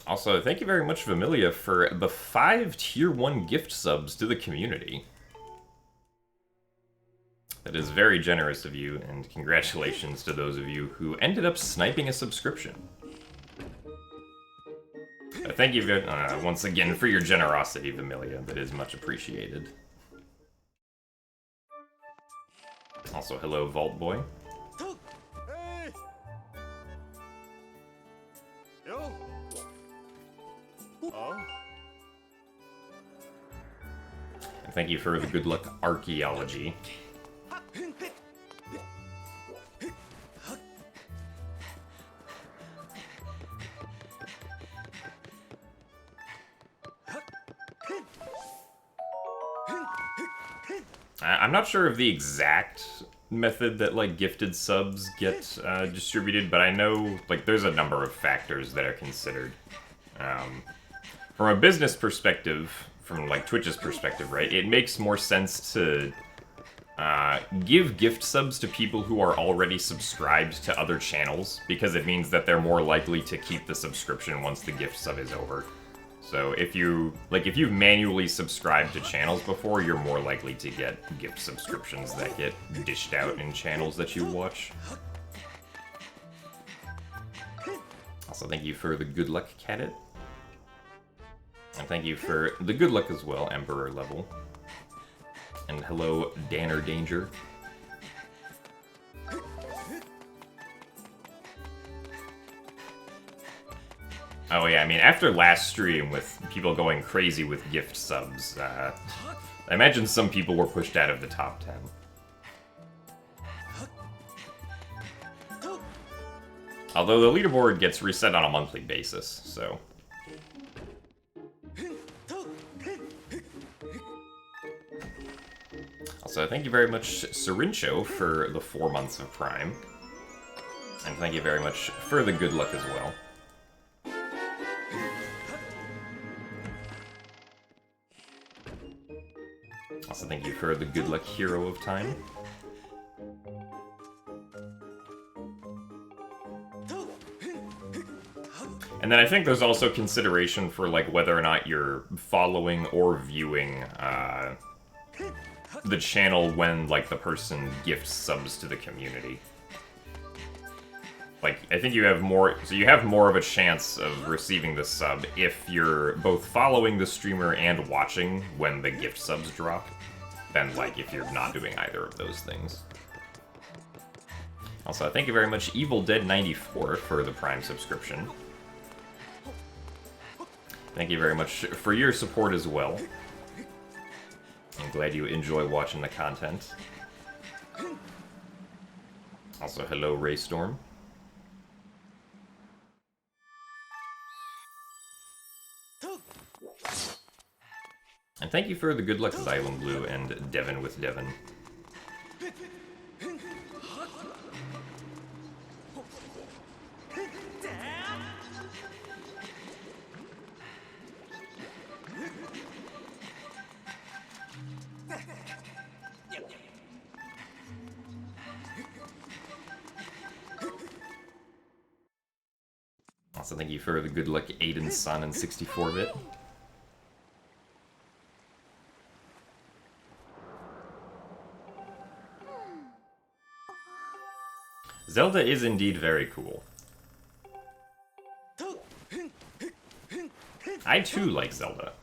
Also, thank you very much, Vamilia, for the 5 Tier 1 gift subs to the community. That is very generous of you, and congratulations to those of you who ended up sniping a subscription. Thank you once again for your generosity, Vamilia. That is much appreciated. Also, hello, Vault Boy. And thank you for the good luck archaeology. I'm not sure of the exact method that, like, gifted subs get distributed, but I know, like, there's a number of factors that are considered. From a business perspective, from, like, Twitch's perspective, right, it makes more sense to give gift subs to people who are already subscribed to other channels, because it means that they're more likely to keep the subscription once the gift sub is over. So if you've manually subscribed to channels before, you're more likely to get gift subscriptions that get dished out in channels that you watch. Also, thank you for the good luck, Cadet. And thank you for the good luck as well, Emperor Level. And hello, Danner Danger. Oh yeah, I mean, after last stream with people going crazy with gift subs, I imagine some people were pushed out of the top 10. Although the leaderboard gets reset on a monthly basis, so... Also, thank you very much, Syrincho, for the 4 months of Prime. And thank you very much for the good luck as well. Also, thank you for the good luck Hero of Time. And then I think there's also consideration for, like, whether or not you're following or viewing the channel when, like, the person gifts subs to the community. Like, I think you have more of a chance of receiving the sub if you're both following the streamer and watching when the gift subs drop, than, like, if you're not doing either of those things. Also, thank you very much, Evil Dead 94, for the Prime subscription. Thank you very much for your support as well. I'm glad you enjoy watching the content. Also, hello, Raystorm. And thank you for the good luck, Xylem Blue and Devin with Devin. Also, thank you for the good luck, Aiden's son and 64-bit. Zelda is indeed very cool. I too like Zelda.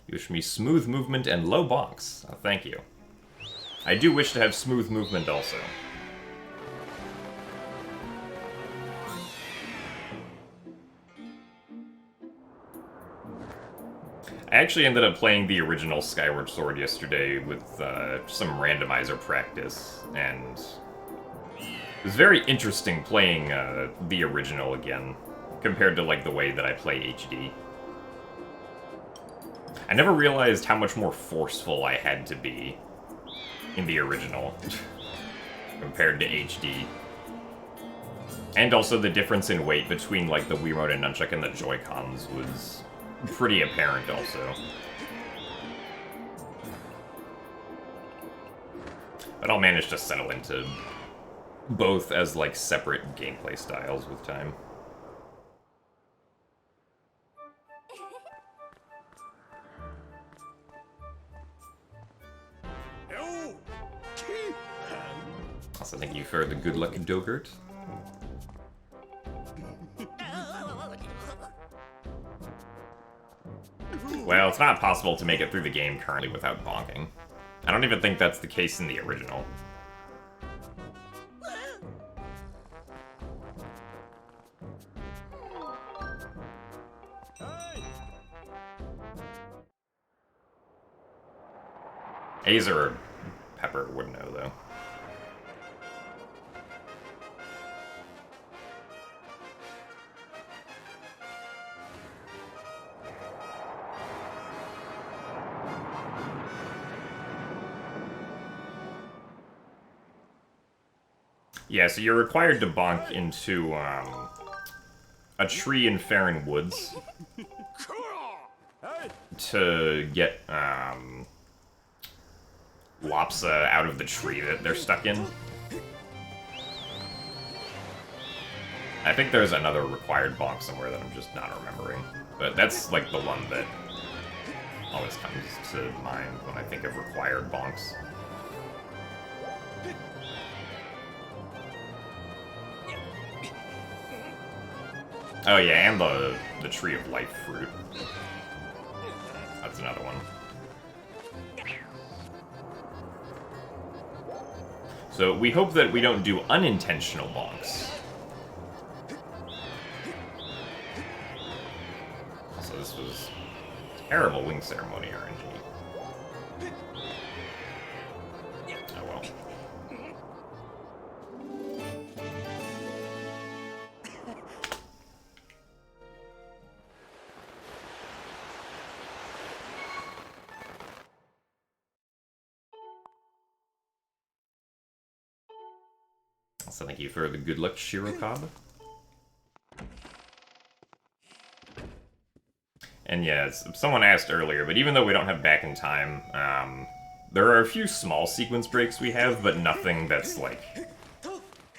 You wish me smooth movement and low bonks. Oh, thank you. I do wish to have smooth movement also. I actually ended up playing the original Skyward Sword yesterday with some randomizer practice, and it was very interesting playing the original again, compared to, like, the way that I play HD. I never realized how much more forceful I had to be in the original compared to HD. And also the difference in weight between, like, the Wiimote and Nunchuck and the Joy-Cons was pretty apparent also. But I'll manage to settle into both as, like, separate gameplay styles with time. Also, thank you for the good luck, Dogurt. Well, it's not possible to make it through the game currently without bonking. I don't even think that's the case in the original. Azer or Pepper would know, though. Yeah, so you're required to bonk into, a tree in Farron Woods to get, Lopsa out of the tree that they're stuck in. I think there's another required bonk somewhere that I'm just not remembering. But that's, like, the one that always comes to mind when I think of required bonks. Oh yeah, and the Tree of Life fruit. That's another one. So we hope that we don't do unintentional bonks. So this was terrible wing ceremony RNG. Oh well. So thank you for the good luck, Shirokob. And yeah, someone asked earlier, but even though we don't have back in time, there are a few small sequence breaks we have, but nothing that's, like,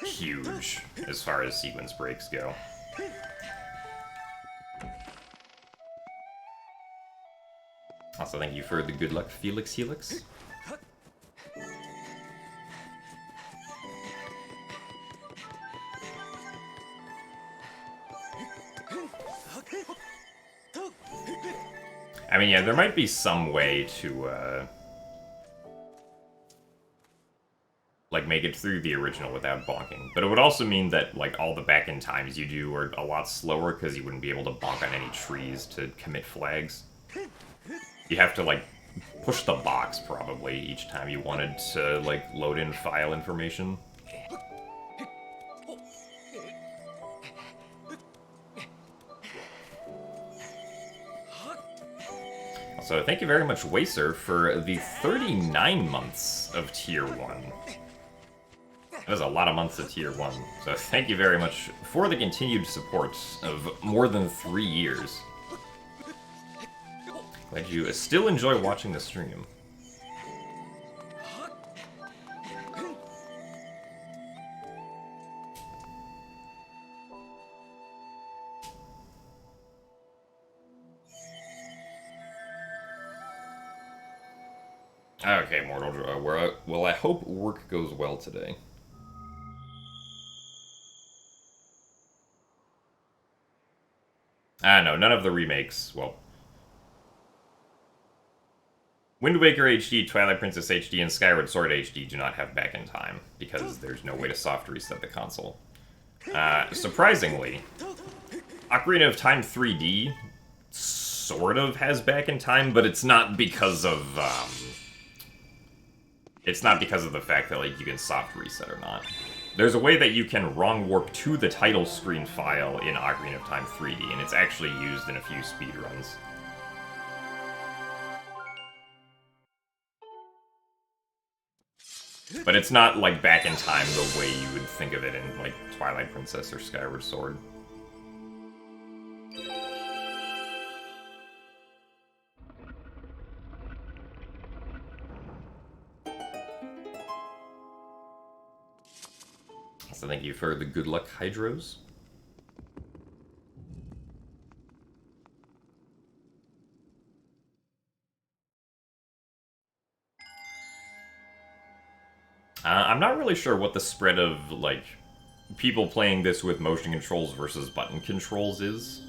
huge as far as sequence breaks go. Also, thank you for the good luck, Felix Helix. I mean, yeah, there might be some way to, like, make it through the original without bonking. But it would also mean that, like, all the back-end times you do are a lot slower because you wouldn't be able to bonk on any trees to commit flags. You have to, like, push the box, probably, each time you wanted to, like, load in file information. So thank you very much, Wacer, for the 39 months of Tier 1. That was a lot of months of Tier 1. So thank you very much for the continued support of more than 3 years. Glad you still enjoy watching the stream. Okay, Mortal Joy. Well, I hope work goes well today. No, none of the remakes. Well, Wind Waker HD, Twilight Princess HD, and Skyward Sword HD do not have back in time, because there's no way to soft reset the console. Surprisingly, Ocarina of Time 3D sort of has back in time, but it's not because of, it's not because of the fact that, like, you can soft reset or not. There's a way that you can wrong warp to the title screen file in Ocarina of Time 3D, and it's actually used in a few speedruns. But it's not, like, back in time the way you would think of it in, like, Twilight Princess or Skyward Sword. So thank you for the good luck hydros. I'm not really sure what the spread of, like, people playing this with motion controls versus button controls is.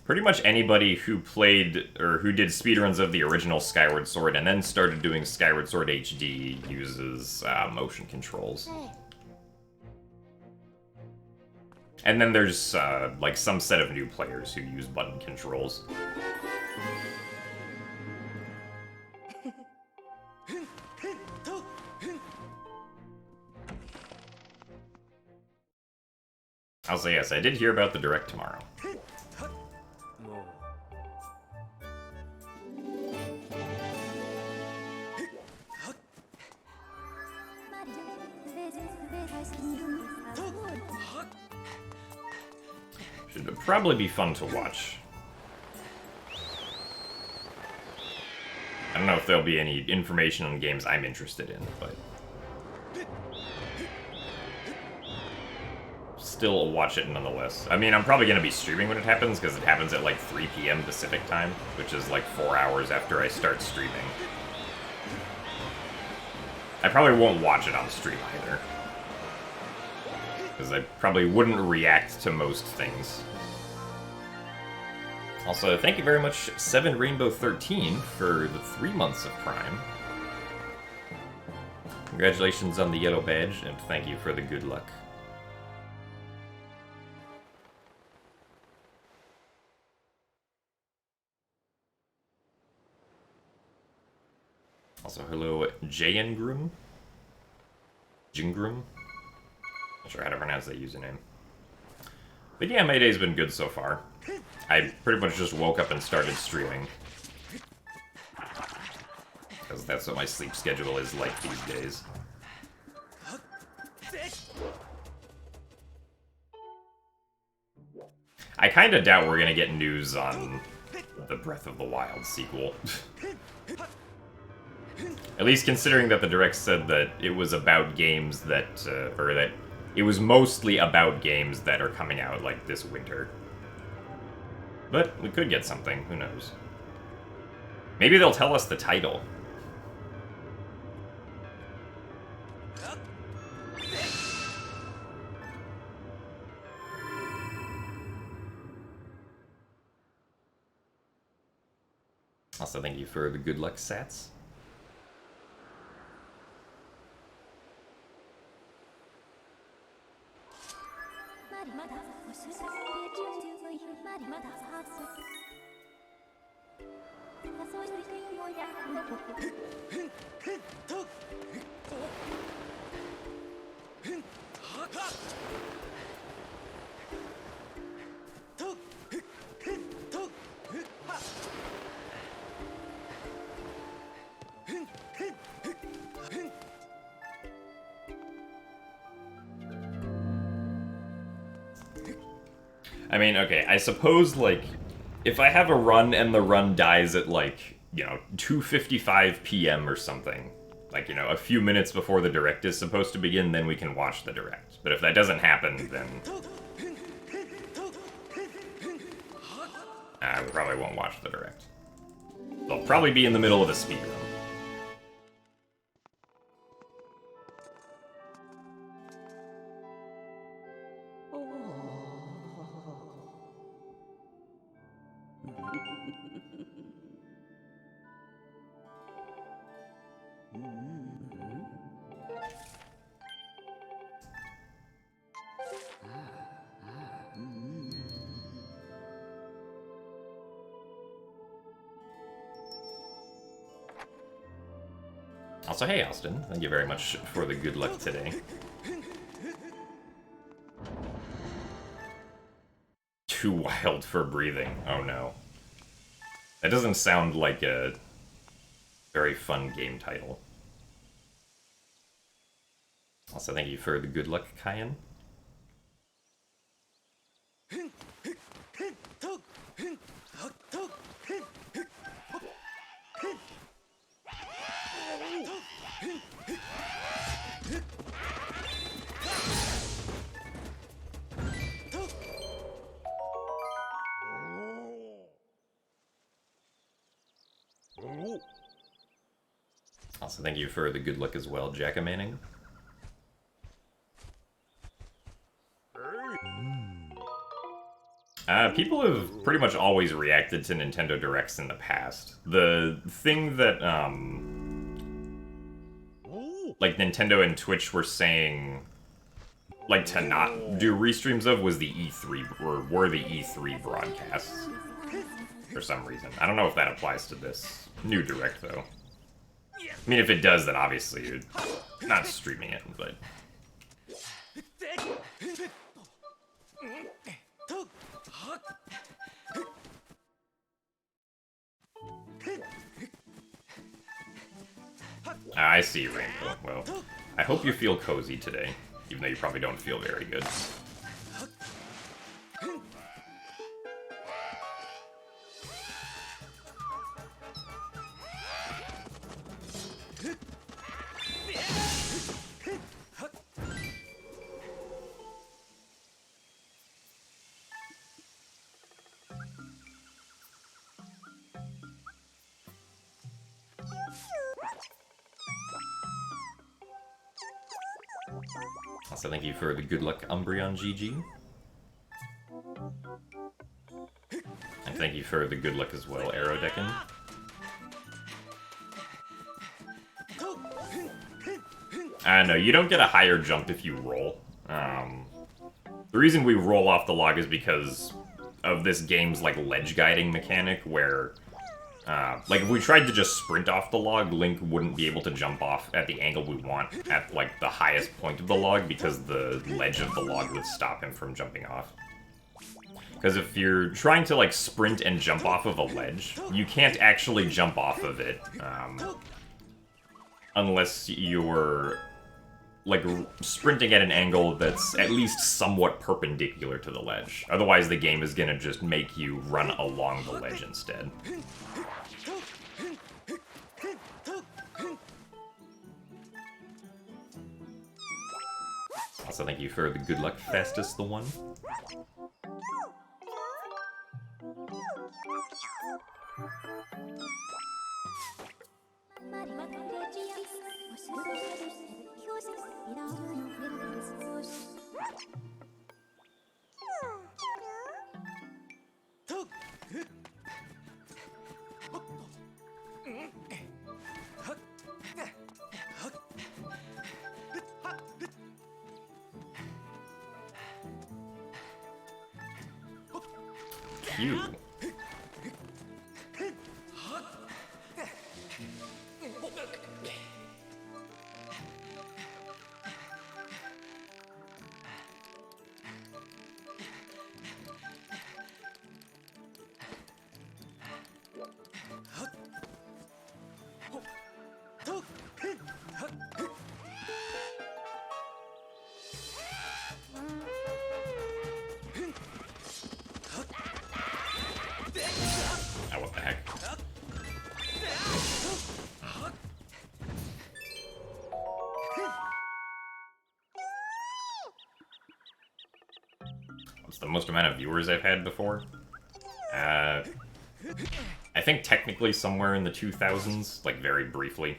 Pretty much anybody who played, or who did speedruns of the original Skyward Sword and then started doing Skyward Sword HD uses motion controls. And then there's, like, some set of new players who use button controls. I'll say yes, I did hear about the Direct tomorrow. Should probably be fun to watch. I don't know if there'll be any information on games I'm interested in, but... still watch it nonetheless. I mean, I'm probably going to be streaming when it happens, because it happens at like 3 PM Pacific time, which is like 4 hours after I start streaming. I probably won't watch it on stream either, because I probably wouldn't react to most things. Also, thank you very much, 7Rainbow13, for the 3 months of Prime. Congratulations on the yellow badge, and thank you for the good luck. Also, hello, Jengrum? Jingrum? Not sure how to pronounce that username. But yeah, my day's been good so far. I pretty much just woke up and started streaming. Because that's what my sleep schedule is like these days. I kinda doubt we're gonna get news on the Breath of the Wild sequel. At least considering that the Direct said that it was about games that, or that it was mostly about games that are coming out, like, this winter. But we could get something, who knows. Maybe they'll tell us the title. Also, thank you for the good luck sats. I mean, okay, I suppose, like, if I have a run and the run dies at, like, you know, 2:55 PM or something, like, you know, a few minutes before the Direct is supposed to begin, then we can watch the Direct. But if that doesn't happen, then... we probably won't watch the Direct. They'll probably be in the middle of a speedrun. Also, hey Austin, thank you very much for the good luck today. Too wild for breathing, oh no. That doesn't sound like a very fun game title. Also, thank you for the good luck, Kyan. Also, thank you for the good luck as well, Jacka Manning. People have pretty much always reacted to Nintendo Directs in the past. The thing that, like, Nintendo and Twitch were saying, like, to not do restreams of was the E3, were the E3 broadcasts. For some reason. I don't know if that applies to this new Direct, though. I mean, if it does, then obviously you're not streaming it, but... I see, Rainbow. Well, I hope you feel cozy today, even though you probably don't feel very good. Also, thank you for the good luck, Umbreon GG. And thank you for the good luck as well, Aerodecan. No, you don't get a higher jump if you roll. The reason we roll off the log is because of this game's, like, ledge guiding mechanic, where, like, if we tried to just sprint off the log, Link wouldn't be able to jump off at the angle we want at, like, the highest point of the log, because the ledge of the log would stop him from jumping off. Because if you're trying to, like, sprint and jump off of a ledge, you can't actually jump off of it, unless you're, like, sprinting at an angle that's at least somewhat perpendicular to the ledge. Otherwise, the game is gonna just make you run along the ledge instead. Also, thank you for the good luck, Fastest the One. Cute. Oh, what the heck? What's the most amount of viewers I've had before? I think technically somewhere in the 2000s, like very briefly.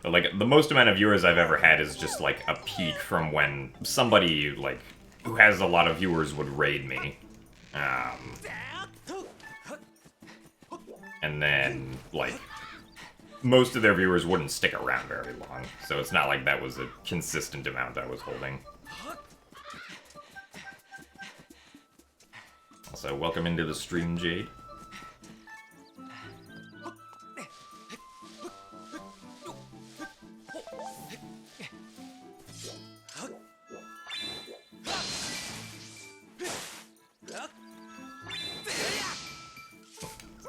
But, like, the most amount of viewers I've ever had is just, like, a peak from when somebody, like, who has a lot of viewers would raid me. And then, like, most of their viewers wouldn't stick around very long, so it's not like that was a consistent amount I was holding. Also, welcome into the stream, Jade.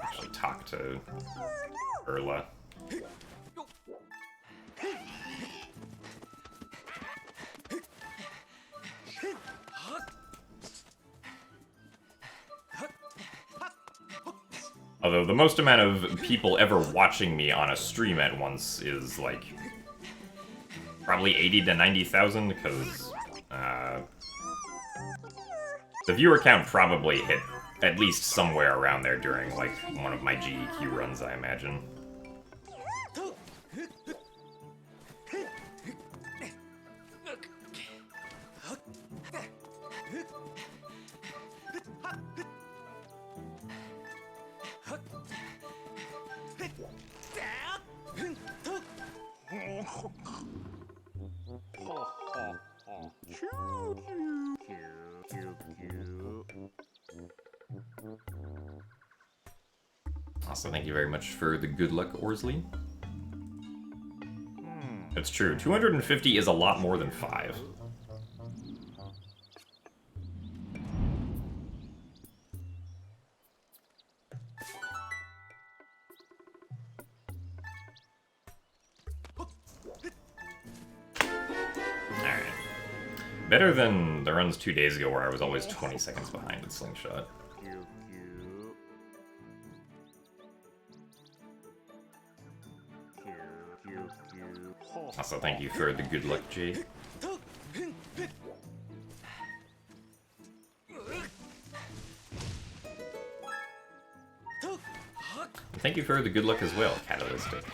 Actually talk to Erla. Although the most amount of people ever watching me on a stream at once is, like, probably 80 to 90,000, because The viewer count probably hit at least somewhere around there during, like, one of my GEQ runs, I imagine. Also, thank you very much for the good luck, Orsley. That's true. 250 is a lot more than 5. Alright. Better than the runs 2 days ago where I was always 20 seconds behind with Slingshot. Also, thank you for the good luck, Jade. And thank you for the good luck as well, Catalytic.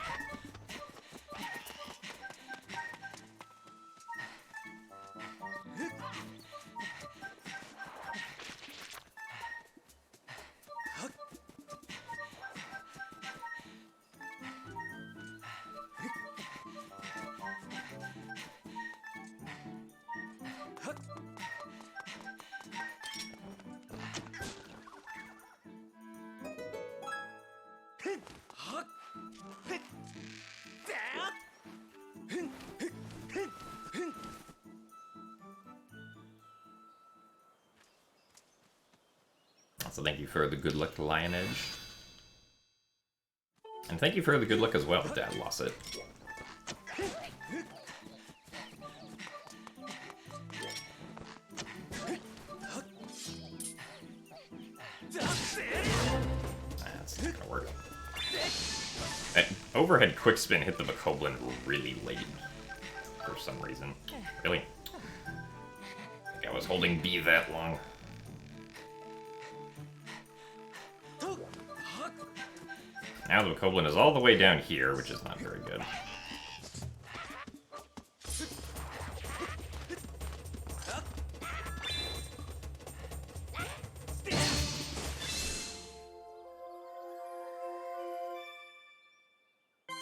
So thank you for the good luck, Lion Edge. And thank you for the good luck as well, Dad Lost It. That's not gonna work. That overhead quick spin hit the Bokoblin really late for some reason. Really? I think I was holding B that long. Now the Bokoblin is all the way down here, which is not very good.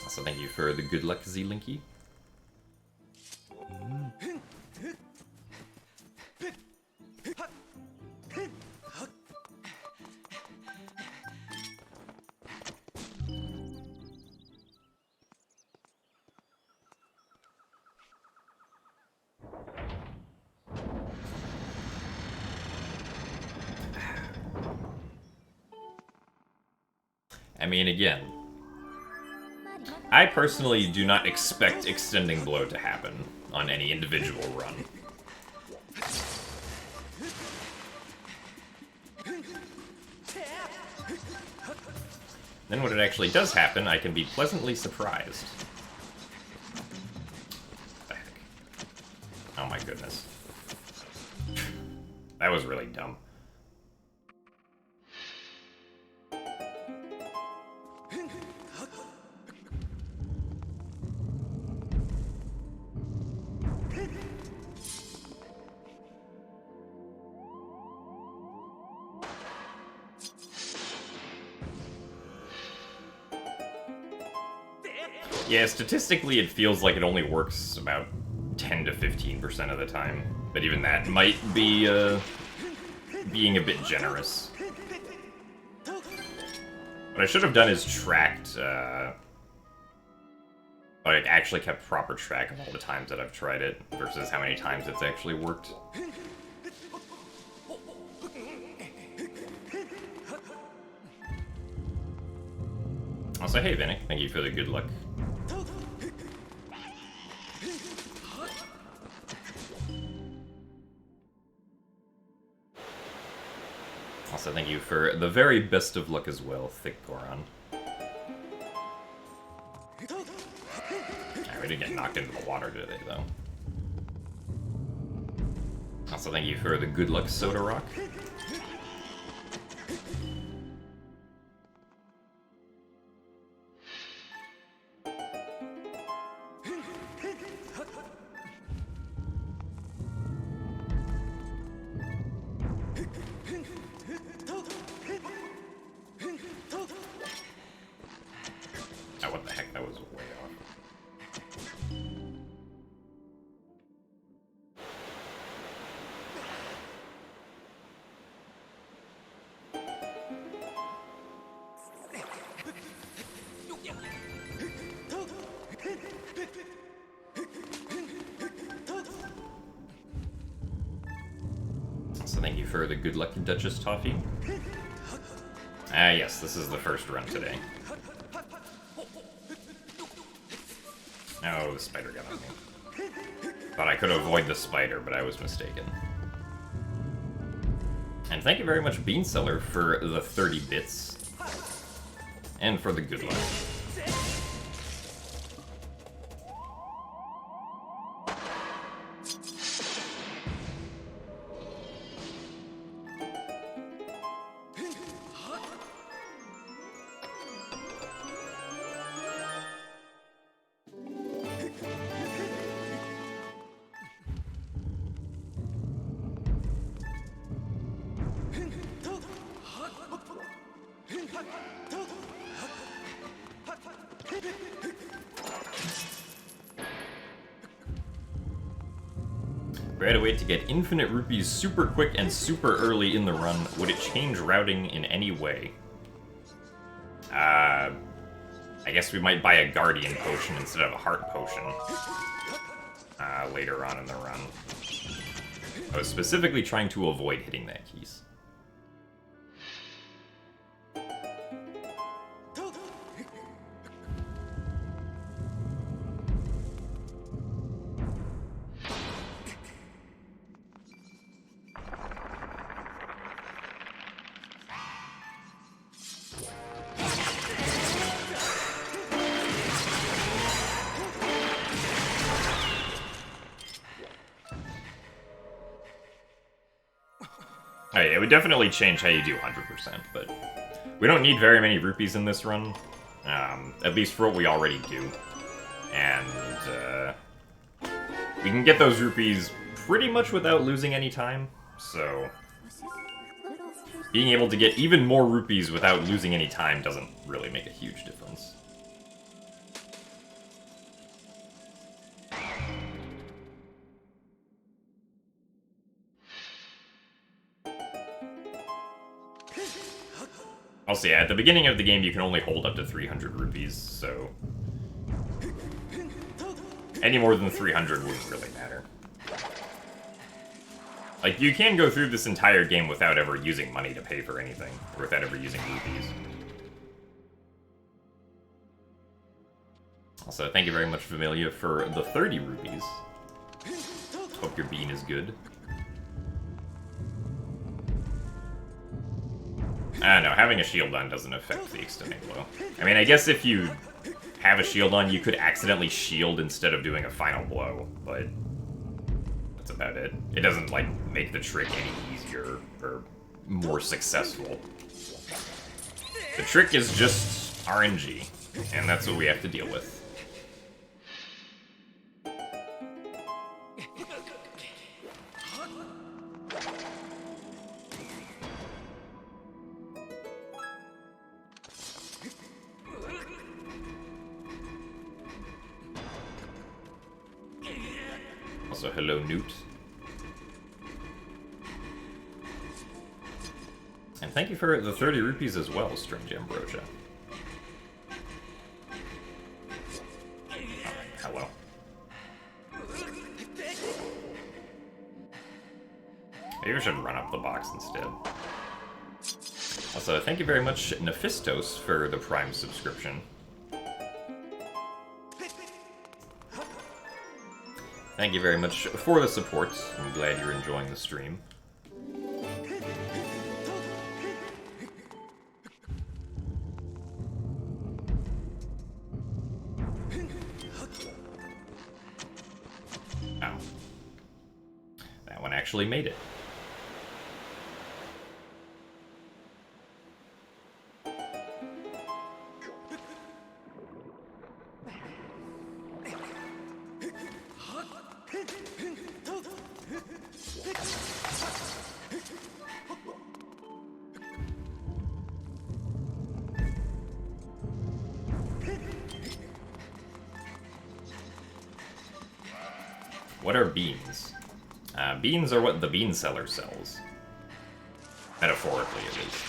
Also, thank you for the good luck, Z-Linky. I mean, again, I personally do not expect Extending Blow to happen on any individual run. Then when it actually does happen, I can be pleasantly surprised. What the heck? Oh my goodness. That was really dumb. Yeah, statistically it feels like it only works about 10 to 15% of the time. But even that might be, being a bit generous. What I should have done is tracked, like, actually kept proper track of all the times that I've tried it, versus how many times it's actually worked. Also, hey Vinnick, thank you for the good luck. Also, thank you for the very best of luck as well, Thick Goron. Alright, we didn't get knocked into the water today, though. Also, thank you for the good luck, Soda Rock. Oh, what the heck? That was way off. So thank you for the good luck, Duchess Toffee. Ah, yes, this is the first run today. Oh, the spider got on me. Thought I could avoid the spider, but I was mistaken. And thank you very much, Beanseller, for the 30 bits. And for the good luck. If we had a way to get infinite rupees super quick and super early in the run, would it change routing in any way? I guess we might buy a Guardian Potion instead of a Heart Potion later on in the run. I was specifically trying to avoid hitting that keys. Oh, yeah, it would definitely change how you do 100%, but we don't need very many rupees in this run, at least for what we already do. And we can get those rupees pretty much without losing any time, so being able to get even more rupees without losing any time doesn't really make a huge difference. Also, yeah, at the beginning of the game, you can only hold up to 300 rupees, so any more than 300 wouldn't really matter. Like, you can go through this entire game without ever using money to pay for anything, or without ever using rupees. Also, thank you very much, Familia, for the 30 rupees. Hope your bean is good. No, having a shield on doesn't affect the extending blow. I mean, I guess if you have a shield on, you could accidentally shield instead of doing a final blow, but that's about it. It doesn't, like, make the trick any easier or more successful. The trick is just RNG, and that's what we have to deal with. Also, hello, Newt. And thank you for the 30 rupees as well, Strange Ambrosia. Hello. Maybe we should run up the box instead. Also, thank you very much, Nephistos, for the Prime subscription. Thank you very much for the support. I'm glad you're enjoying the stream. Oh. That one actually made it. What are beans? Beans are what the bean seller sells. Metaphorically, at least.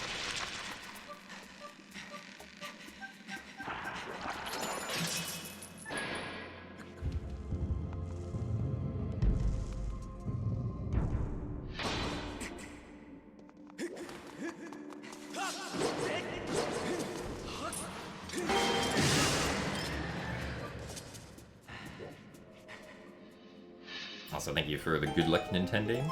Also, thank you for the good luck, Nintendo.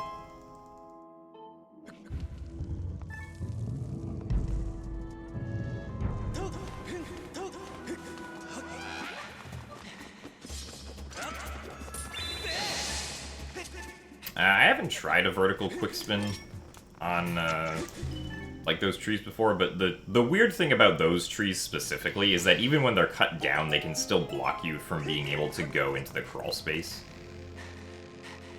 I haven't tried a vertical quickspin on like those trees before, but the weird thing about those trees specifically is that even when they're cut down, they can still block you from being able to go into the crawl space.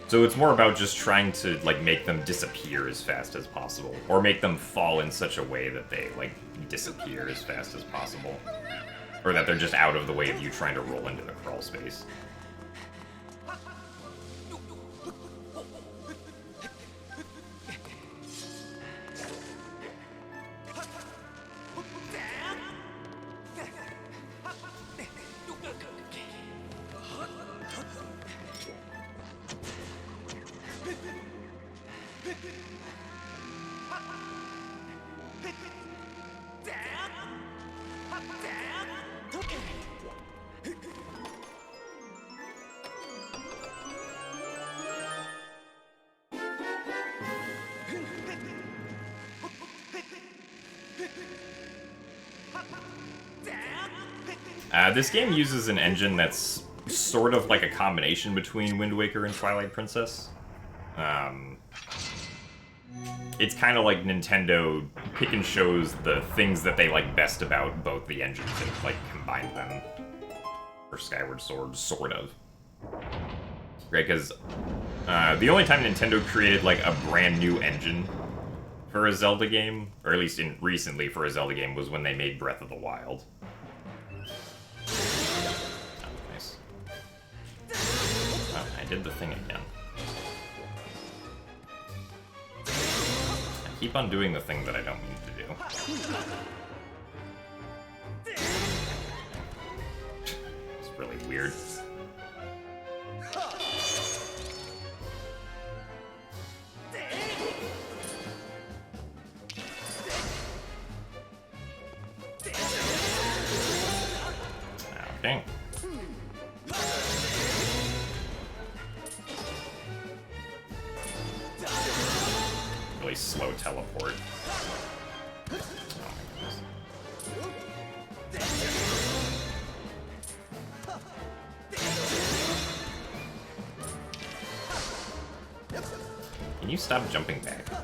So it's more about just trying to like make them disappear as fast as possible, or make them fall in such a way that they like disappear as fast as possible, or that they're just out of the way of you trying to roll into the crawl space. This game uses an engine that's sort of like a combination between Wind Waker and Twilight Princess. It's kind of like Nintendo pick and shows the things that they like best about both the engines and like combine them for Skyward Sword, sort of. Right, because the only time Nintendo created like a brand new engine for a Zelda game, or at least recently for a Zelda game, was when they made Breath of the Wild. I did the thing again. I keep on doing the thing that I don't mean to do. It's really weird. Okay. Really slow teleport. Oh my goodness. Can you stop jumping back? Oh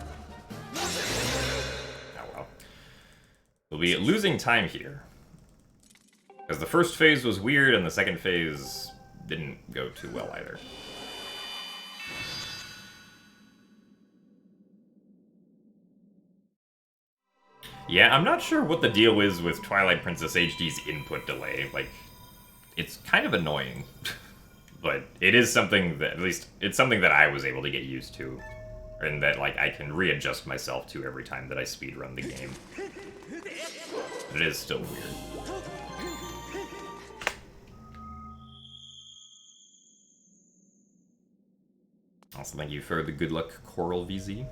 well. We'll be losing time here. Because the first phase was weird and the second phase didn't go too well either. Yeah, I'm not sure what the deal is with Twilight Princess HD's input delay. Like, it's kind of annoying. But it is something that, at least, it's something that I was able to get used to. And that, like, I can readjust myself to every time that I speedrun the game. But it is still weird. Also, thank you for the good luck, Coral VZ.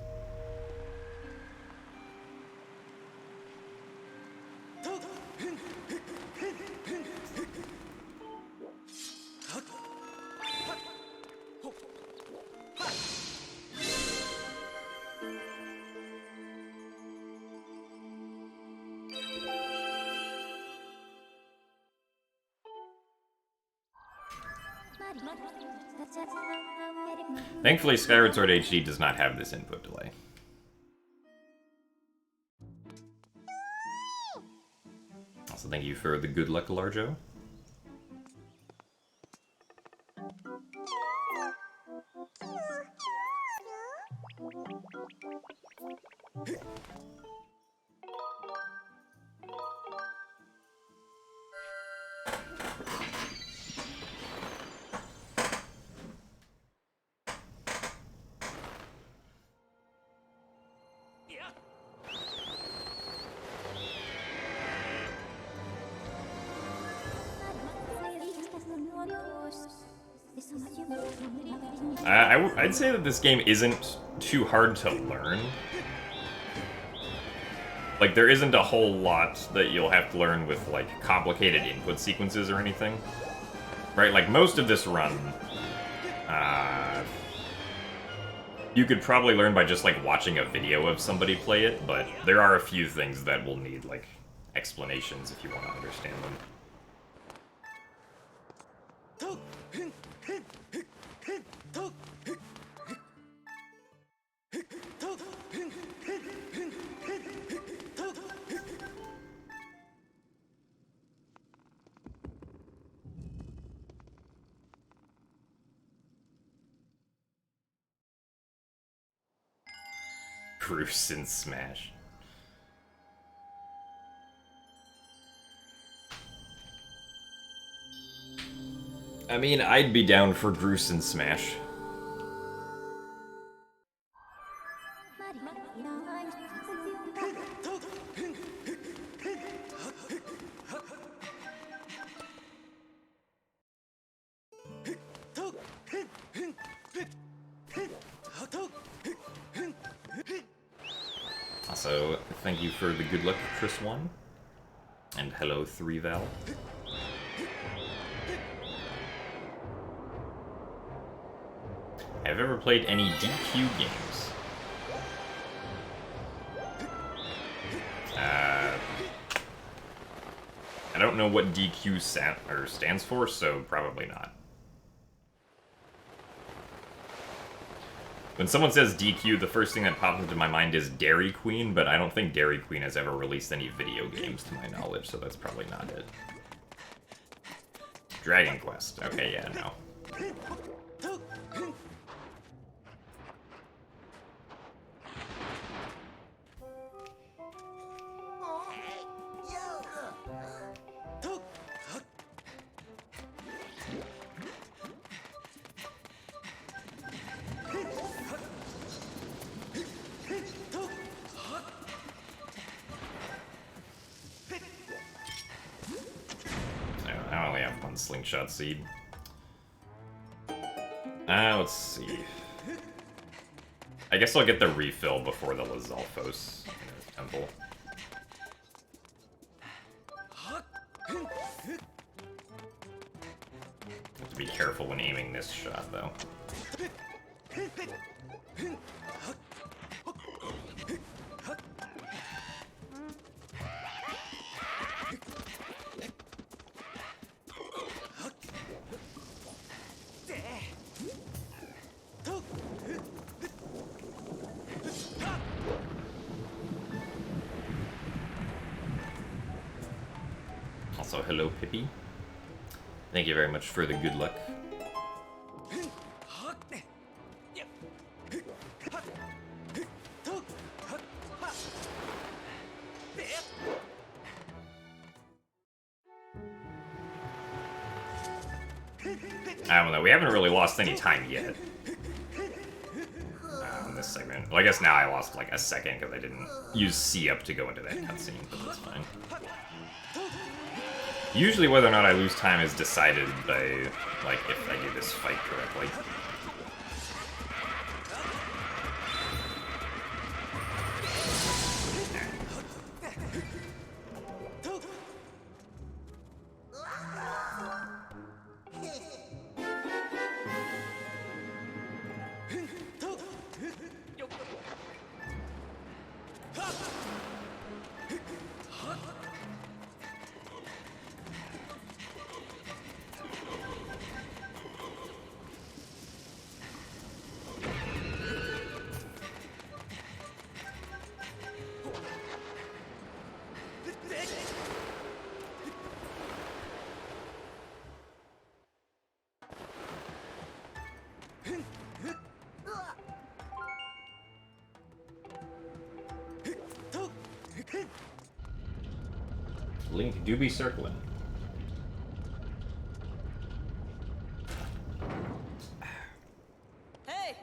Thankfully, Skyward Sword HD does not have this input delay. Also, thank you for the good luck, Larjo. I'd say that this game isn't too hard to learn. Like, there isn't a whole lot that you'll have to learn with, like, complicated input sequences or anything. Right? Like, most of this run, you could probably learn by just, like, watching a video of somebody play it, but there are a few things that will need, like, explanations if you want to understand them. Bruce in Smash. I mean, I'd be down for Bruce in Smash. Also, thank you for the good luck, Chris1. And hello, 3Val. Have you ever played any DQ games? I don't know what DQ stands for, so probably not. When someone says DQ, the first thing that pops into my mind is Dairy Queen, but I don't think Dairy Queen has ever released any video games to my knowledge, so that's probably not it. Dragon Quest. Okay, yeah, no. I only have one slingshot seed. Let's see. I guess I'll get the refill before the Lizalfos temple. Have to be careful when aiming this shot, though. Also, hello, Pippi. Thank you very much for the good luck. I don't know, we haven't really lost any time yet. In this segment. Well, I guess now I lost like a second because I didn't use C-up to go into that cutscene, but that's fine. Usually whether or not I lose time is decided by, like, if I do this fight correctly. Link do be circling. Hey!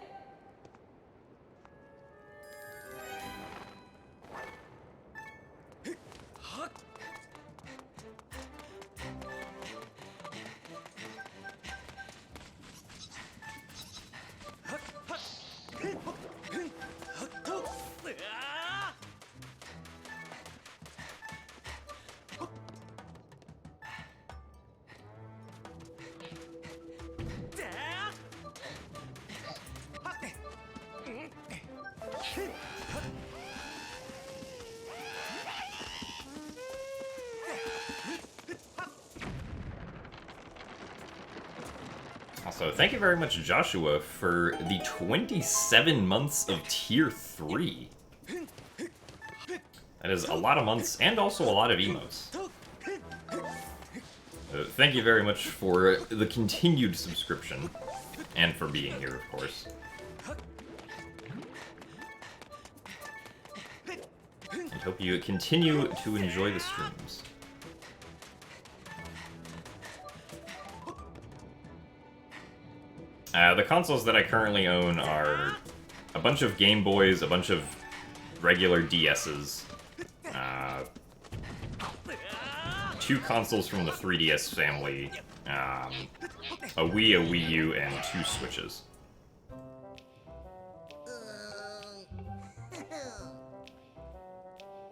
Also, thank you very much, Joshua, for the 27 months of Tier 3. That is a lot of months, and also a lot of emotes. Thank you very much for the continued subscription, and for being here, of course. And hope you continue to enjoy the streams. The consoles that I currently own are a bunch of Game Boys, a bunch of regular DS's, 2 consoles from the 3DS family, a Wii, a Wii U, and 2 Switches.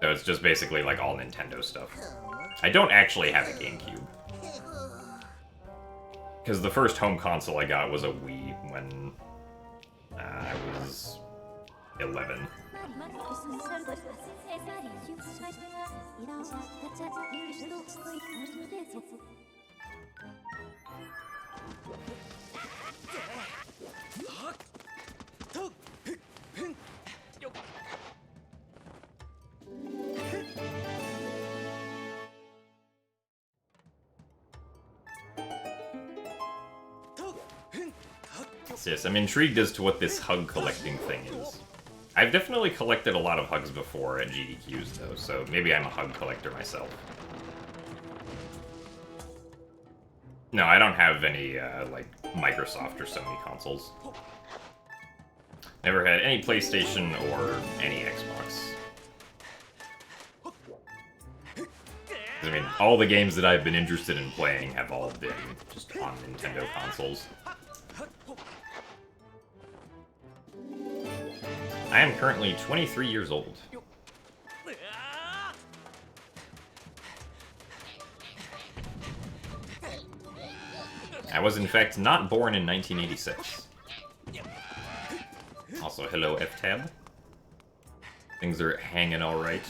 So it's just basically like all Nintendo stuff. I don't actually have a GameCube. Because the first home console I got was a Wii when I was 11. Yes, I'm intrigued as to what this hug collecting thing is. I've definitely collected a lot of hugs before at GDQs, though, so maybe I'm a hug collector myself. No, I don't have any, like, Microsoft or Sony consoles. Never had any PlayStation or any Xbox. I mean, all the games that I've been interested in playing have all been just on Nintendo consoles. I am currently 23 years old. I was, in fact, not born in 1986. Also, hello, F-Tab. Things are hanging alright.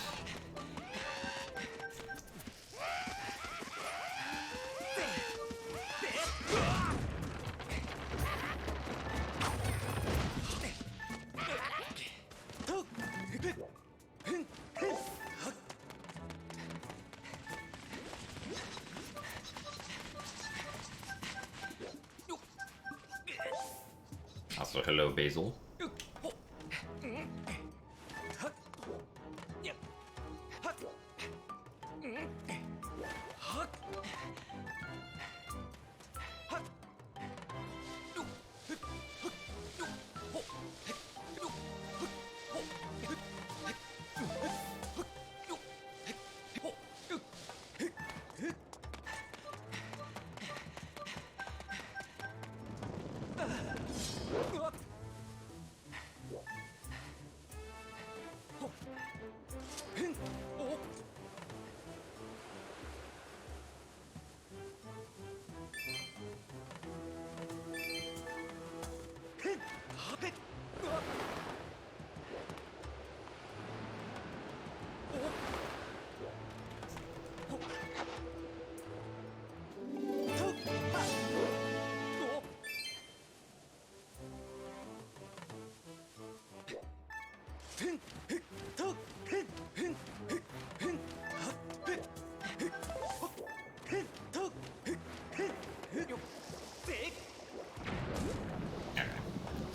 Also, hello, Basil.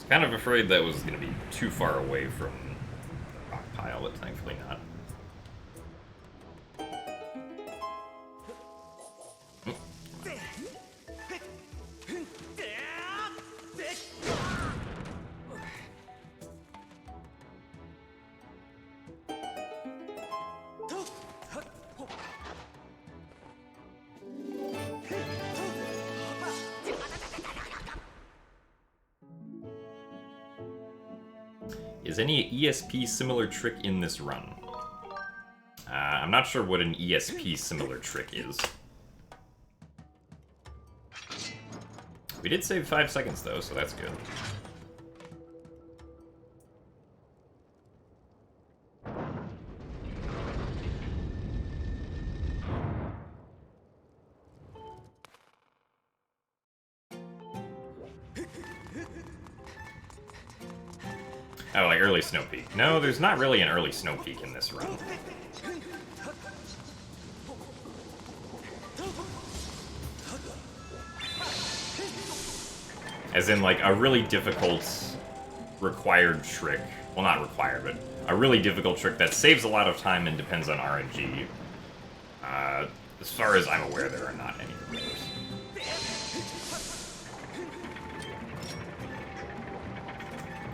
Kind of afraid that was going to be too far away from the rock pile, but thankfully not. Is any ESP similar trick in this run? I'm not sure what an ESP similar trick is. We did save 5 seconds though, so that's good. Oh, like early snow peak. No, there's not really an early snow peak in this run. As in, like, a really difficult required trick. Well, not required, but a really difficult trick that saves a lot of time and depends on RNG. As far as I'm aware, there are not any of those.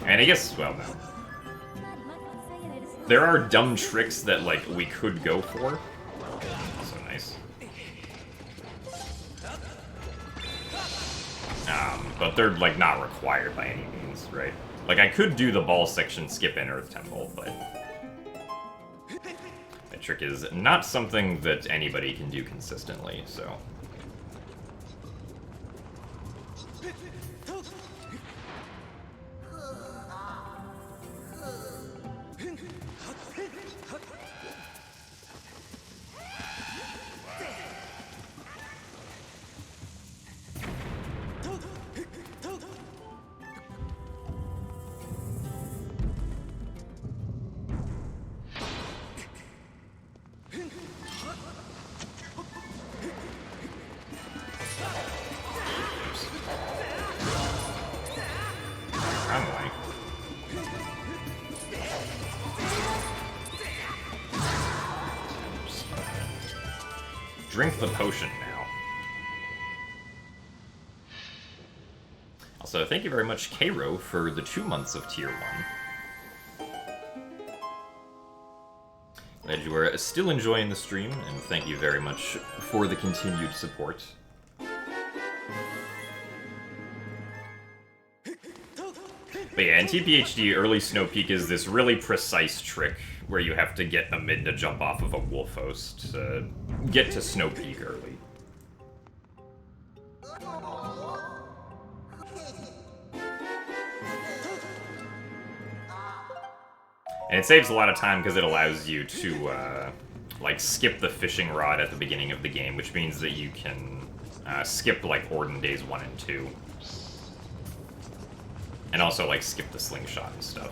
And I guess, well, no. There are dumb tricks that, like, we could go for. So nice. But they're, like, not required by any means, right? Like, I could do the ball section skip in Earth Temple, but that trick is not something that anybody can do consistently, so... Drink the potion now. Also, thank you very much, Cairo, for the 2 months of Tier 1. Glad you are still enjoying the stream, and thank you very much for the continued support. But yeah, in TPHD, early Snow Peak is this really precise trick where you have to get a mid to jump off of a wolf host to get to Snow Peak early. And it saves a lot of time because it allows you to, like, skip the fishing rod at the beginning of the game, which means that you can skip, like, Orden Days 1 and 2. And also, like, skip the slingshot and stuff.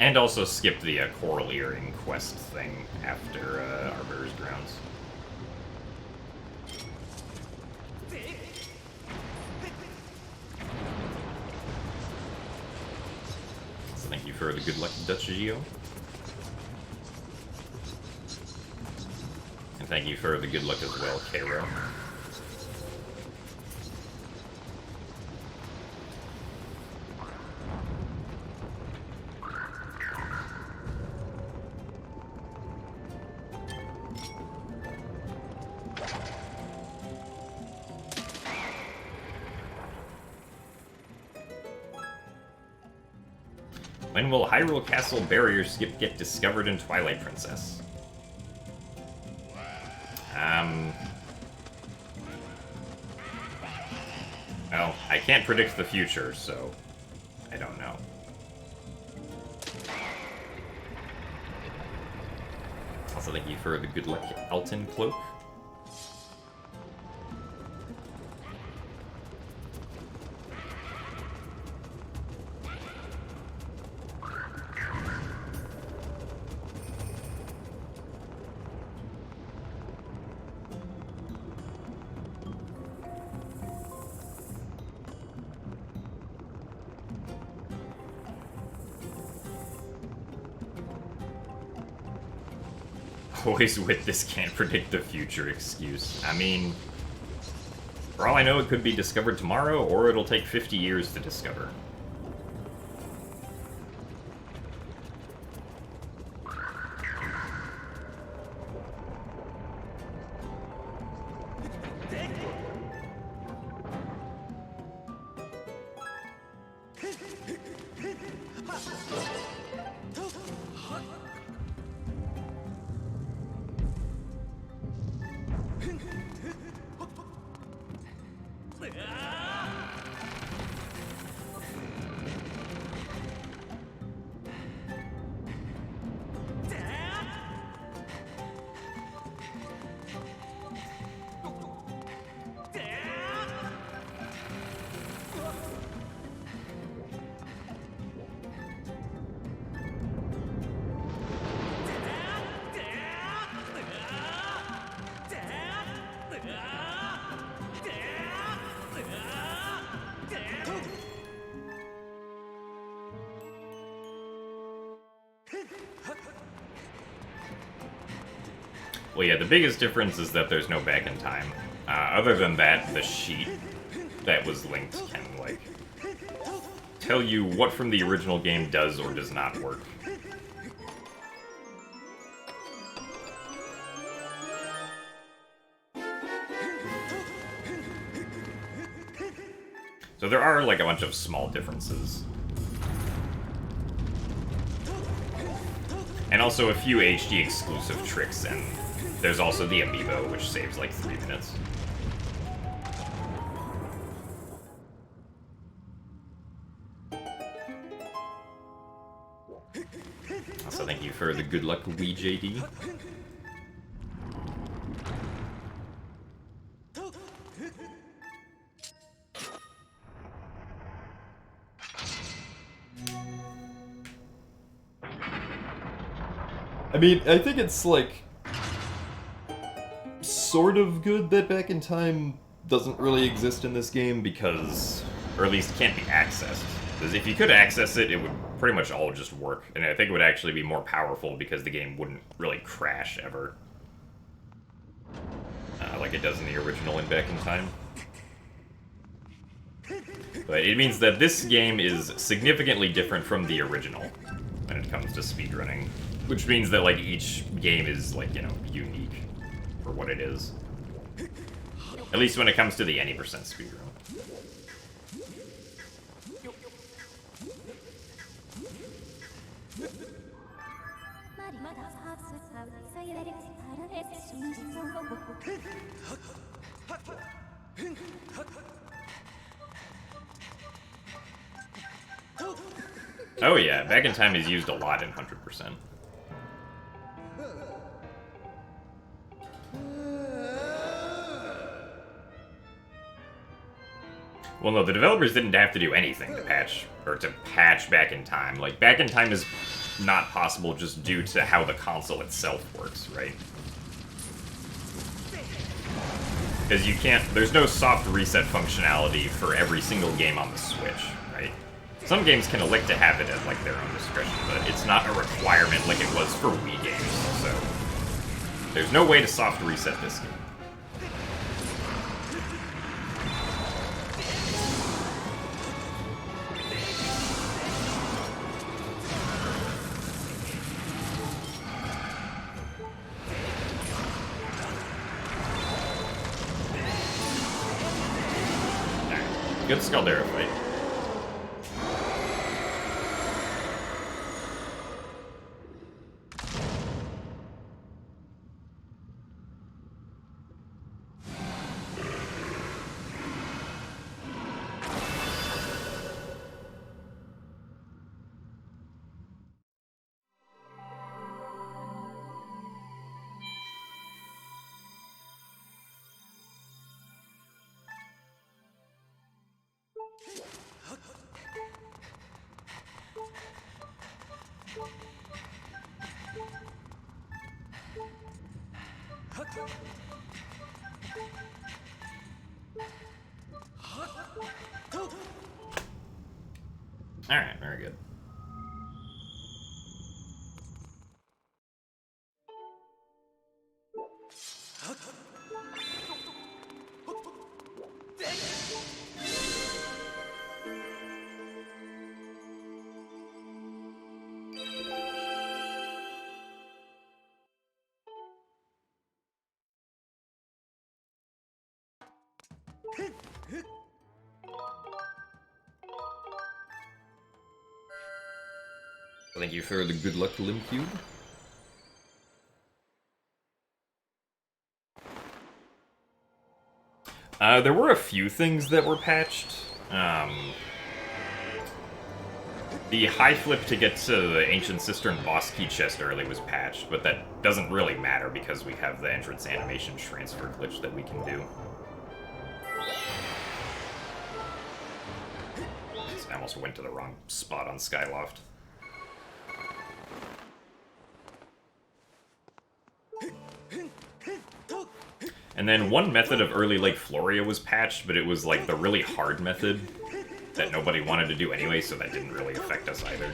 And also skip the Coral Earring quest thing after Arbiter's Grounds. So thank you for the good luck, Dutch Geo. And thank you for the good luck as well, Cairo. When will Hyrule Castle barrier skip get discovered in Twilight Princess? Well, I can't predict the future, so I don't know. Also, thank you for the good luck, Alton Cloak. Always with this can't predict the future excuse. I mean, for all I know, it could be discovered tomorrow, or it'll take 50 years to discover. Well, yeah, the biggest difference is that there's no back in time. Other than that, the sheet that was linked can, like, tell you what from the original game does or does not work. So there are, like, a bunch of small differences. And also a few HD exclusive tricks, and there's also the amiibo, which saves like 3 minutes. Also, thank you for the good luck, WeeJD. I mean, I think it's, like, sort of good that Back in Time doesn't really exist in this game Because, or at least can't be accessed. Because if you could access it, it would pretty much all just work. And I think it would actually be more powerful because the game wouldn't really crash ever. Like it does in the original in Back in Time. But it means that this game is significantly different from the original when it comes to speedrunning. Which means that, like, each game is, like, you know, unique for what it is. At least when it comes to the any % speedrun. Oh yeah, Back in Time is used a lot in 100%. Well, no, the developers didn't have to do anything to patch Back in Time. Like, Back in Time is not possible just due to how the console itself works, right? Because you can't, there's no soft reset functionality for every single game on the Switch, right? Some games can elect to have it at, like, their own discretion, but it's not a requirement like it was for Wii games, so there's no way to soft reset this game. Good Scaldera fight. Alright, very good. Thank you for the good luck, Limcube. There were a few things that were patched. The high flip to get to the Ancient Cistern boss key chest early was patched, but that doesn't really matter because we have the entrance animation transfer glitch that we can do. I almost went to the wrong spot on Skyloft. And then one method of early Lake Floria was patched, but it was like the really hard method that nobody wanted to do anyway, so that didn't really affect us either.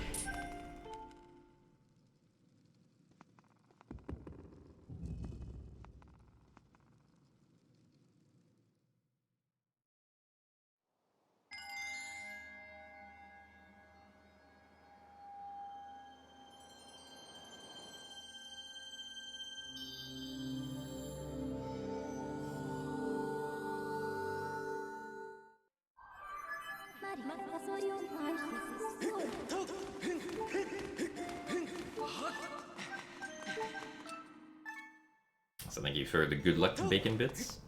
So thank you for the good luck bacon bits.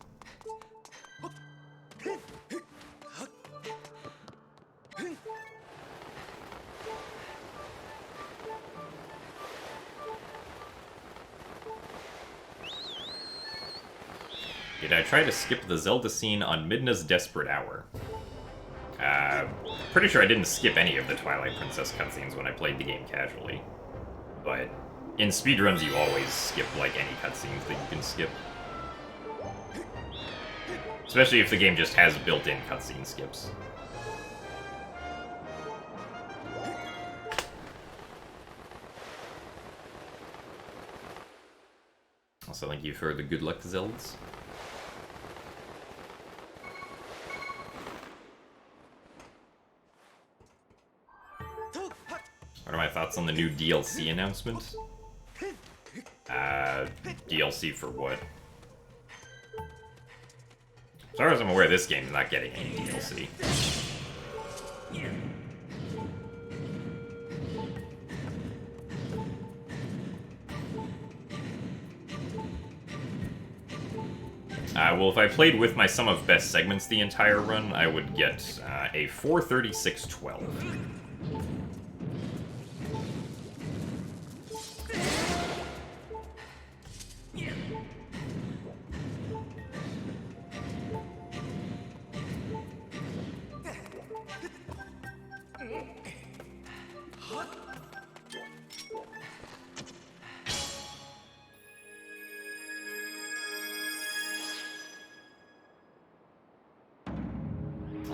Did I try to skip the Zelda scene on Midna's Desperate Hour? Pretty sure I didn't skip any of the Twilight Princess cutscenes when I played the game casually. But in speedruns, you always skip, like, any cutscenes that you can skip. Especially if the game just has built-in cutscene skips. Also, thank you for the good luck, Zelds. What are my thoughts on the new DLC announcement? DLC for what? As far as I'm aware, this game's not getting any DLC. Well, if I played with my sum of best segments the entire run, I would get a 436-12.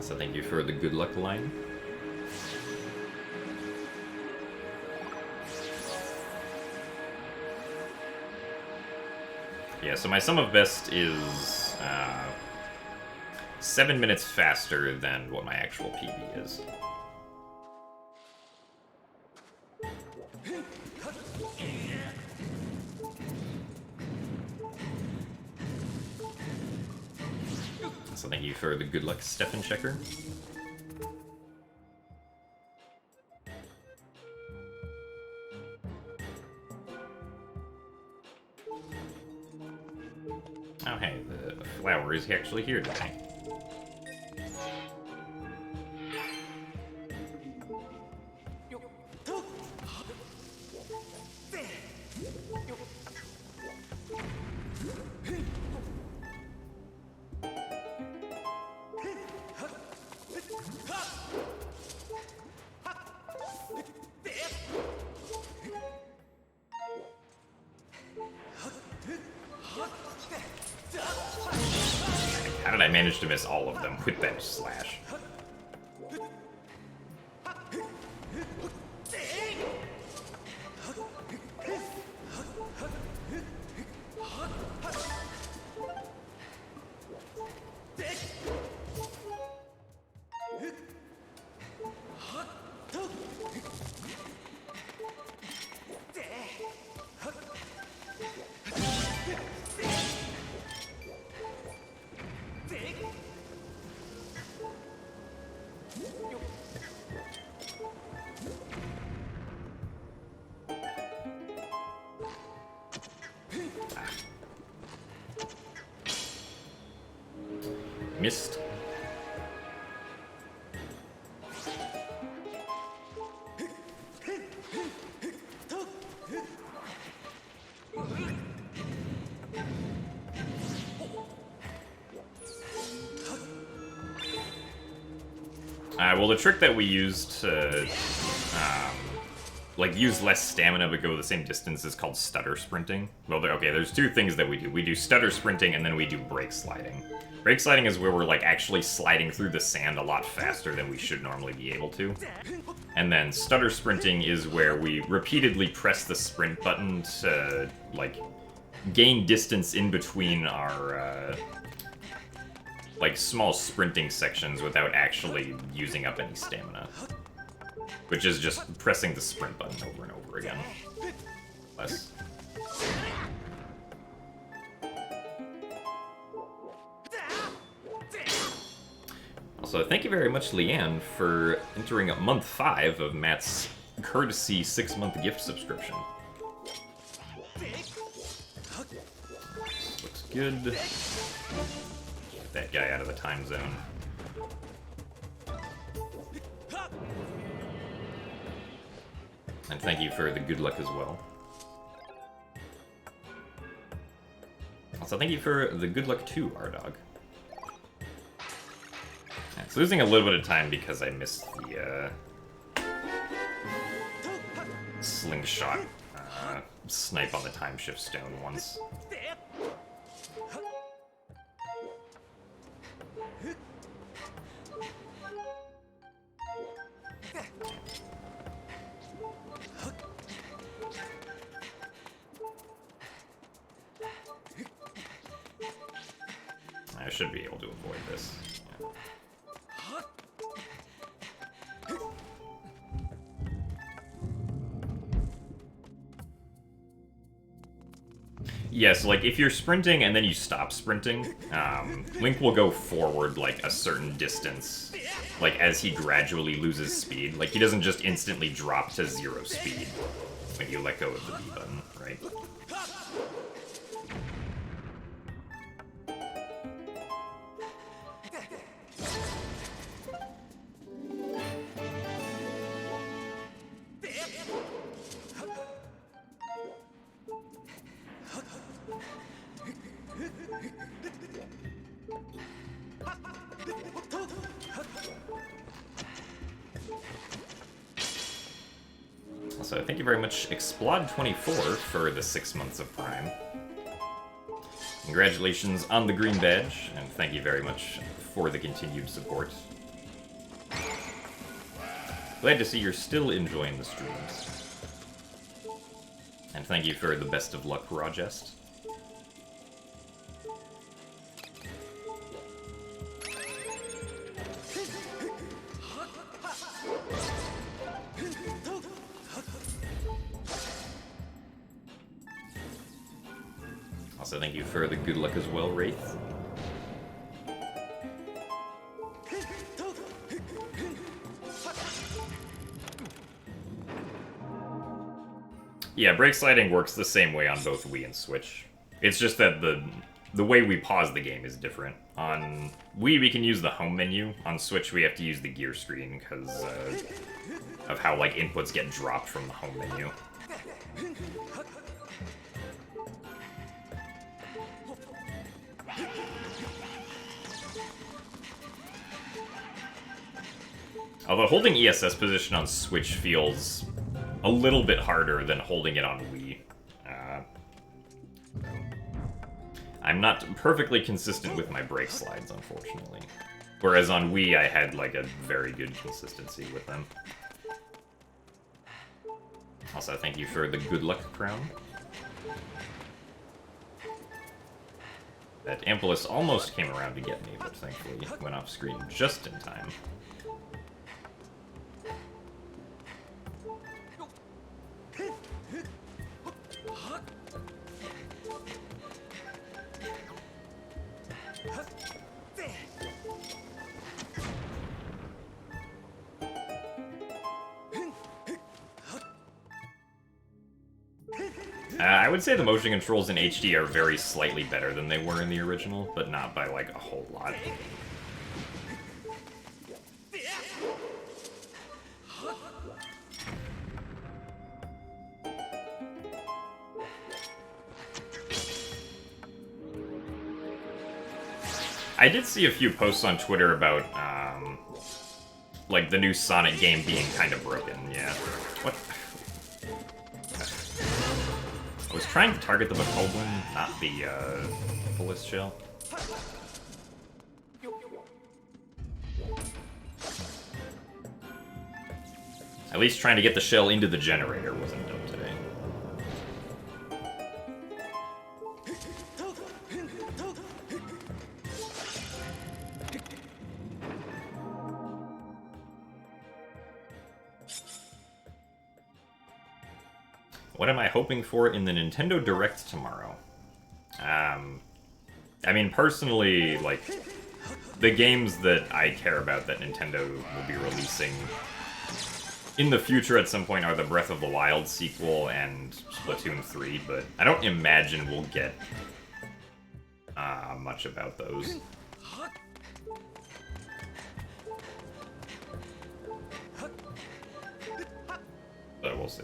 So thank you for the good luck line. Yeah, so my sum of best is 7 minutes faster than what my actual PB is. So thank you for the good luck, Stefan Checker. Oh hey, the flower is actually here today. How did I manage to miss all of them with that slash? Missed. Well, the trick that we used to, like, use less stamina but go the same distance is called stutter sprinting. Well, okay, there's two things that we do. We do stutter sprinting, and then we do brake sliding. Brake sliding is where we're, like, actually sliding through the sand a lot faster than we should normally be able to. And then stutter sprinting is where we repeatedly press the sprint button to, like, gain distance in between our, like, small sprinting sections without actually using up any stamina. Which is just pressing the sprint button over and over again. Less. Also, Also, thank you very much, Leanne, for entering month 5 of Matt's courtesy 6-month gift subscription. This looks good. Get that guy out of the time zone. And thank you for the good luck as well. Also, thank you for the good luck too, Ardog. It's losing a little bit of time because I missed the slingshot snipe on the time shift stone once. I should be able to avoid this. Yeah, so like if you're sprinting and then you stop sprinting, Link will go forward like a certain distance, like as he gradually loses speed. Like he doesn't just instantly drop to 0 speed when you let go of the B button, right? So thank you very much, Explod24, for the 6 months of Prime. Congratulations on the green badge, and thank you very much for the continued support. Glad to see you're still enjoying the streams. And thank you for the best of luck, Rajest. Also, thank you for the good luck as well, Wraith. Yeah, brake sliding works the same way on both Wii and Switch. It's just that the way we pause the game is different. On Wii, we can use the home menu. On Switch, we have to use the gear screen because of how like inputs get dropped from the home menu. Although holding ESS position on Switch feels a little bit harder than holding it on Wii. I'm not perfectly consistent with my brake slides, unfortunately. Whereas on Wii, I had like a very good consistency with them. Also, thank you for the good luck crown. That Ampulus almost came around to get me, but thankfully went off screen just in time. I would say the motion controls in HD are very slightly better than they were in the original, but not by like a whole lot. I did see a few posts on Twitter about, like, the new Sonic game being kind of broken, yeah. What? I was trying to target the McCoblin, not the, Ampulus shell. At least trying to get the shell into the generator wasn't done today. What am I hoping for in the Nintendo Direct tomorrow? I mean, personally, like, the games that I care about that Nintendo will be releasing in the future at some point are the Breath of the Wild sequel and Splatoon 3, but I don't imagine we'll get much about those. But we'll see.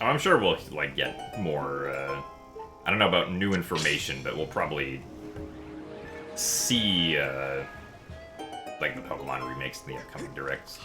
I'm sure we'll, like, get more, I don't know about new information, but we'll probably see, like, the Pokemon remakes in the upcoming directs.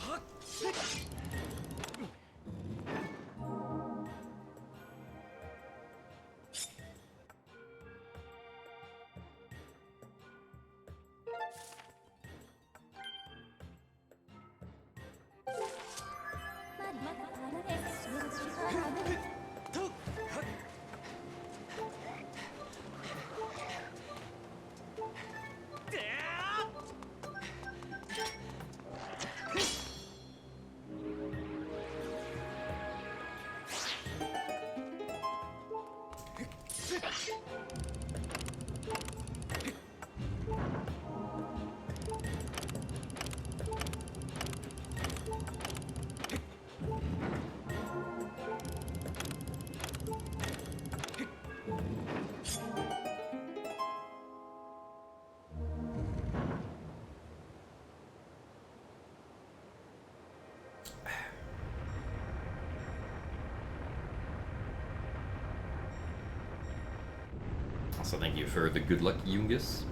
So thank you for the good luck, Yungus.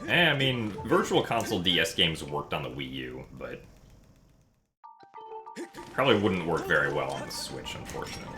I mean, Virtual Console DS games worked on the Wii U, but probably wouldn't work very well on the Switch, unfortunately.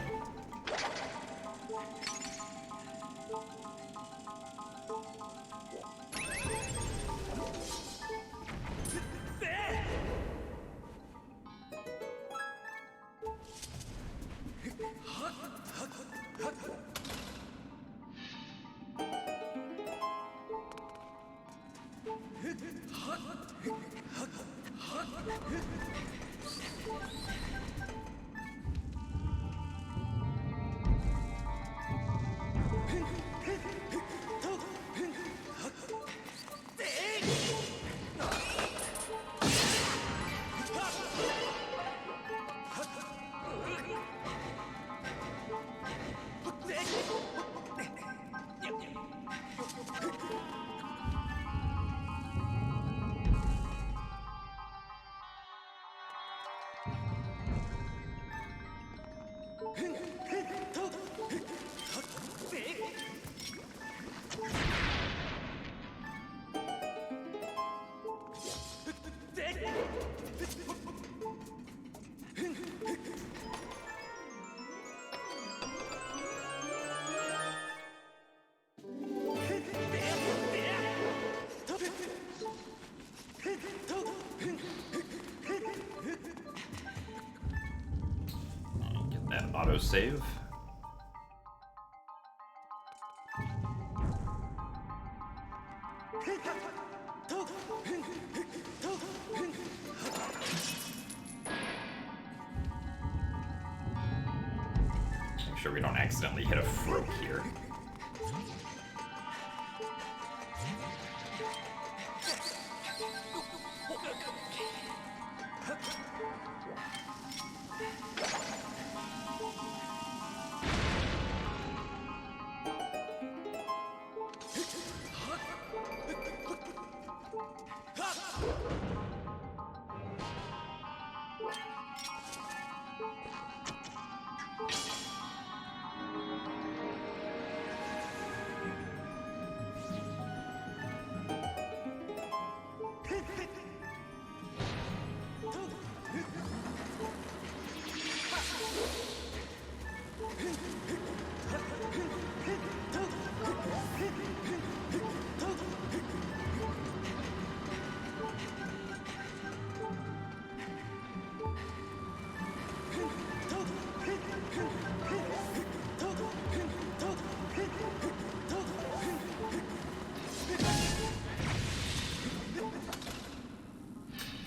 Save. Make sure we don't accidentally hit a froak here.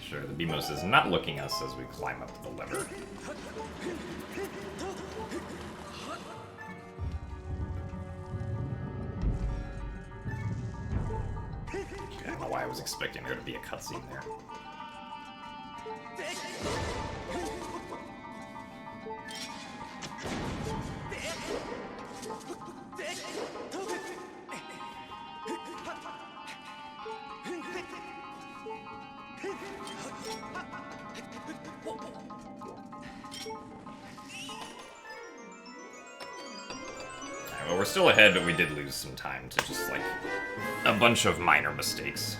Sure, the Beamos is not looking us as we climb up the lever. I don't know why I was expecting there to be a cutscene there. Well, we're still ahead, but we did lose some time to just, like, a bunch of minor mistakes.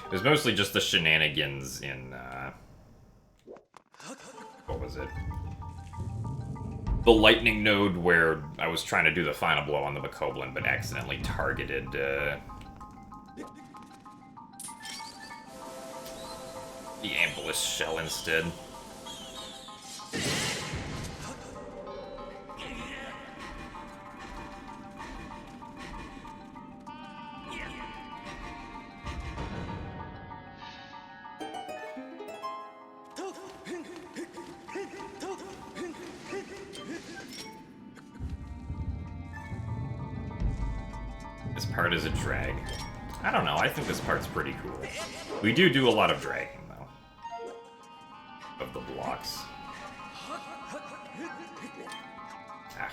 It was mostly just the shenanigans in, what was it? The lightning node where I was trying to do the final blow on the Bokoblin, but accidentally targeted, the ambush shell instead. This part is a drag. I don't know, I think this part's pretty cool. We do a lot of dragging, though. Of the blocks. Ah.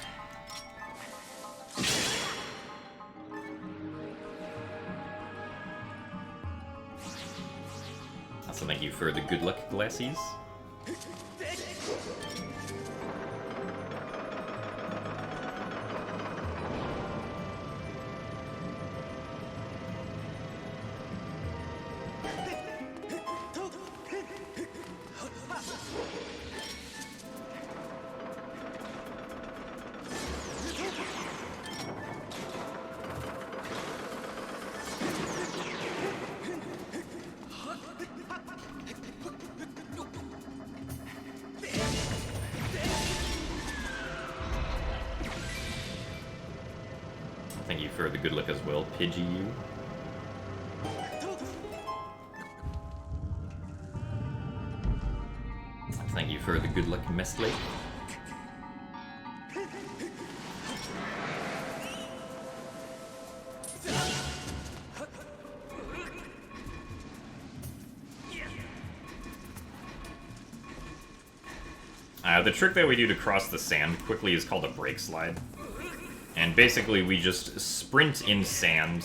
Also, thank you for the good luck glassies. Thank you for the good luck as well, Pidgey. Thank you for the good luck, Mestley. The trick that we do to cross the sand quickly is called a break slide. And basically we just sprint in sand,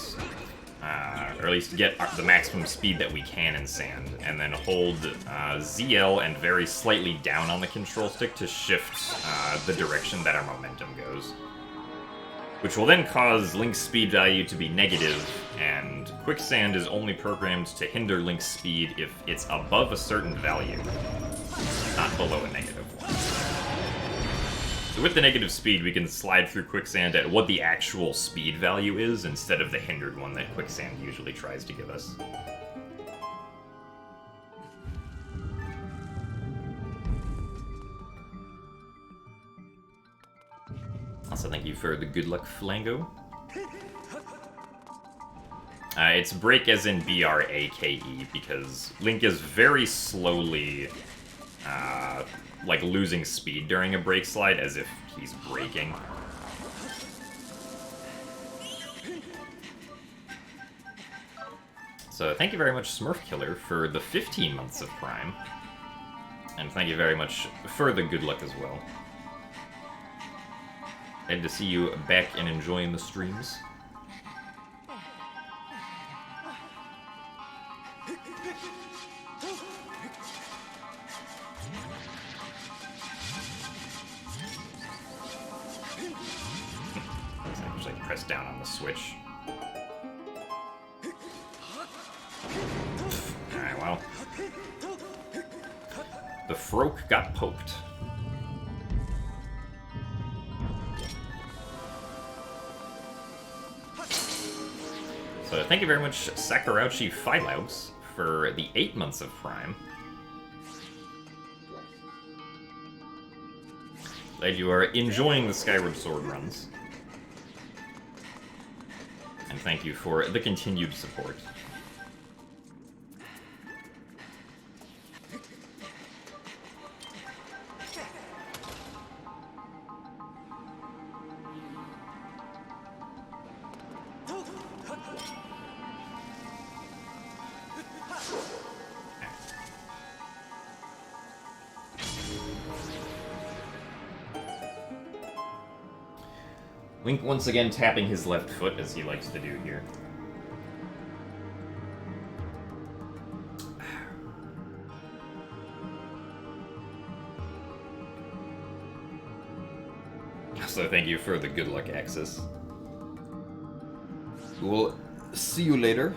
or at least get the maximum speed that we can in sand, and then hold ZL and very slightly down on the control stick to shift the direction that our momentum goes. Which will then cause Link's speed value to be negative, and Quicksand is only programmed to hinder Link's speed if it's above a certain value, not below a negative one. So with the negative speed, we can slide through Quicksand at what the actual speed value is, instead of the hindered one that Quicksand usually tries to give us. Also, thank you for the good luck, Flango. It's break as in B-R-A-K-E, because Link is very slowly, like, losing speed during a break slide, as if he's braking. So thank you very much, Smurf Killer, for the 15 months of Prime. And thank you very much for the good luck as well. Glad to see you back and enjoying the streams. Actually, press down on the switch. Alright, well. The Froak got poked. So thank you very much, Sakurauchi Phylaus, for the 8 months of Prime. Glad you are enjoying the Skyward Sword runs. And thank you for the continued support. Link once again tapping his left foot, as he likes to do here. So thank you for the good luck access. We'll see you later.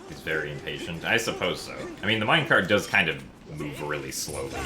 He's very impatient. I suppose so. I mean, the minecart does kind of move really slowly.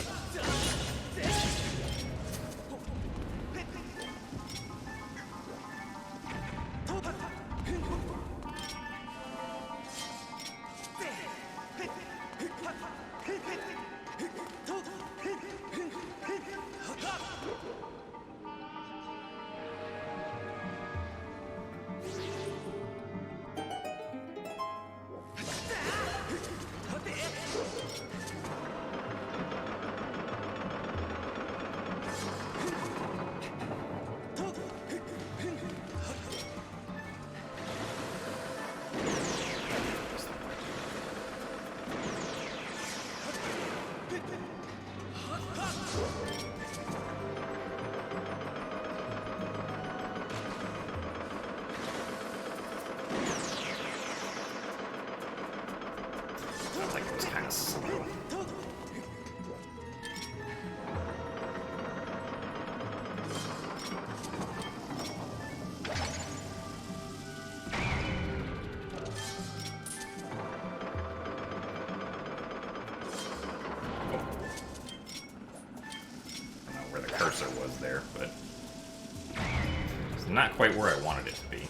Sounds like it was kind of slow. Cursor was there, but it's not quite where I wanted it to be.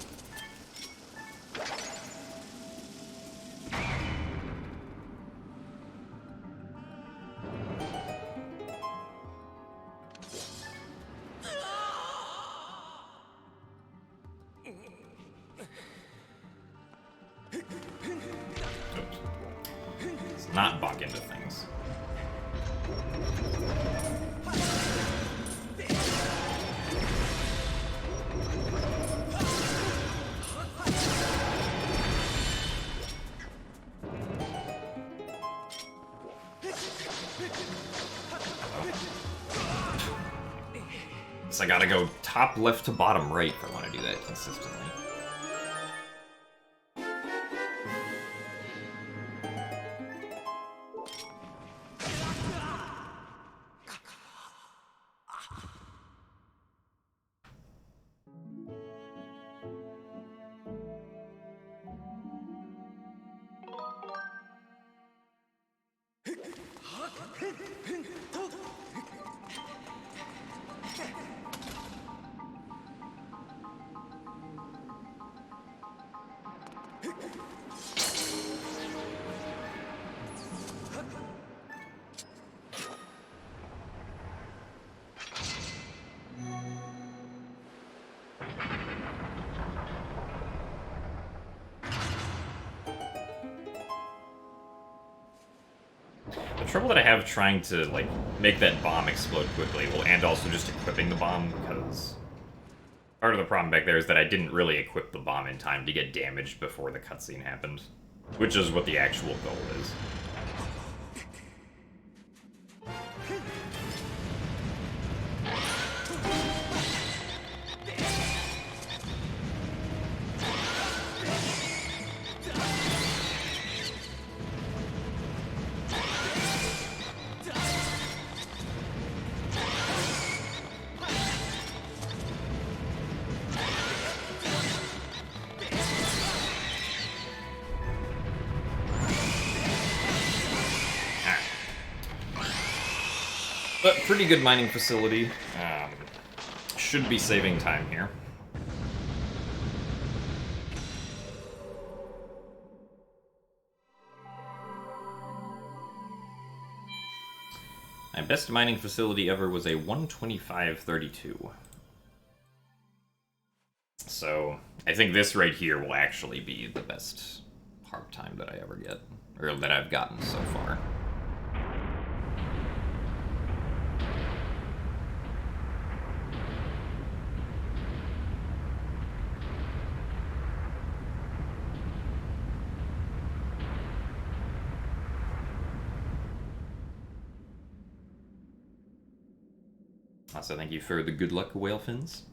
Oops. Let's not bump into things. So I gotta go top left to bottom right if I want to do that consistently. The trouble that I have trying to, like, make that bomb explode quickly, well, and also just equipping the bomb, because part of the problem back there is that I didn't really equip the bomb in time to get damaged before the cutscene happened, which is what the actual goal is. But pretty good mining facility. Should be saving time here. My best mining facility ever was a 125.32. So, I think this right here will actually be the best harp time that I ever get, or that I've gotten so far. Also, thank you for the good luck, whale fins.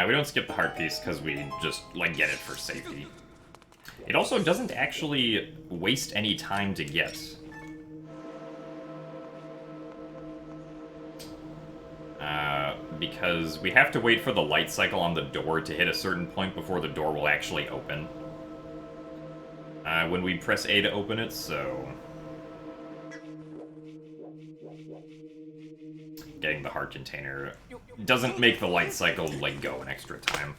We don't skip the heart piece because we just, like, get it for safety. It also doesn't actually waste any time to get. Because we have to wait for the light cycle on the door to hit a certain point before the door will actually open. When we press A to open it, so... Getting the heart container doesn't make the light cycle, like, go an extra time.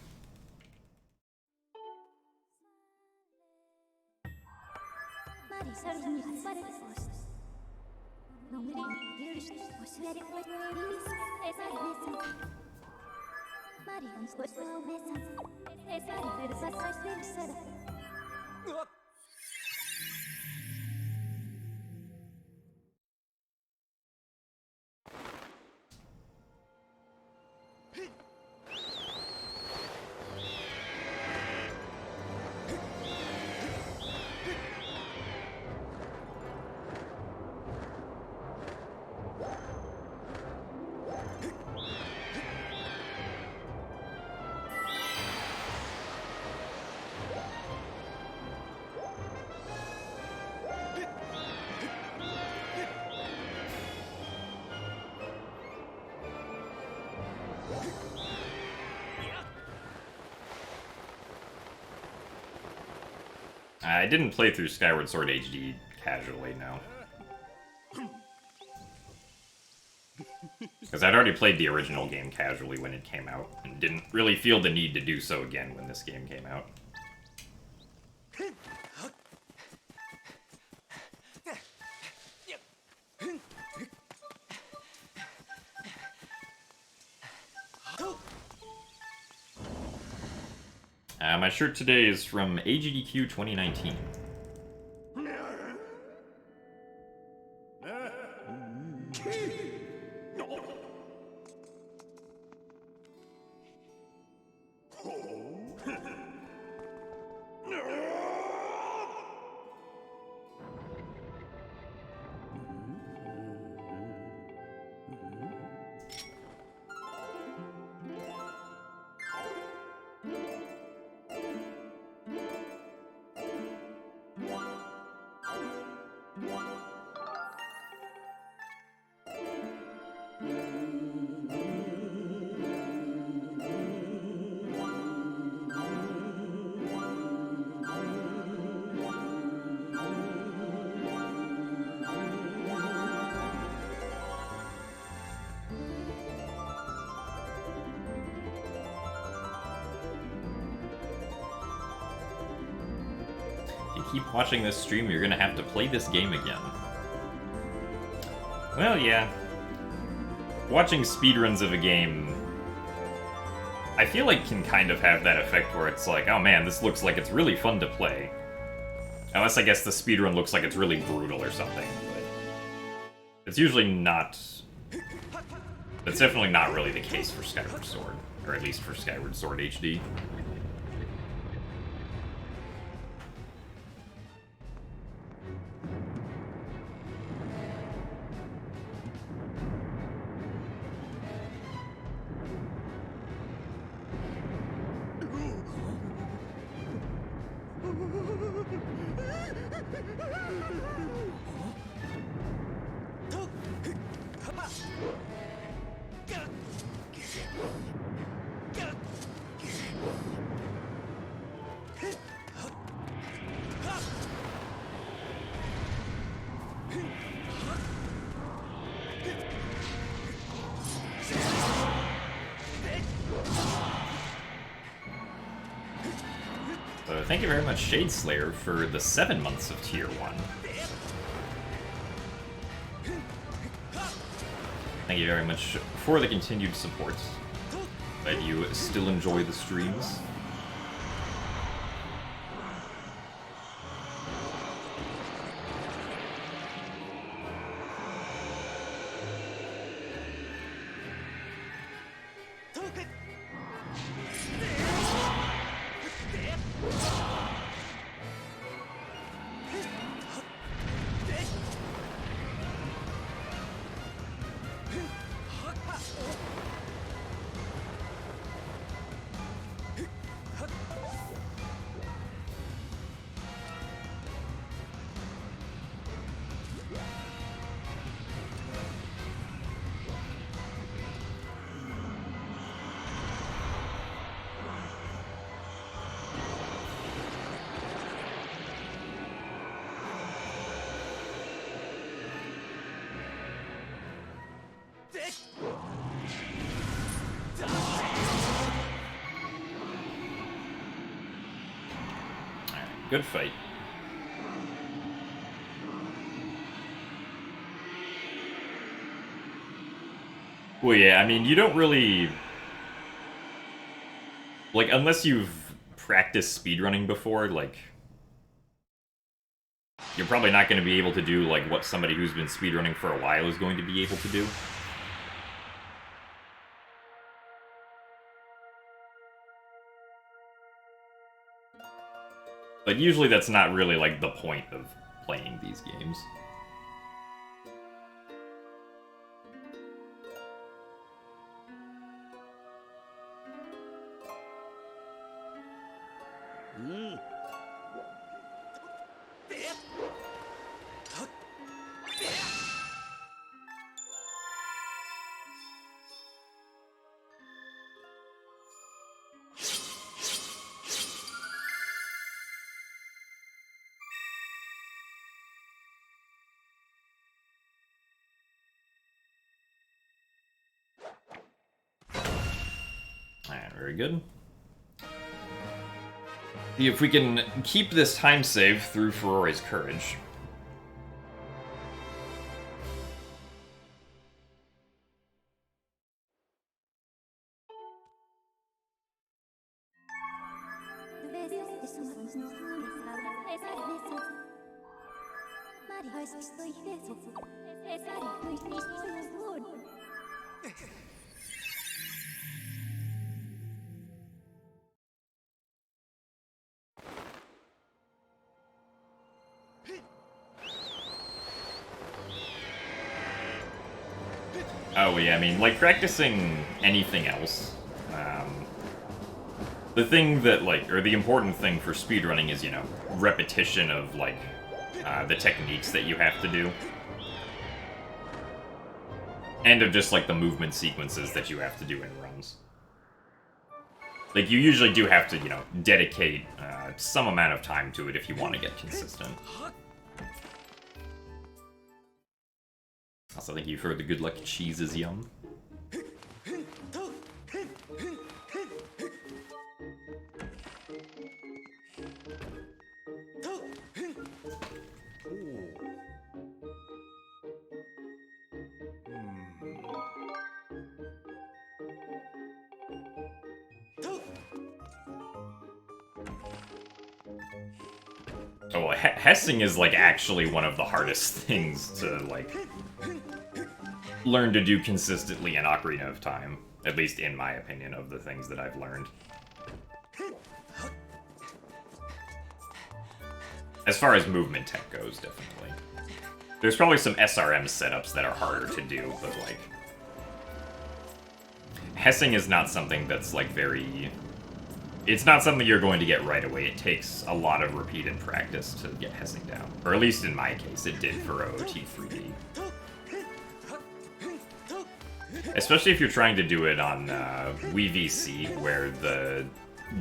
I didn't play through Skyward Sword HD casually, no. Because I'd already played the original game casually when it came out, and didn't really feel the need to do so again when this game came out. My shirt today is from AGDQ 2019. Keep watching this stream, you're gonna have to play this game again. Well, yeah. Watching speedruns of a game, I feel like can kind of have that effect where it's like, oh man, this looks like it's really fun to play. Unless I guess the speedrun looks like it's really brutal or something, but it's usually not... That's definitely not really the case for Skyward Sword, or at least for Skyward Sword HD. Thank you very much, Shade Slayer, for the 7 months of Tier 1. Thank you very much for the continued support. Glad you still enjoy the streams. Good fight. Well, yeah, I mean, you don't really... Like, unless you've practiced speedrunning before, like... You're probably not going to be able to do, like, what somebody who's been speedrunning for a while is going to be able to do. But usually that's not really, like, the point of playing these games. Very good. See if we can keep this time save through Ferore's Courage. Oh yeah, I mean, like, practicing anything else, the thing that, like, or the important thing for speedrunning is, you know, repetition of, like, the techniques that you have to do. And of just, like, the movement sequences that you have to do in runs. Like, you usually do have to, you know, dedicate some amount of time to it if you want to get consistent. Also, thank you for the good luck cheese is yum. Oh, hessing is, like, actually one of the hardest things to, like, learn to do consistently in Ocarina of Time. At least in my opinion of the things that I've learned. As far as movement tech goes, definitely. There's probably some SRM setups that are harder to do, but, like... hessing is not something that's, like, very It's not something you're going to get right away. It takes a lot of repeated practice to get hessing down. Or at least in my case, it did for OOT3D. Especially if you're trying to do it on WeVC, where the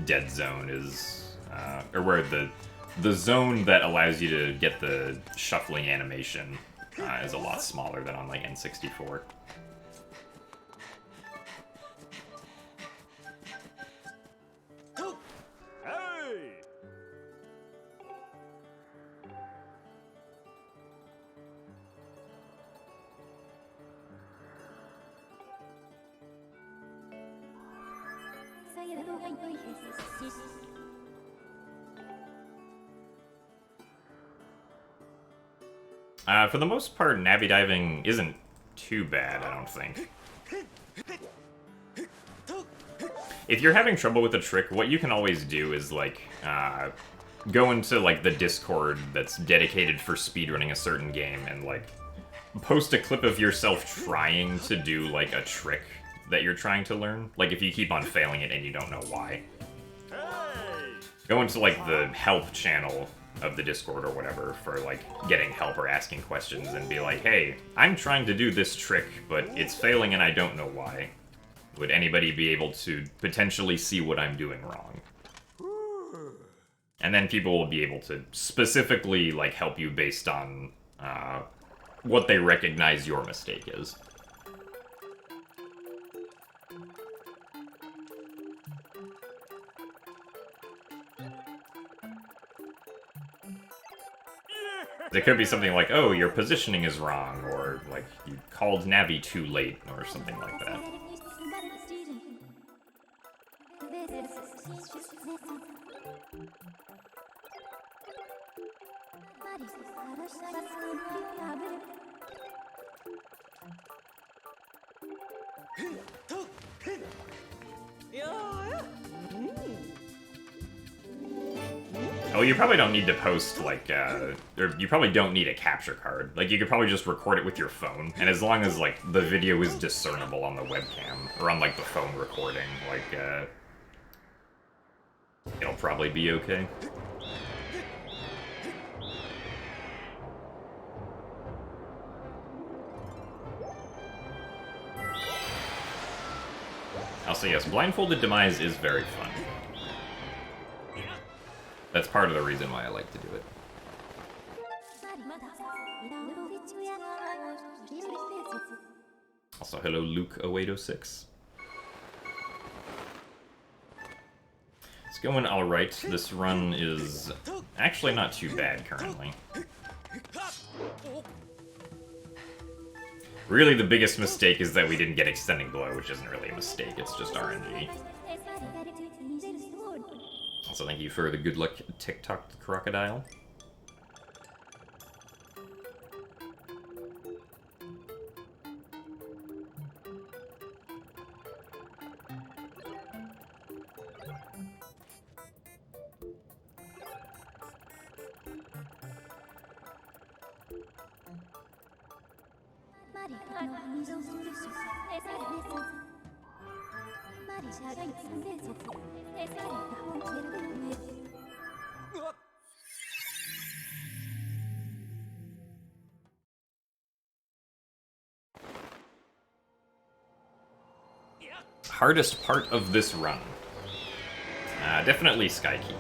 dead zone is... or where the zone that allows you to get the shuffling animation is a lot smaller than on, like, N64. For the most part, Navi diving isn't too bad, I don't think. If you're having trouble with a trick, what you can always do is, like, go into, like, the Discord that's dedicated for speedrunning a certain game and, like, post a clip of yourself trying to do, like, a trick that you're trying to learn. Like, if you keep on failing it and you don't know why. Go into, like, the help channel of the Discord or whatever for, like, getting help or asking questions and be like, hey, I'm trying to do this trick, but it's failing and I don't know why. Would anybody be able to potentially see what I'm doing wrong? And then people will be able to specifically, like, help you based on what they recognize your mistake is. It could be something like, oh, your positioning is wrong, or, like, you called Navi too late, or something like that. Oh, you probably don't need to post, like, or you probably don't need a capture card. Like, you could probably just record it with your phone, and as long as, like, the video is discernible on the webcam, or on, like, the phone recording, like, it'll probably be okay. Also, yes, blindfolded demise is very fun. That's part of the reason why I like to do it. Also, hello, Luke0806. It's going alright. This run is actually not too bad currently. Really, the biggest mistake is that we didn't get extending blow, which isn't really a mistake, it's just RNG. Also, thank you for the good luck TikTok crocodile. Hardest part of this run. Definitely Skykeep.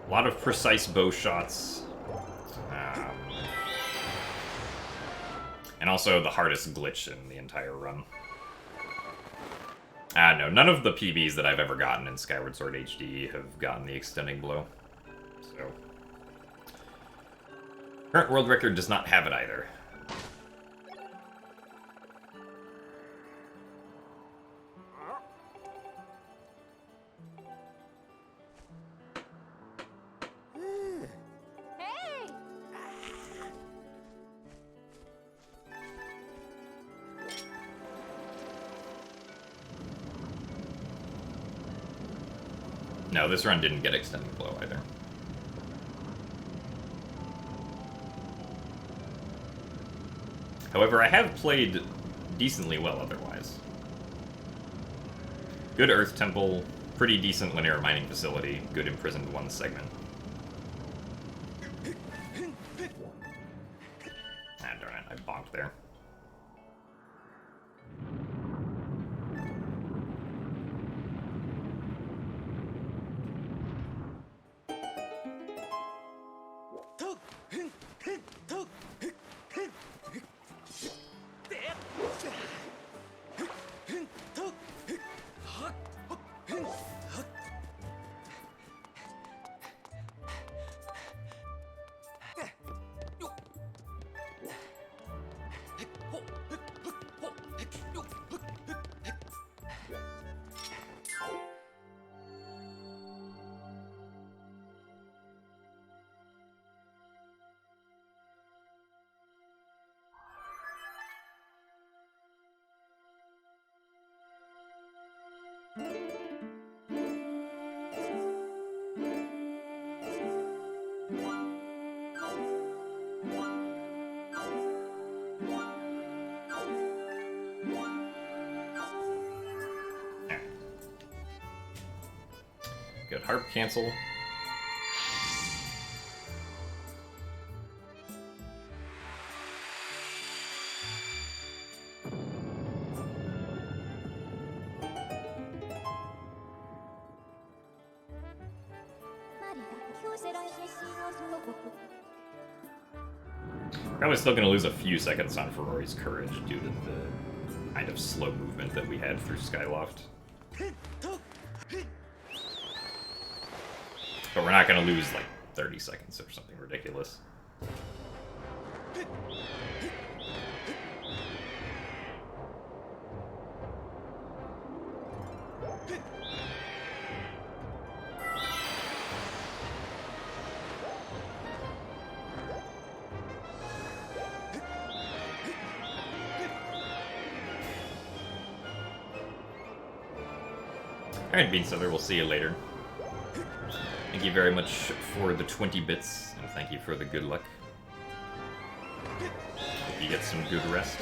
A lot of precise bow shots. And also the hardest glitch in the entire run. No, none of the PBs that I've ever gotten in Skyward Sword HD have gotten the extending blow. So... current world record does not have it either. No, this run didn't get extending blow either. However, I have played decently well otherwise. Good Earth Temple, pretty decent linear mining facility, good Imprisoned One segment. Ah, darn it, I bonked there. Good Harp Cancel. Probably still going to lose a few seconds on Ferrari's Courage due to the kind of slow movement that we had through Skyloft. But we're not going to lose like 30 seconds or something ridiculous. Alright, Beansouther, we'll see you later. Thank you very much for the 20 bits, and thank you for the good luck. Hope you get some good rest.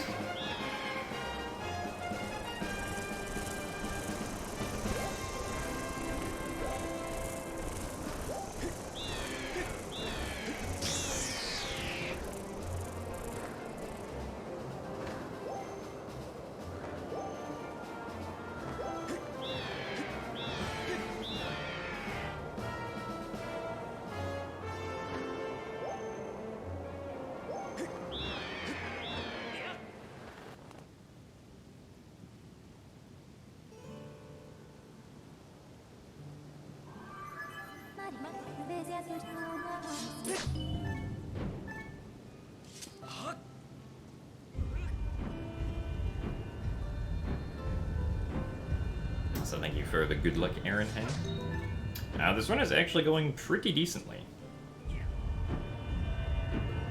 So thank you for the good luck, Aaron Hen. This one is actually going pretty decently.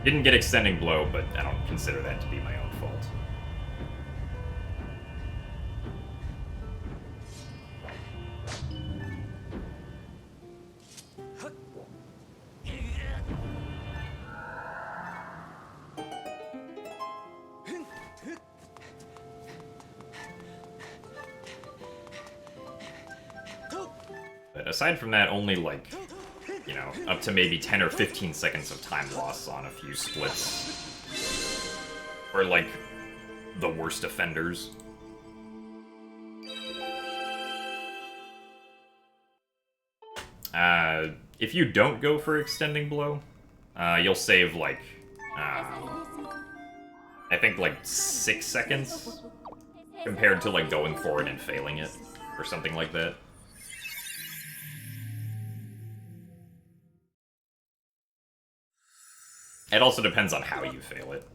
Didn't get Extending Blow, but I don't consider that to be my own fault. But aside from that, only like, you know, up to maybe 10 or 15 seconds of time loss on a few splits. Or like, the worst offenders. If you don't go for Extending Blow, you'll save like, I think like 6 seconds compared to like going for it and failing it, or something like that. It also depends on how you fail it.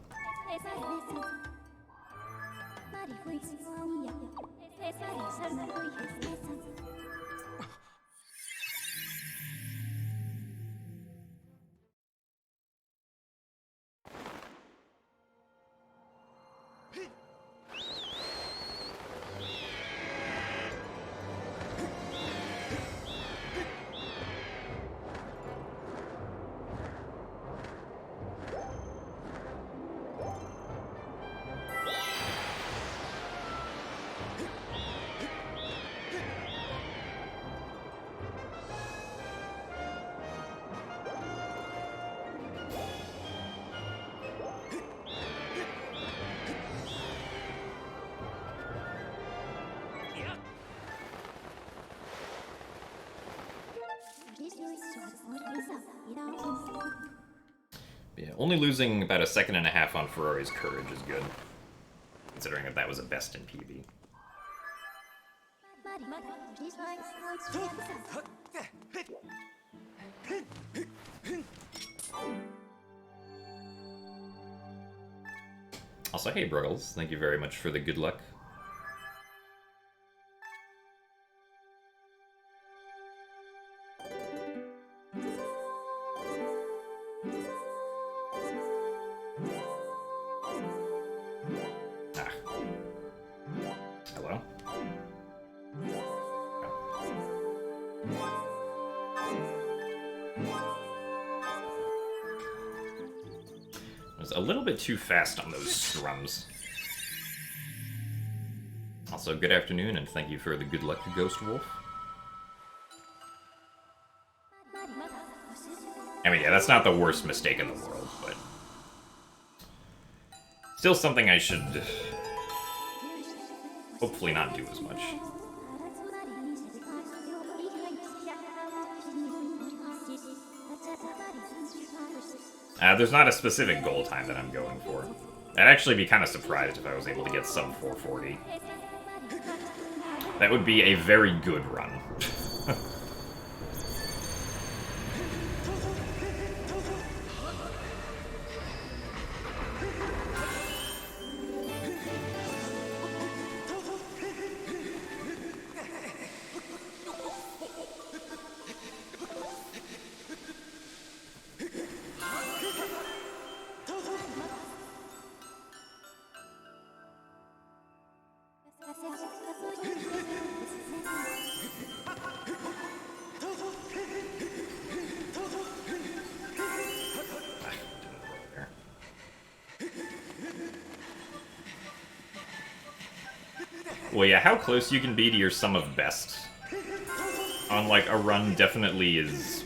Only losing about a second and a half on Ferrari's courage is good, considering that that was a best in PB. Also, hey Bruggles, thank you very much for the good luck. Hello? I was a little bit too fast on those strums. Also, good afternoon, and thank you for the good luck, Ghost Wolf. I mean, yeah, that's not the worst mistake in the world, but still something I should hopefully not do as much. There's not a specific goal time that I'm going for. I'd actually be kind of surprised if I was able to get sub 440. That would be a very good run. Well, yeah, how close you can be to your sum of best on, like, a run definitely is,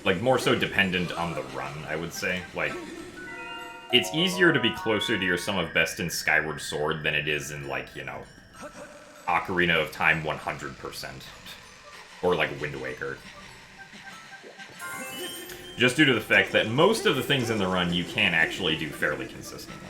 like, more so dependent on the run, I would say. Like, it's easier to be closer to your sum of best in Skyward Sword than it is in, like, you know, Ocarina of Time 100%. Or, like, Wind Waker. Just due to the fact that most of the things in the run you can actually do fairly consistently.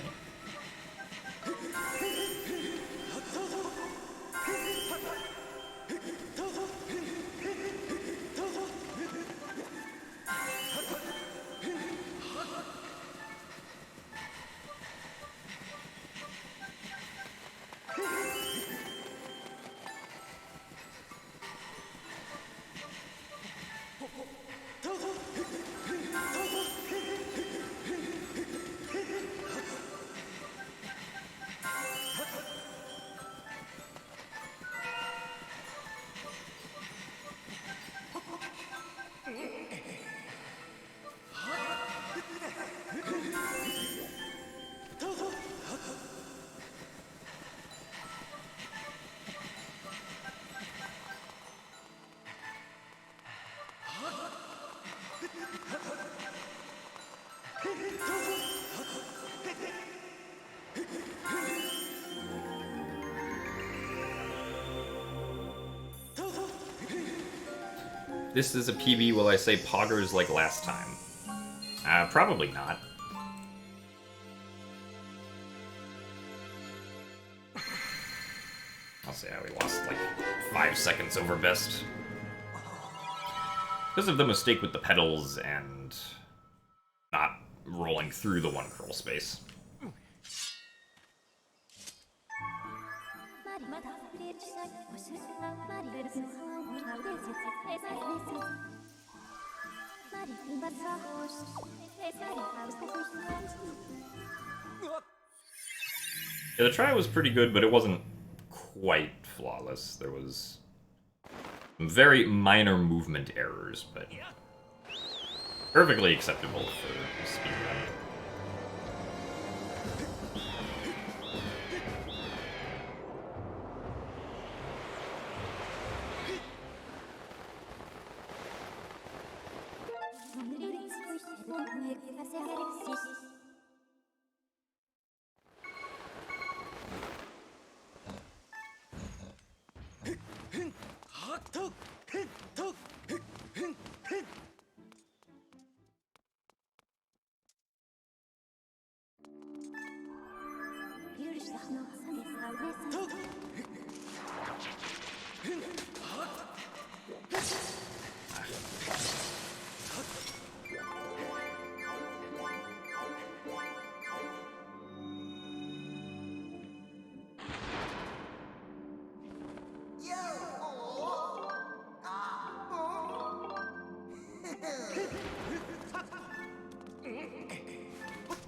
This is a PB, will I say poggers like last time? Probably not. I'll say how we lost like 5 seconds over best. Because of the mistake with the pedals and not rolling through the one curl space. Yeah, the try was pretty good, but it wasn't quite flawless. There was some very minor movement errors, but perfectly acceptable for speedrun.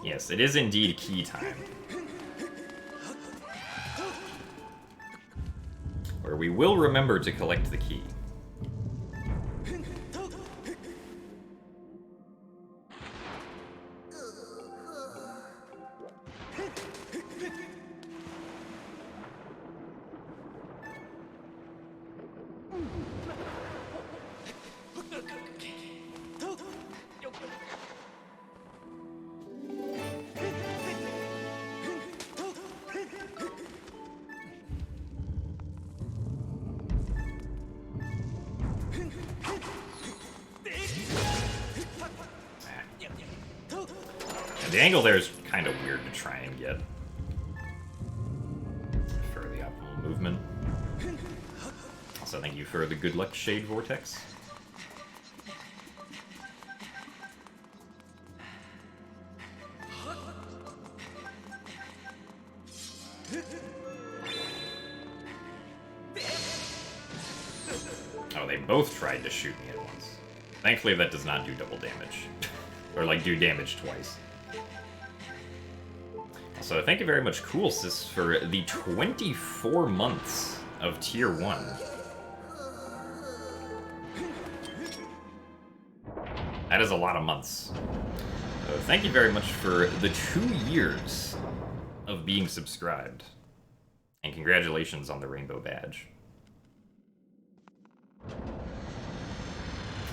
Yes, it is indeed key time. Where we will remember to collect the key. The angle there is kind of weird to try and get for the optimal movement. Also, thank you for the good luck Shade Vortex. Oh, they both tried to shoot me at once. Thankfully, that does not do double damage. Or, like, do damage twice. So thank you very much, Coolsis, for the 24 months of Tier 1. That is a lot of months. So thank you very much for the 2 years of being subscribed. And congratulations on the Rainbow Badge.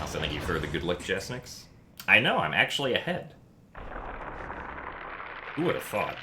Also thank you for the good luck, Jesnix. I know, I'm actually ahead. Who would have thought?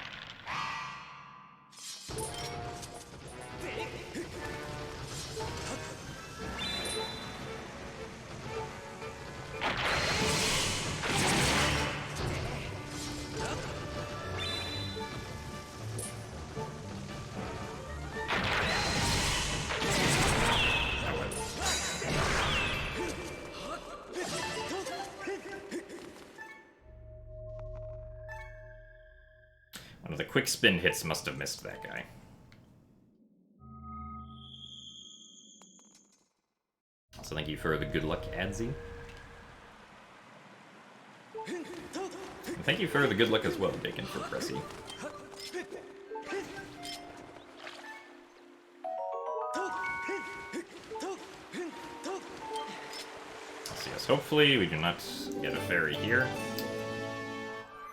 One of the quick spin hits must have missed that guy. So thank you for the good luck, Adzi. And thank you for the good luck as well, Dakin, for Pressy. So yes, hopefully we do not get a fairy here.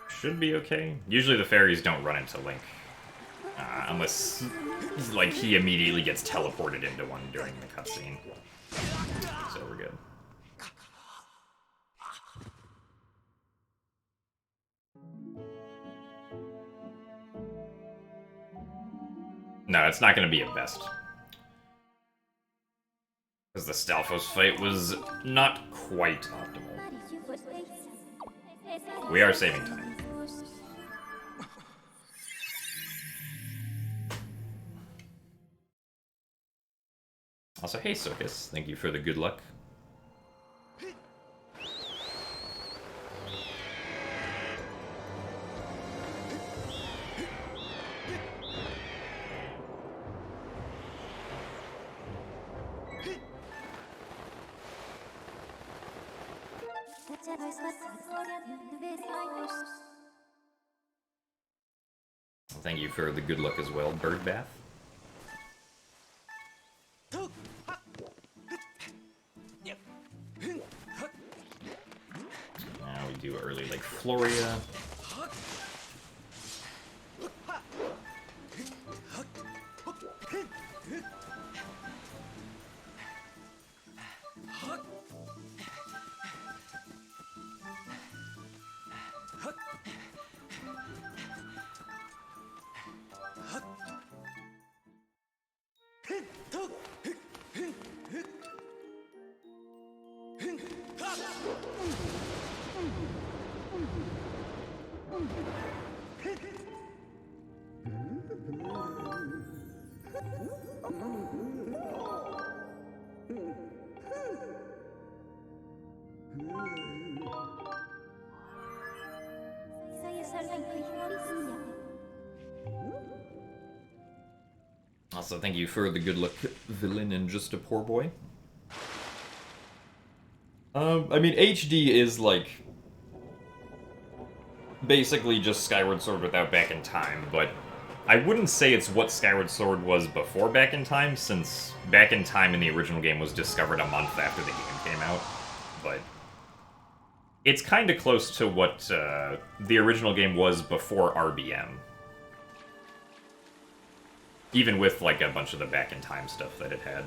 Should be okay. Usually the fairies don't run into Link. Unless, like, he immediately gets teleported into one during the cutscene. So we're good. No, it's not going to be a best. Because the Stalfos fight was not quite optimal. We are saving time. Also, hey Circus, thank you for the good luck. Thank you for the good luck as well, Bird Bath. Now we do early like Floria. Also, thank you for the good luck villain and just a poor boy. I mean, HD is like basically just Skyward Sword without Back in Time, but I wouldn't say it's what Skyward Sword was before Back in Time, since Back in Time in the original game was discovered a month after the game came out. But it's kind of close to what the original game was before RBM. Even with, like, a bunch of the Back in Time stuff that it had.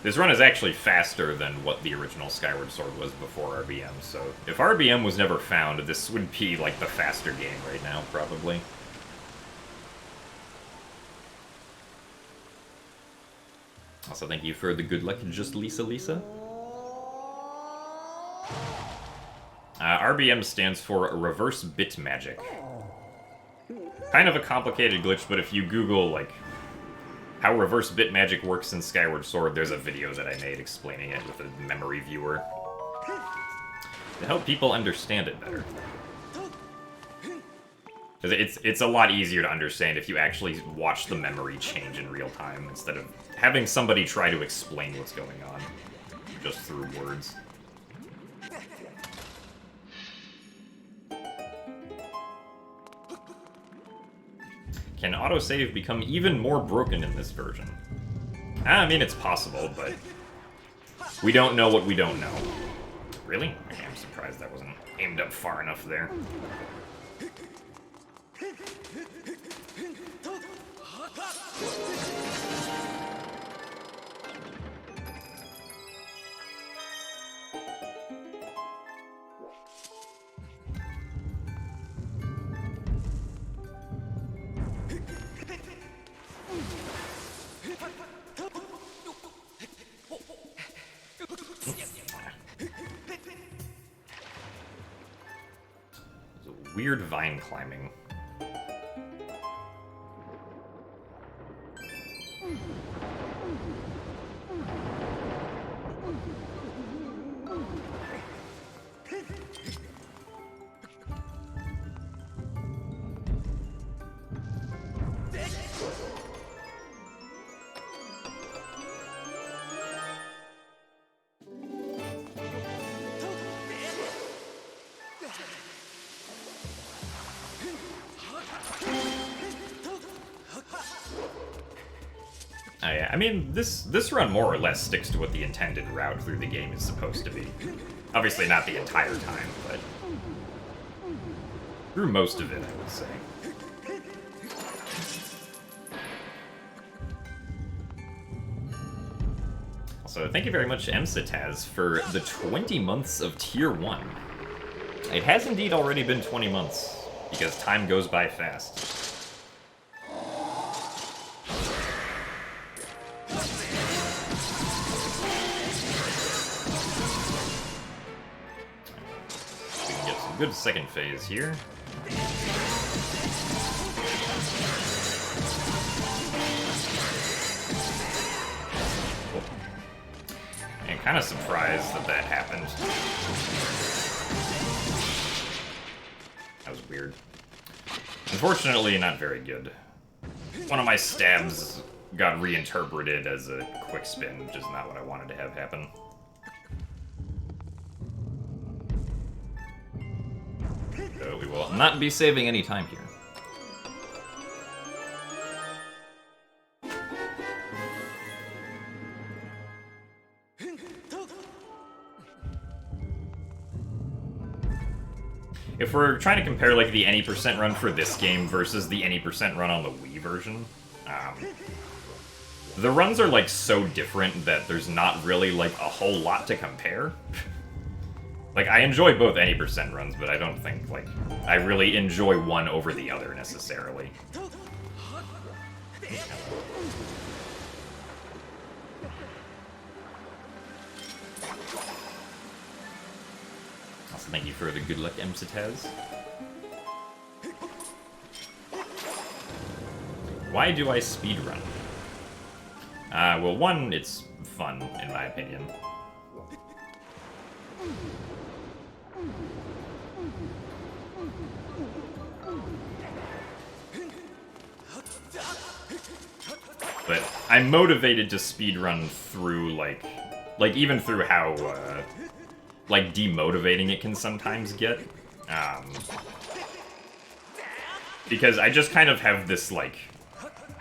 This run is actually faster than what the original Skyward Sword was before RBM, so if RBM was never found, this would be, like, the faster game right now, probably. Also, thank you for the good luck, just Lisa. RBM stands for Reverse Bit Magic. Kind of a complicated glitch, but if you Google, like, how Reverse Bit Magic works in Skyward Sword, there's a video that I made explaining it with a memory viewer. To help people understand it better. Because it's a lot easier to understand if you actually watch the memory change in real time, instead of having somebody try to explain what's going on, just through words. Can autosave become even more broken in this version? I mean, it's possible, but we don't know what we don't know. Really? Okay, I'm surprised that wasn't aimed up far enough there. Weird vine climbing. Oh yeah, I mean, this run more or less sticks to what the intended route through the game is supposed to be. Obviously not the entire time, but through most of it, I would say. Also, thank you very much, Emsataz, for the 20 months of Tier 1. It has indeed already been 20 months, because time goes by fast. Good second phase here. Cool. And kind of surprised that that happened. That was weird. Unfortunately, not very good. One of my stabs got reinterpreted as a quick spin, which is not what I wanted to have happen. So we will not be saving any time here. If we're trying to compare like the any % run for this game versus the any % run on the Wii version, the runs are like so different that there's not really like a whole lot to compare. Like, I enjoy both any % runs, but I don't think, like, I really enjoy one over the other, necessarily. Also, thank you for the good luck, Emsataz. Why do I speedrun? Well, one, it's fun, in my opinion. But I'm motivated to speedrun through, like even through how, like, demotivating it can sometimes get. Because I just kind of have this, like,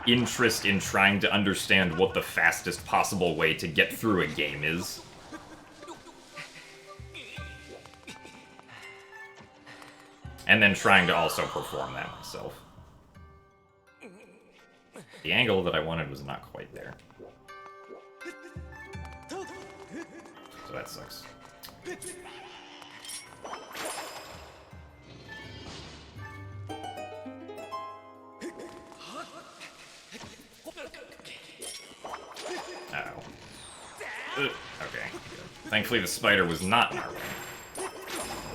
interest in trying to understand what the fastest possible way to get through a game is. And then trying to also perform that myself. The angle that I wanted was not quite there. So that sucks. Uh-oh. Okay. Thankfully the spider was not in our way.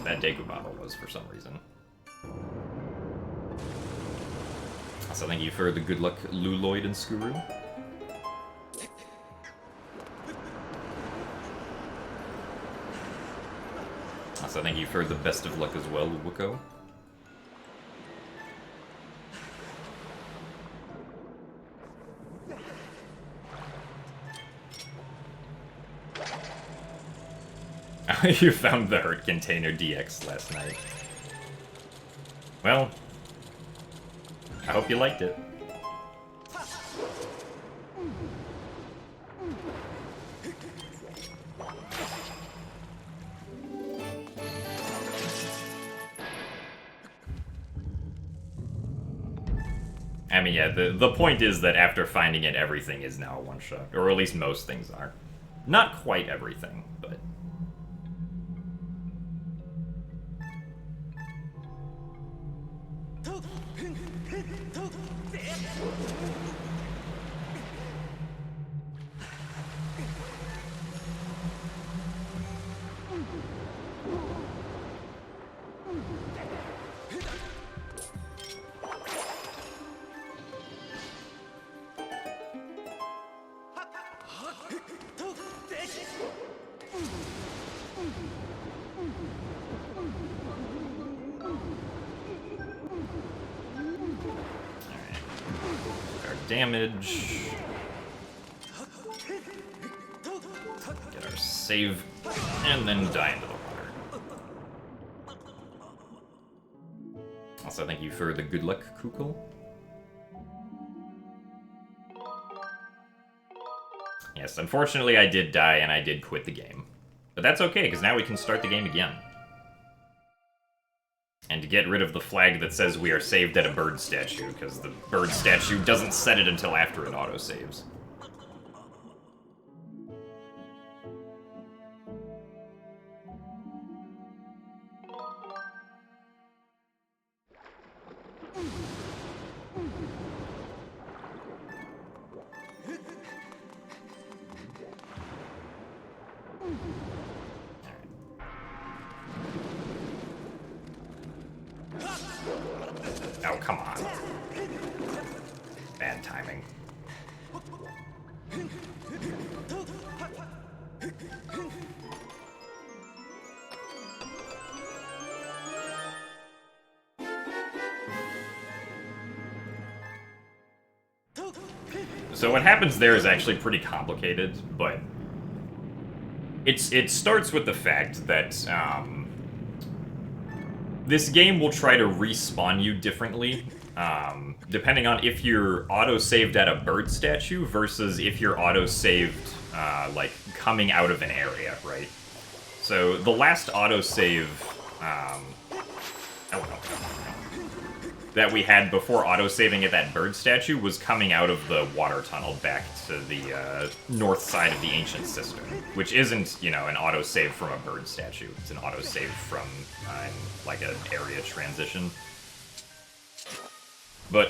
That Deku bottle was for some reason. So thank you for the good luck, Luloid and Skuru. Also thank you for the best of luck as well, Wuko. You found the Hurt Container DX last night. Well, I hope you liked it. I mean, yeah, the point is that after finding it, everything is now a one-shot. Or at least most things are. Not quite everything, but... damage. Get our save, and then die into the water. Also, thank you for the good luck, Kukul. Yes, unfortunately I did die and I did quit the game. But that's okay, because now we can start the game again. And to get rid of the flag that says we are saved at a bird statue, because the bird statue doesn't set it until after it autosaves. Oh, come on. Bad timing. So what happens there is actually pretty complicated, but it starts with the fact that this game will try to respawn you differently, depending on if you're auto-saved at a bird statue versus if you're auto-saved, like, coming out of an area, right? So, the last autosave, that we had before autosaving at that bird statue was coming out of the water tunnel back to the north side of the ancient cistern, which isn't, you know, an autosave from a bird statue. It's an autosave from, like, an area transition. But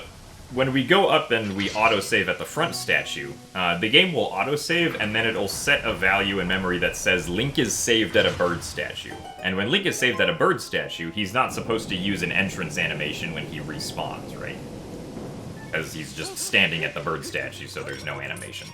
when we go up and we autosave at the front statue, the game will autosave, and then it'll set a value in memory that says Link is saved at a bird statue. And when Link is saved at a bird statue, he's not supposed to use an entrance animation when he respawns, right? Because he's just standing at the bird statue, so there's no animation.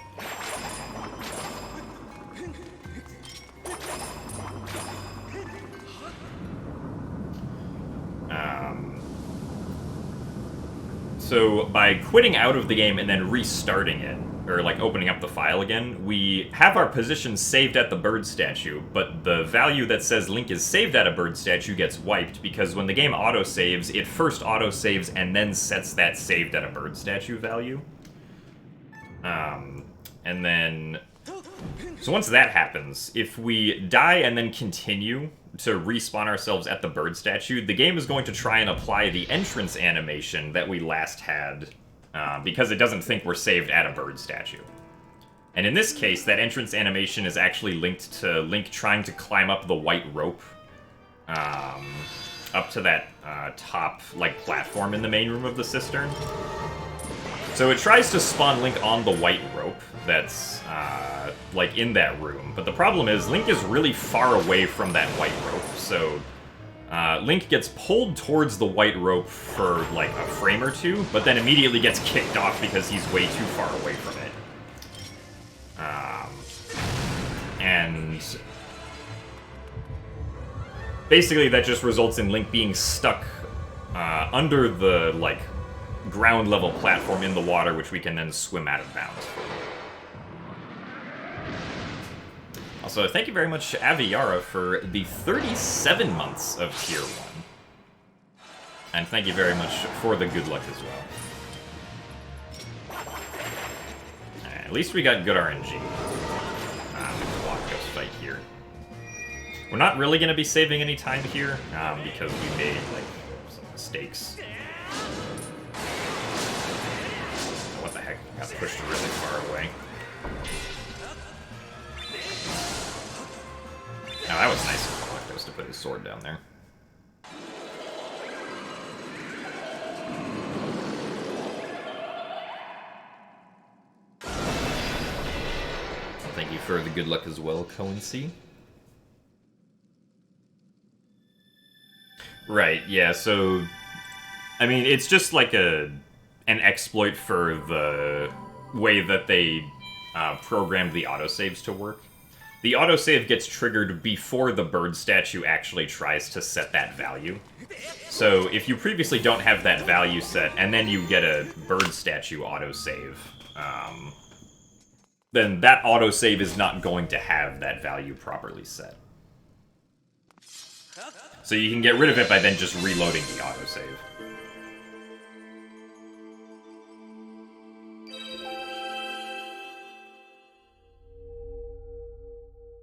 So by quitting out of the game and then restarting it, or like opening up the file again, we have our position saved at the bird statue, but the value that says Link is saved at a bird statue gets wiped, because when the game autosaves, it first autosaves and then sets that saved at a bird statue value. And then... So once that happens, if we die and then continue to respawn ourselves at the bird statue, the game is going to try and apply the entrance animation that we last had, because it doesn't think we're saved at a bird statue. And in this case, that entrance animation is actually linked to Link trying to climb up the white rope, up to that top, like, platform in the main room of the cistern. So it tries to spawn Link on the white rope that's, like, in that room. But the problem is, Link is really far away from that white rope, so Link gets pulled towards the white rope for, like, a frame or two, but then immediately gets kicked off because he's way too far away from it. And basically that just results in Link being stuck under the, like, ground-level platform in the water, which we can then swim out of bounds. Also, thank you very much, Aviara, for the 37 months of Tier 1. And thank you very much for the good luck as well. At least we got good RNG. Block Ghost fight here. We're not really going to be saving any time here, because we made, like, some mistakes. What the heck? Got pushed really far away. Oh, that was nice of Block Ghost to put his sword down there. Thank you for the good luck as well, Cohen. Right, yeah, so... I mean, it's just like an exploit for the way that they programmed the autosaves to work. The autosave gets triggered before the bird statue actually tries to set that value. So if you previously don't have that value set, and then you get a bird statue autosave, then that autosave is not going to have that value properly set. So you can get rid of it by then just reloading the autosave.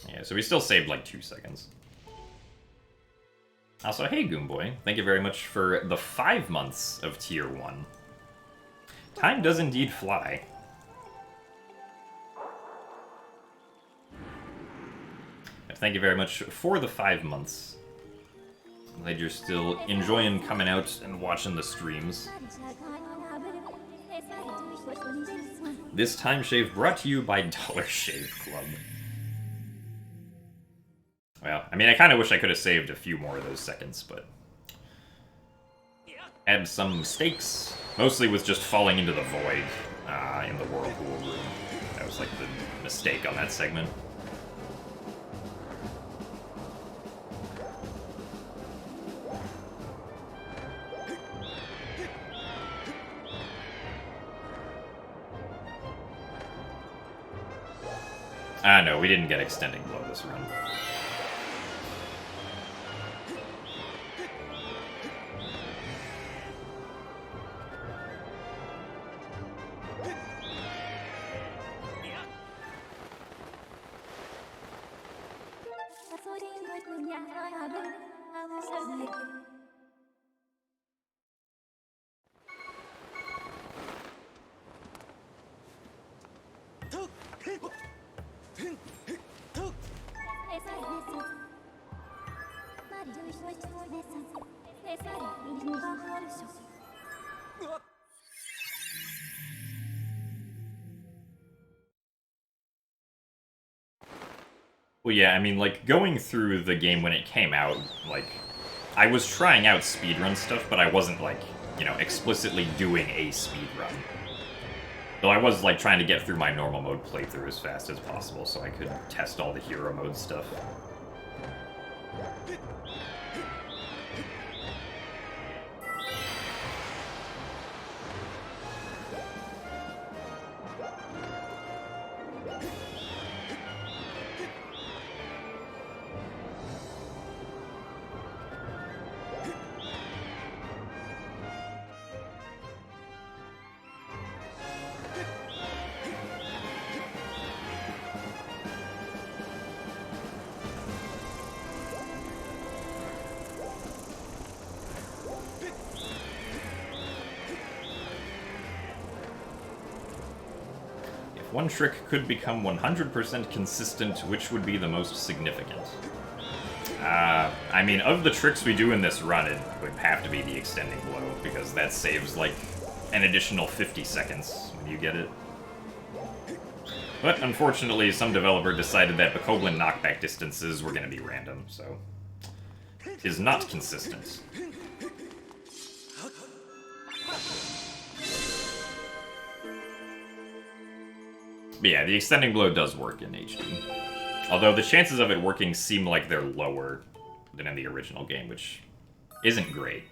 Yeah, so we still saved like 2 seconds. Also, hey Goomboy, thank you very much for the 5 months of Tier 1. Time does indeed fly. Thank you very much for the 5 months. I'm glad you're still enjoying coming out and watching the streams. This Time Shave brought to you by Dollar Shave Club. Well, I mean, I kind of wish I could have saved a few more of those seconds, but... had some mistakes. Mostly with just falling into the void in the whirlpool room. That was like the mistake on that segment. No, we didn't get extending blow this run. Well, yeah, I mean, like, going through the game when it came out, like, I was trying out speedrun stuff, but I wasn't, like, you know, explicitly doing a speedrun. Though I was, like, trying to get through my normal mode playthrough as fast as possible so I could test all the hero mode stuff. If one trick could become 100% consistent, which would be the most significant? I mean, of the tricks we do in this run, it would have to be the extending blow, because that saves, like, an additional 50 seconds when you get it. But, unfortunately, some developer decided that Bokoblin knockback distances were going to be random, so... it is not consistent. But yeah, the extending blow does work in HD. Although the chances of it working seem like they're lower than in the original game, which isn't great.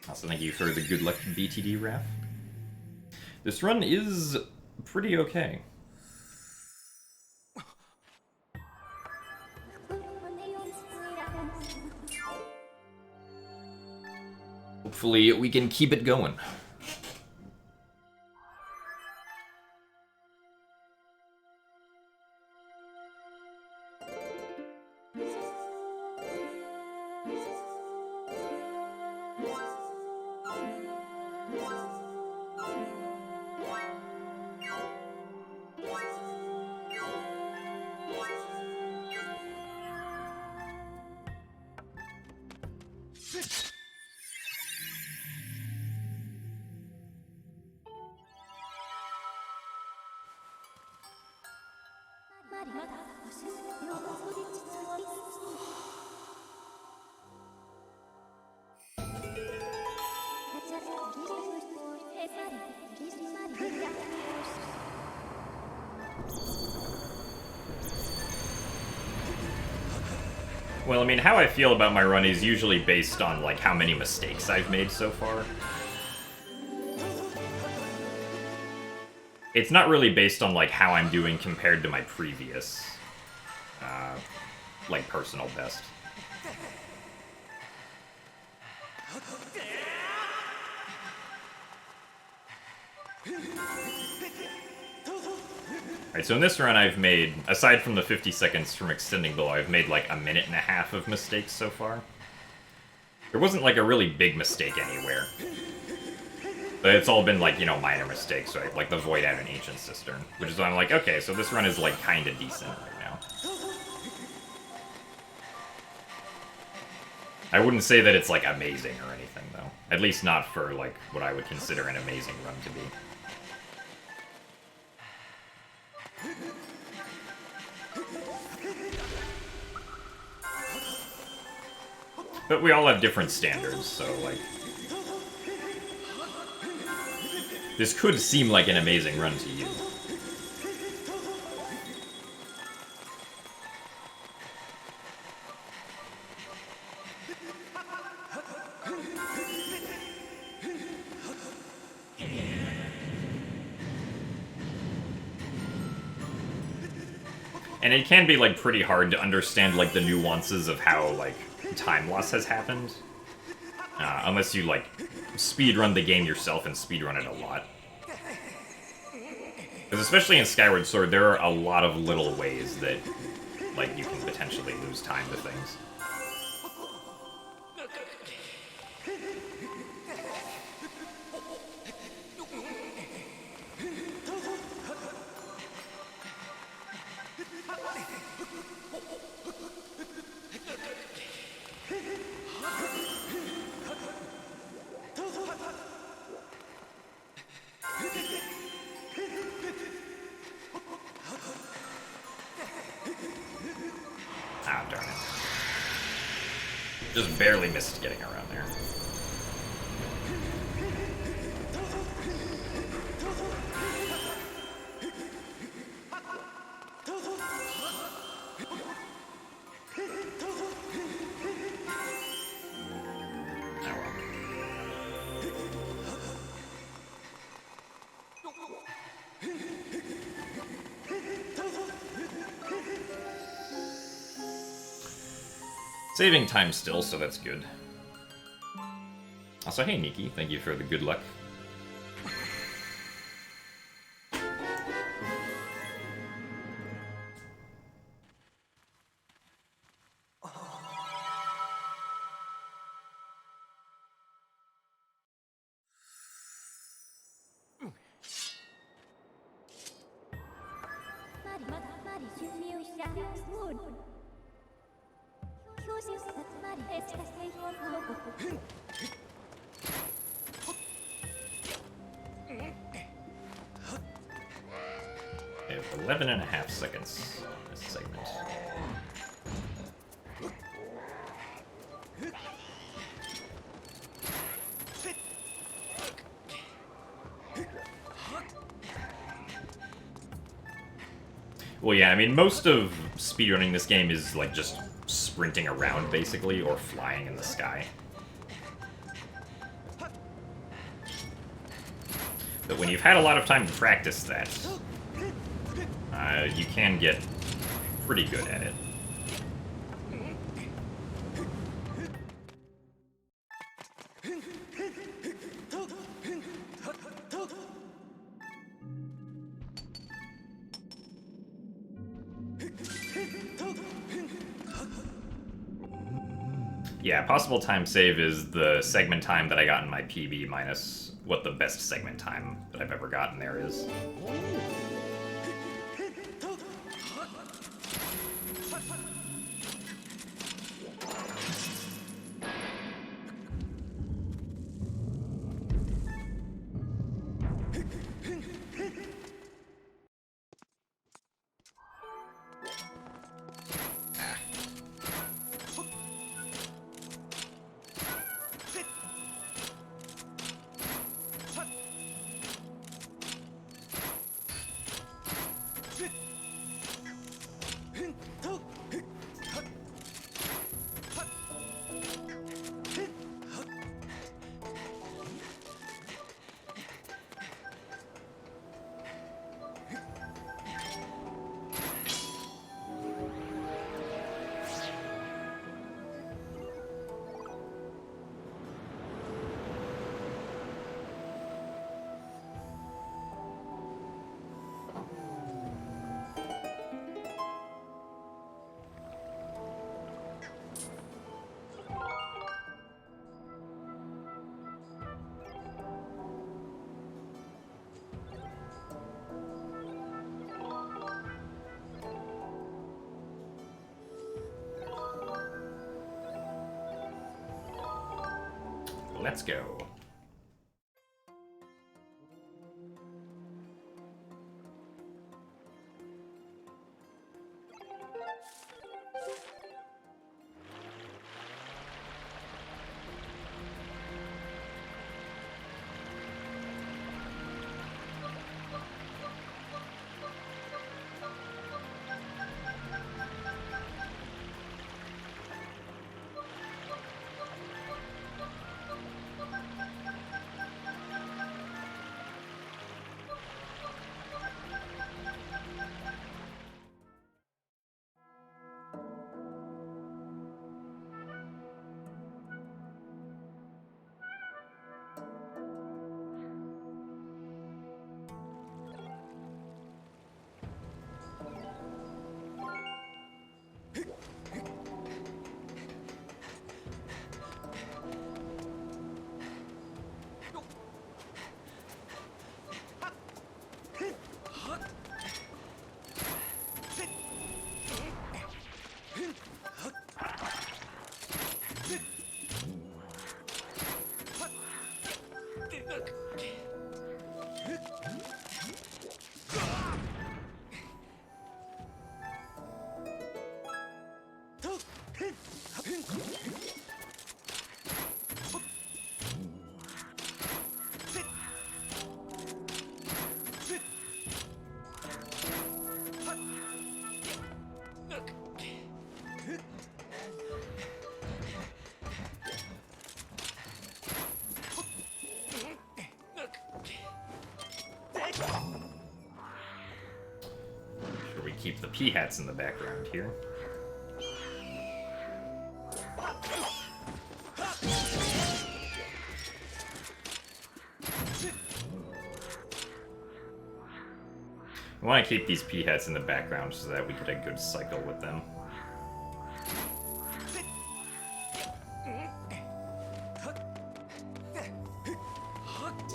Also, thank you for the good luck BTD Raf. This run is pretty okay. Hopefully we can keep it going. Well, I mean, how I feel about my run is usually based on, like, how many mistakes I've made so far. It's not really based on, like, how I'm doing compared to my previous, like, personal best. Alright, so in this run I've made, aside from the 50 seconds from extending below, I've made like a minute and a half of mistakes so far. There wasn't like a really big mistake anywhere. But it's all been like, you know, minor mistakes, right? Like the void out an ancient cistern. Which is why I'm like, okay, so this run is like kinda decent right now. I wouldn't say that it's like amazing or anything though. At least not for like what I would consider an amazing run to be. But we all have different standards, so, like... this could seem like an amazing run to you. And it can be, like, pretty hard to understand, like, the nuances of how, like, time loss has happened. Unless you, like, speedrun the game yourself and speedrun it a lot. Because especially in Skyward Sword, there are a lot of little ways that, like, you can potentially lose time to things. Ah, darn it. Just barely missed getting around there. Saving time still, so that's good. Also, hey Nikki, thank you for the good luck. I have 11.5 seconds on this segment. Well, yeah, I mean, most of speedrunning this game is, like, just sprinting around, basically, or flying in the sky. But when you've had a lot of time to practice that, you can get pretty good at it. Yeah, possible time save is the segment time that I got in my PB minus what the best segment time that I've ever gotten there is. Let's go. Keep the P-hats in the background here. I want to keep these P-hats in the background so that we get a good cycle with them.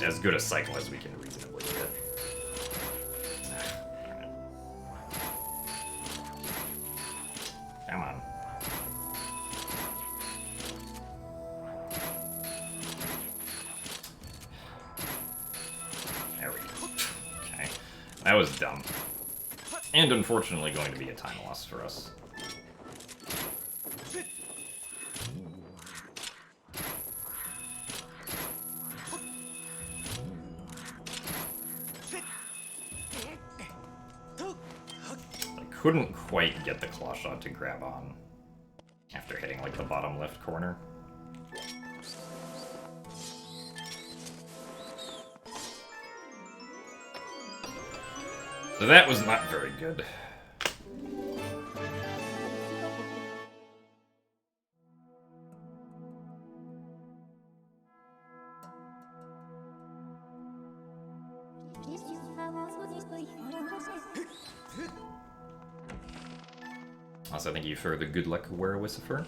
As good a cycle as we can reasonably get. That was dumb. And unfortunately going to be a time loss for us. I couldn't quite get the claw shot to grab on after hitting like the bottom left corner. So that was not very good. Also, thank you for the good luck, Were-Wisifer.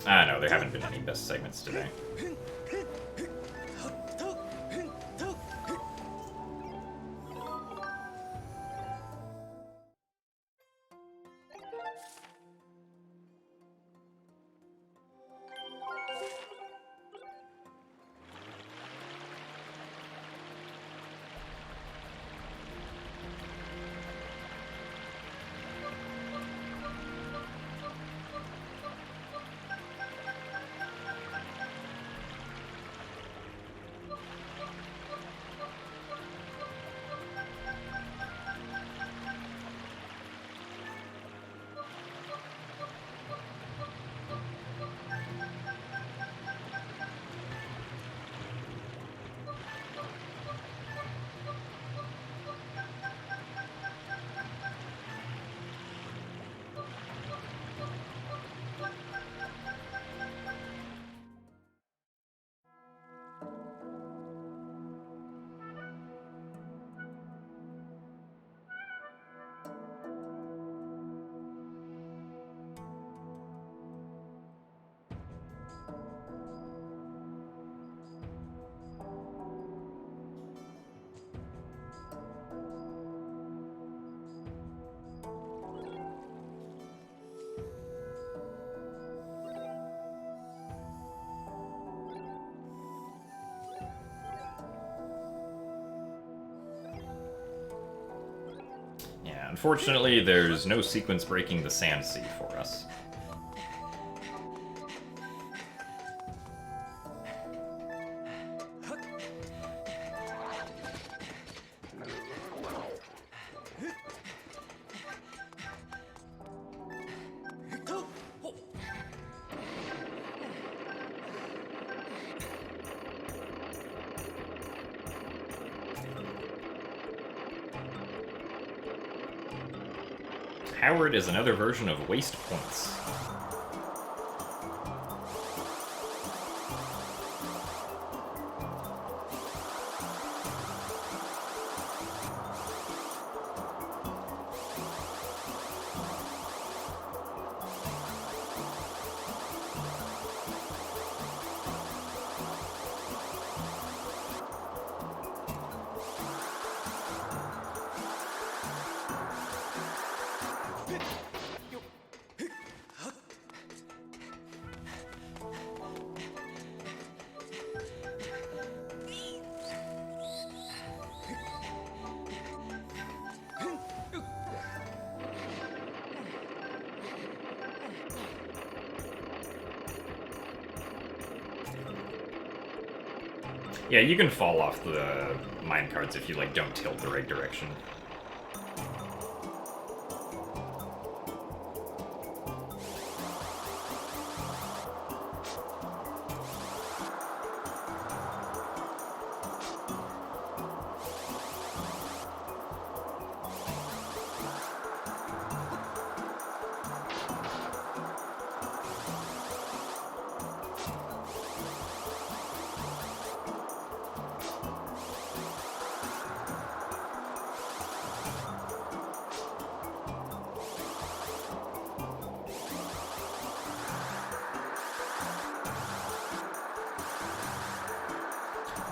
Ah, no, there haven't been any best segments today. Yeah, unfortunately, there's no sequence breaking the Sand Sea for us. Howard is another version of Waste Points. Yeah, you can fall off the minecarts if you, like, don't tilt the right direction.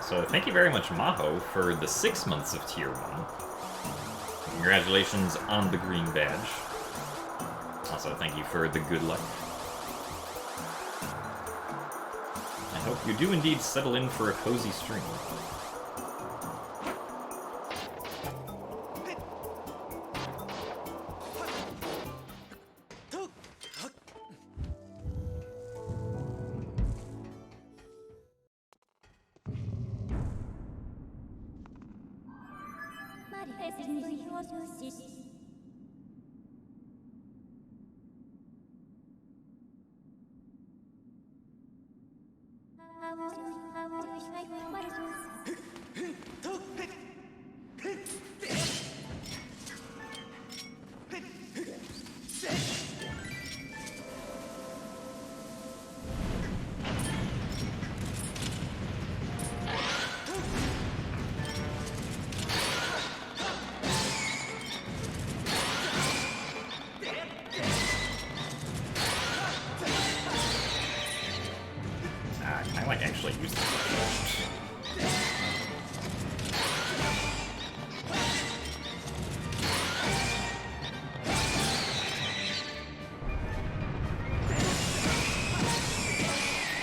So thank you very much, Maho, for the 6 months of Tier 1. Congratulations on the green badge. Also, thank you for the good luck. I hope you do indeed settle in for a cozy stream.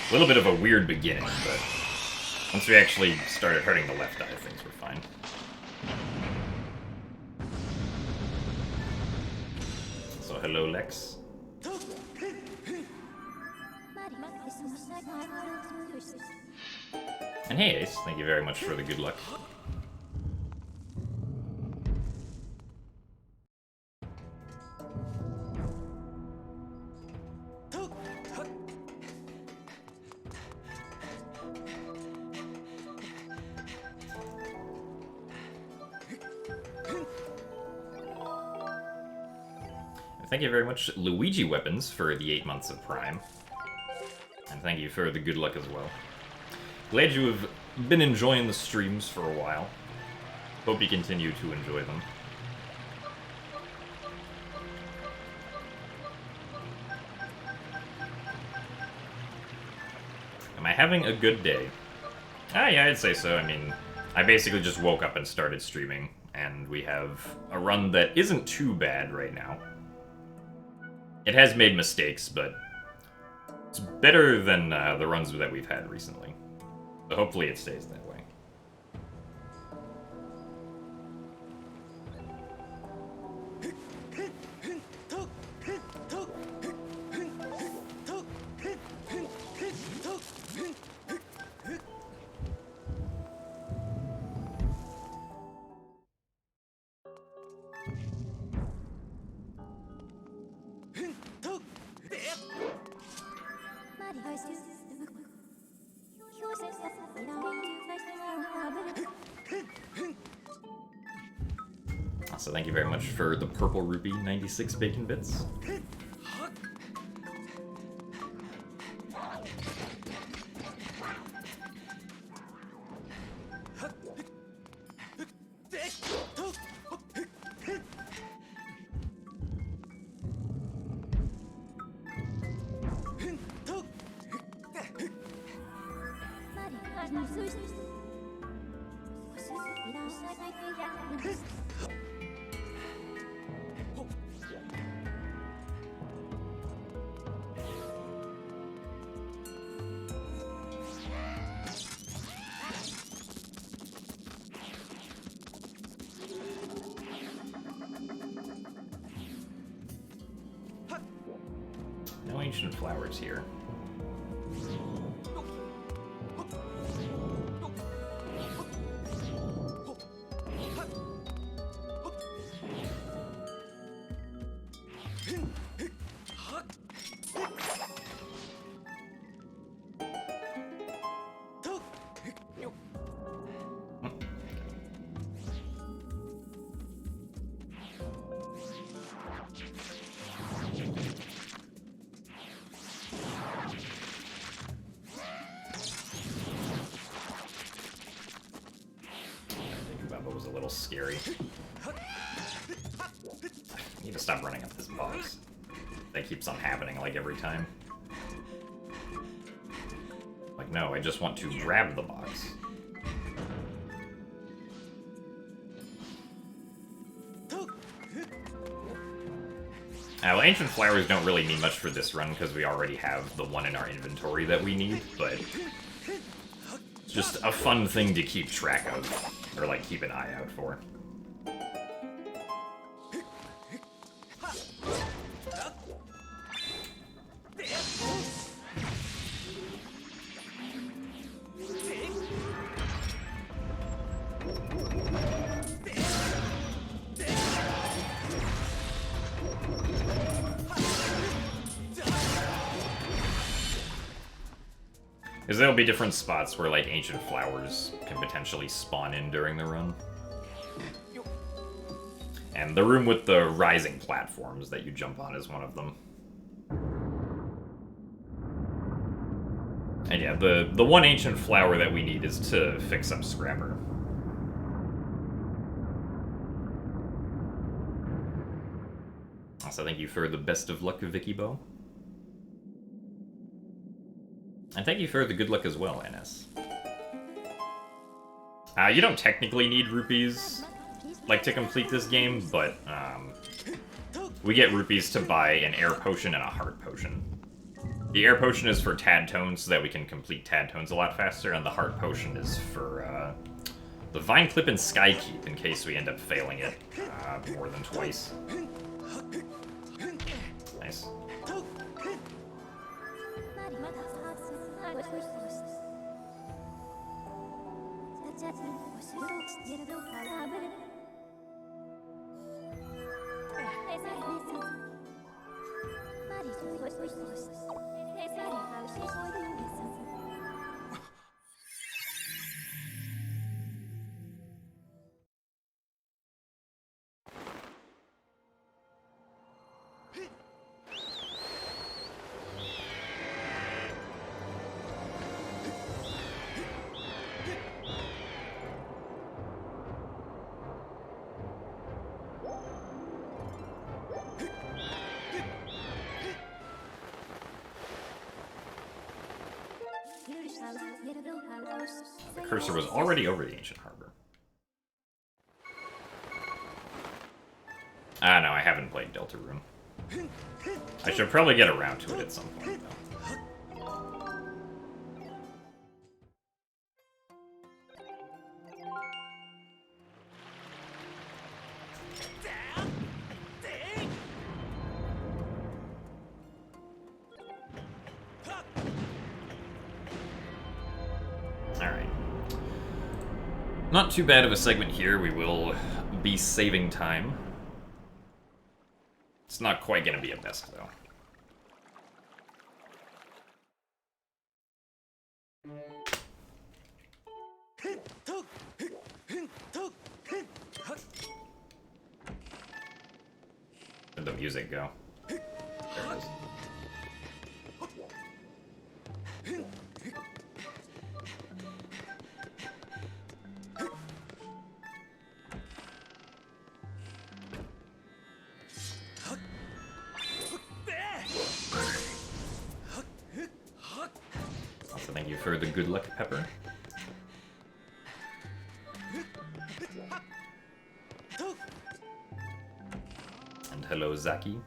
A little bit of a weird beginning, but once we actually started hurting the left eye, things were fine. So hello, Lex. And hey, Ace, thank you very much for the good luck. Thank you very much, Luigi Weapons, for the 8 months of Prime. And thank you for the good luck as well. Glad you have been enjoying the streams for a while. Hope you continue to enjoy them. Am I having a good day? Ah, yeah, I'd say so. I mean, I basically just woke up and started streaming, and we have a run that isn't too bad right now. It has made mistakes, but it's better than the runs that we've had recently. So hopefully it stays that way. So thank you very much for the purple rupee 96 bacon bits. No ancient flowers here. Was a little scary. I need to stop running up this box. That keeps on happening like every time. Like, no, I just want to grab the box. Well, Ancient Flowers don't really mean much for this run because we already have the one in our inventory that we need, but it's just a fun thing to keep track of, or like keep an eye out for. Because there'll be different spots where, like, Ancient Flowers can potentially spawn in during the run. And the room with the rising platforms that you jump on is one of them. And yeah, the one Ancient Flower that we need is to fix up Scrapper. Also, thank you for the best of luck, Vicky Bo. And thank you for the good luck as well, NS. You don't technically need rupees, like, to complete this game, but, we get rupees to buy an air potion and a heart potion. The air potion is for tadtones, so that we can complete tadtones a lot faster, and the heart potion is for, the Vine Clip and Sky Keep, in case we end up failing it, more than twice. Nice. The cursor was already over the Ancient Harbor. No, I haven't played Delta Room. I should probably get around to it at some point, though. Alright. Not too bad of a segment here. We will be saving time. It's not quite going to be a best, though. Where'd the music go? There it is. Also, thank you for the good luck, Pepper. And hello, Zaki.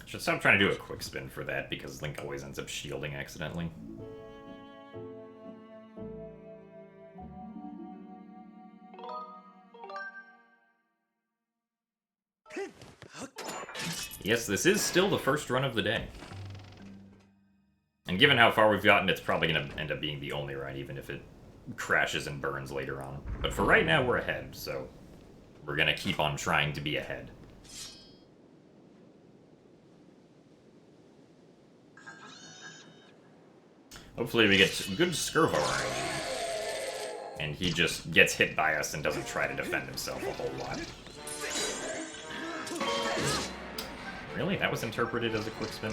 Should stop trying to do a quick spin for that, because Link always ends up shielding accidentally. Yes, this is still the first run of the day. And given how far we've gotten, it's probably going to end up being the only run, even if it crashes and burns later on. But for right now, we're ahead, so We're gonna keep on trying to be ahead. Hopefully we get good Skirvo energy. And he just gets hit by us and doesn't try to defend himself a whole lot. Really? That was interpreted as a quick spin?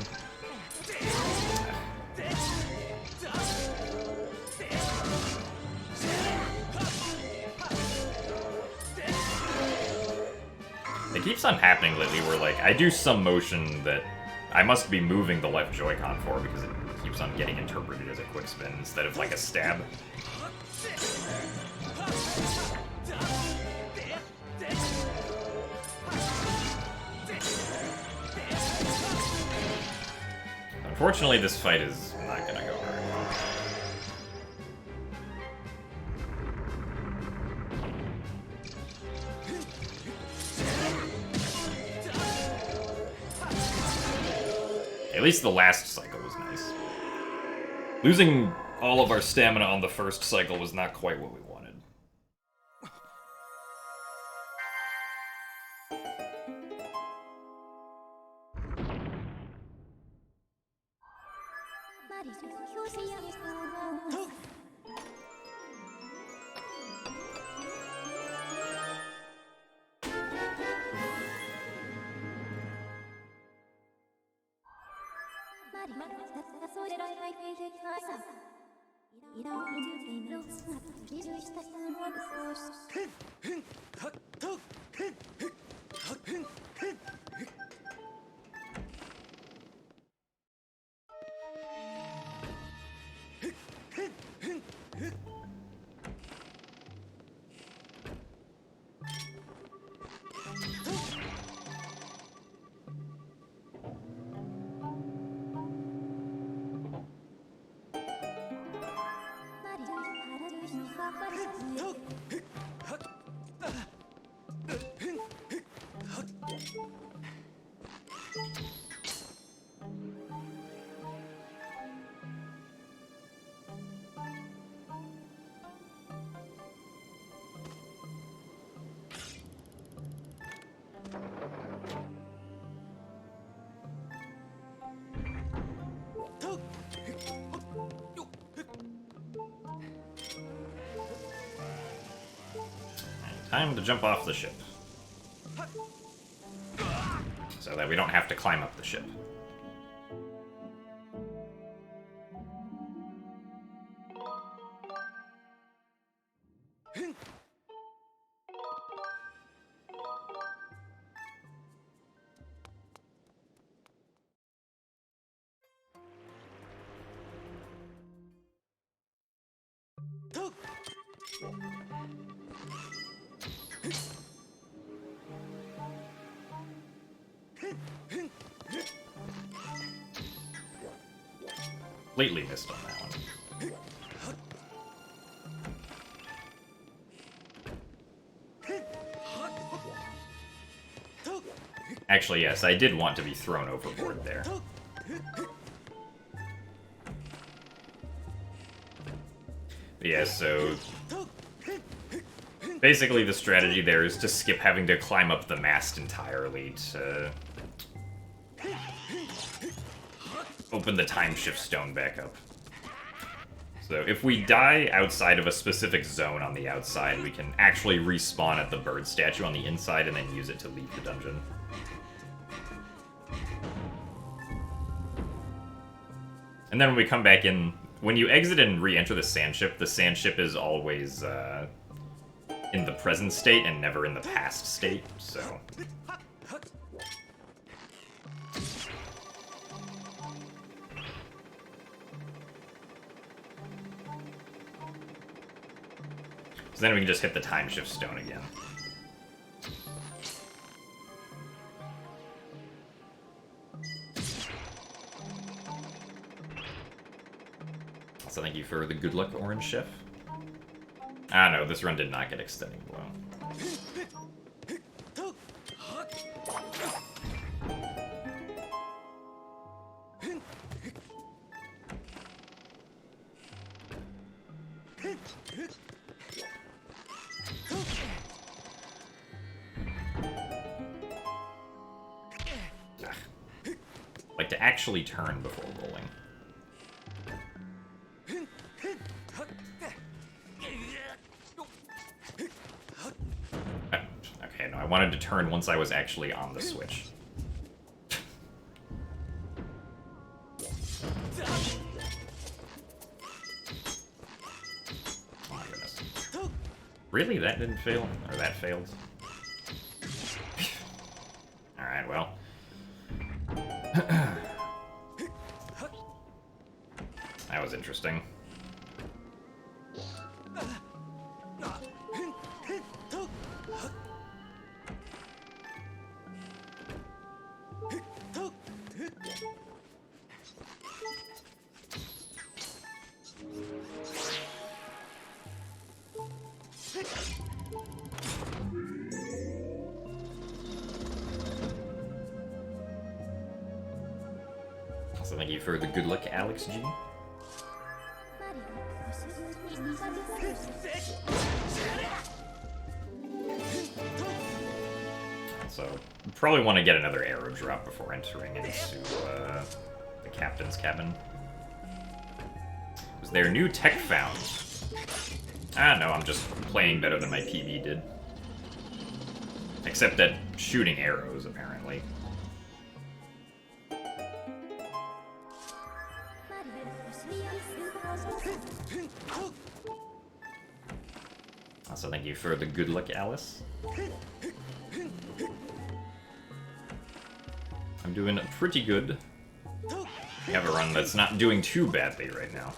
It keeps on happening lately where, like, I do some motion that I must be moving the left Joy-Con for because it keeps on getting interpreted as a quick spin instead of, like, a stab. Unfortunately, this fight is not gonna go very well. At least the last cycle was nice. Losing all of our stamina on the first cycle was not quite what we wanted. Time to jump off the ship. So that we don't have to climb up the ship. Completely missed on that one. Actually, yes, I did want to be thrown overboard there. But yeah, so basically the strategy there is to skip having to climb up the mast entirely to open the time shift stone back up. So if we die outside of a specific zone on the outside, we can actually respawn at the bird statue on the inside and then use it to leave the dungeon. And then when we come back in, when you exit and re-enter the sand ship is always in the present state and never in the past state, so... So then we can just hit the time shift stone again. So thank you for the good luck, Orange Chef. Ah no, this run did not get extending blow. to actually turn before rolling. Okay, no, I wanted to turn once I was actually on the switch. Oh my goodness. Really? That didn't fail? Or that failed? Alright, well. That was interesting. So thank you for the good luck, Alex G. So, probably want to get another arrow drop before entering into the captain's cabin. Was there new tech found? Ah, no, I'm just playing better than my PB did. Except at shooting arrows, apparently. Also, thank you for the good luck, Alice. I'm doing pretty good. I have a run that's not doing too badly right now.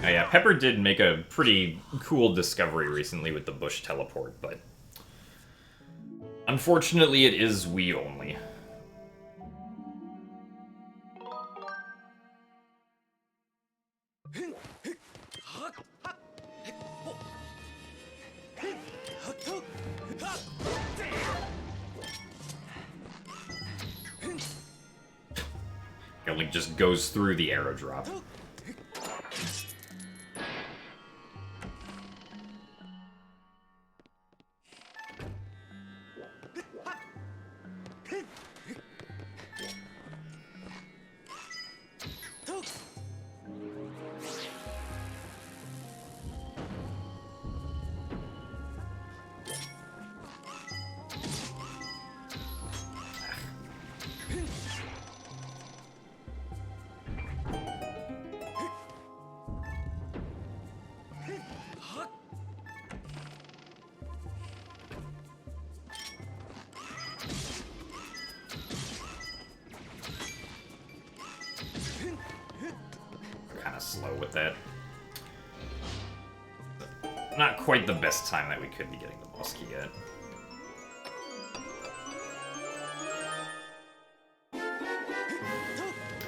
Oh yeah, Pepper did make a pretty cool discovery recently with the bush teleport, but unfortunately it is Wii only. It only just goes through the arrow drop. Slow with that. Not quite the best time that we could be getting the boss key yet.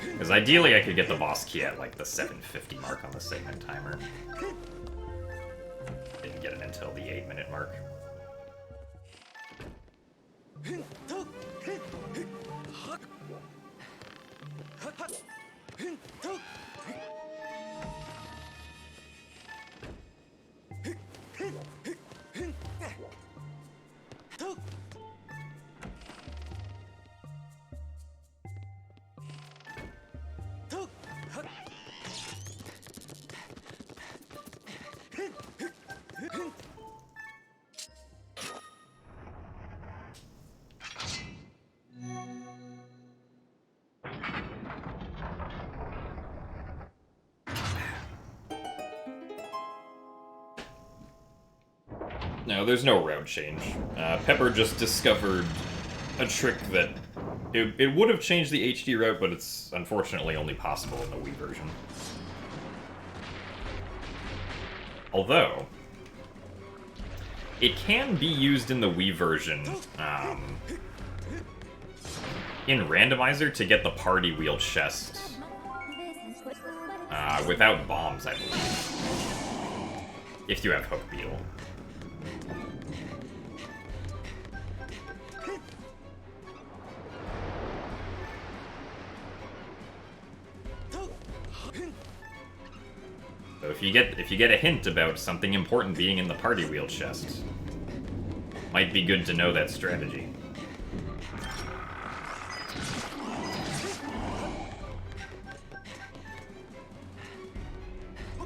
Because ideally I could get the boss key at like the 750 mark on the segment timer. Didn't get it until the 8-minute mark. No, there's no route change. Pepper just discovered a trick that it would have changed the HD route, but it's unfortunately only possible in the Wii version. Although, it can be used in the Wii version in Randomizer to get the party wheel chest without bombs, I believe. If you have Hook Beetle. So if you get a hint about something important being in the party wheel chest, might be good to know that strategy.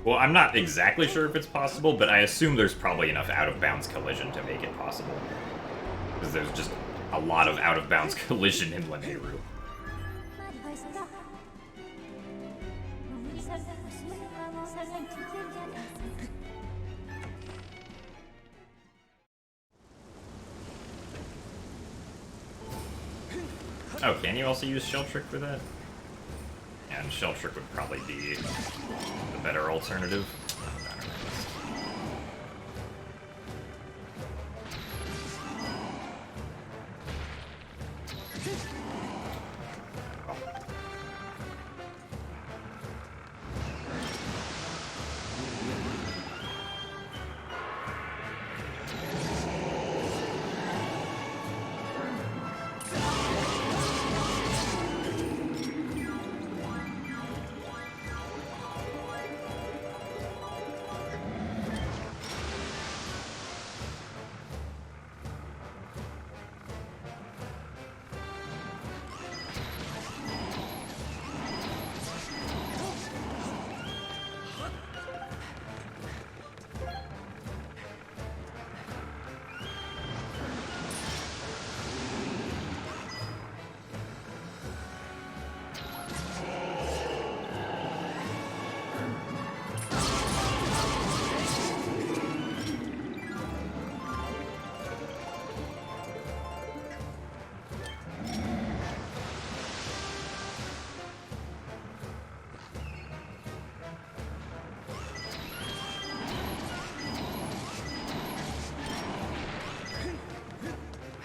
Well, I'm not exactly sure if it's possible, but I assume there's probably enough out-of-bounds collision to make it possible. Because there's just a lot of out-of-bounds collision in Lanayru. Oh, can you also use Shell Trick for that? And Shell Trick would probably be the better alternative.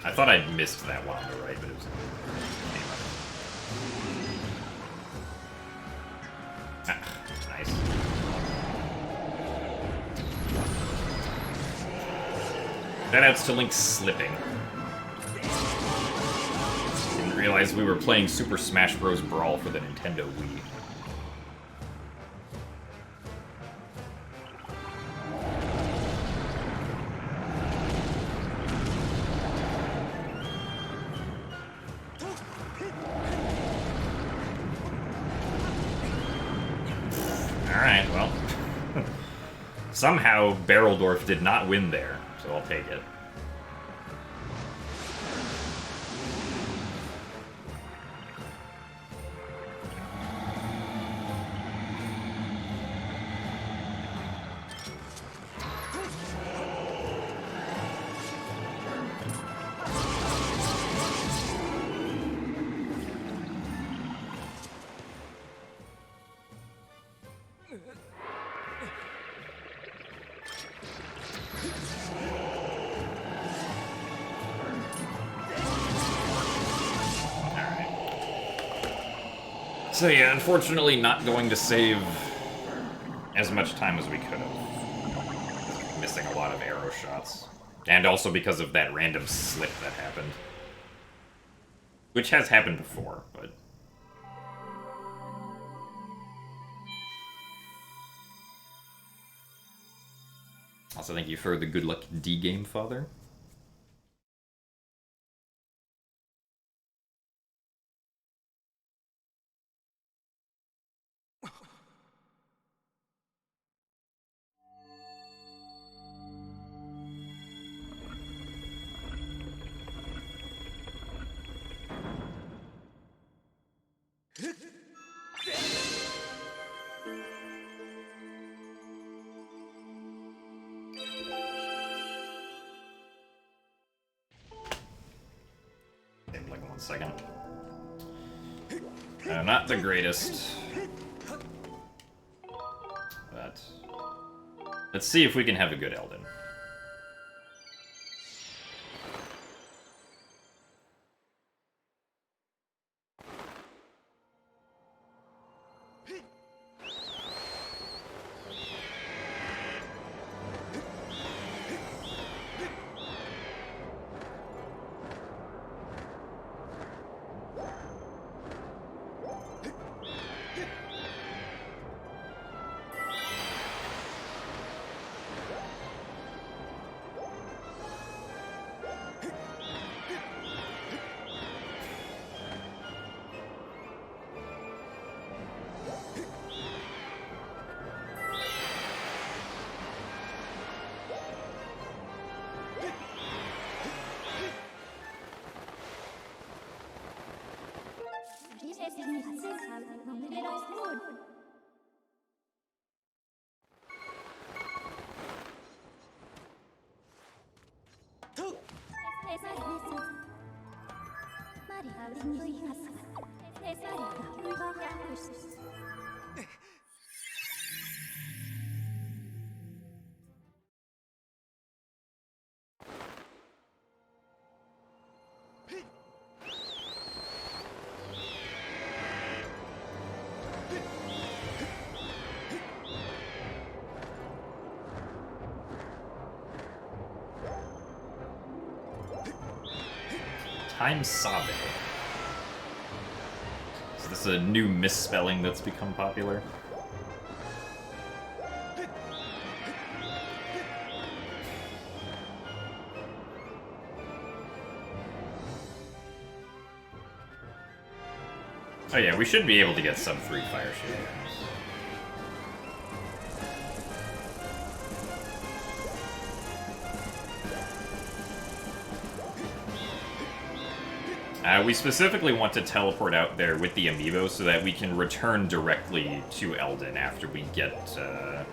I thought I'd missed that one on the right, but it was... nice. Shoutouts to Link slipping. Didn't realize we were playing Super Smash Bros. Brawl for the Nintendo Wii. Alright, well. Somehow, Barreldorf did not win there, so I'll take it. So yeah, unfortunately not going to save as much time as we could have. Missing a lot of arrow shots. And also because of that random slip that happened. Which has happened before, but... Also thank you for the good luck D-game, Father. second. Not the greatest. But let's see if we can have a good Eldin. Time Sabe. Is this a new misspelling that's become popular? Oh yeah, we should be able to get sub 3 fire shield. We specifically want to teleport out there with the amiibo so that we can return directly to Eldin after we get the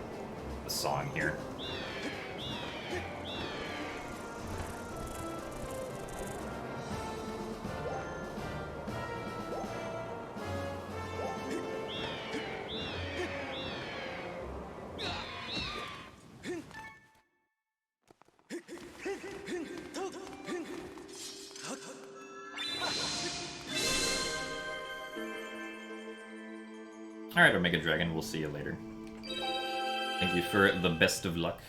song here. Alright, Omega Dragon, we'll see you later. Thank you for the best of luck.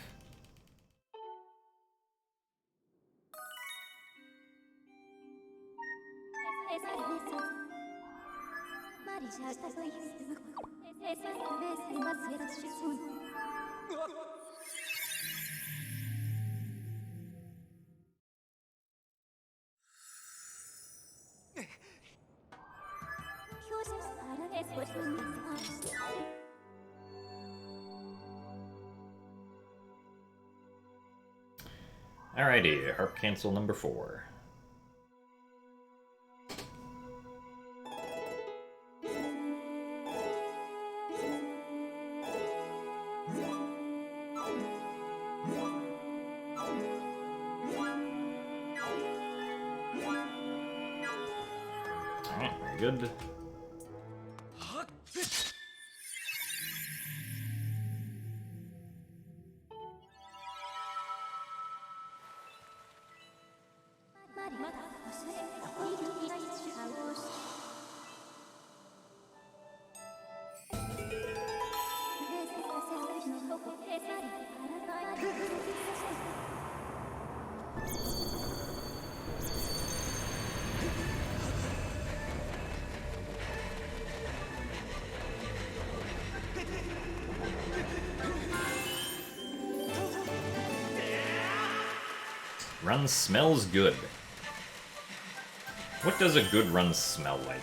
Alrighty, Harp Cancel number 4. Alright, very good. Run smells good. What does a good run smell like?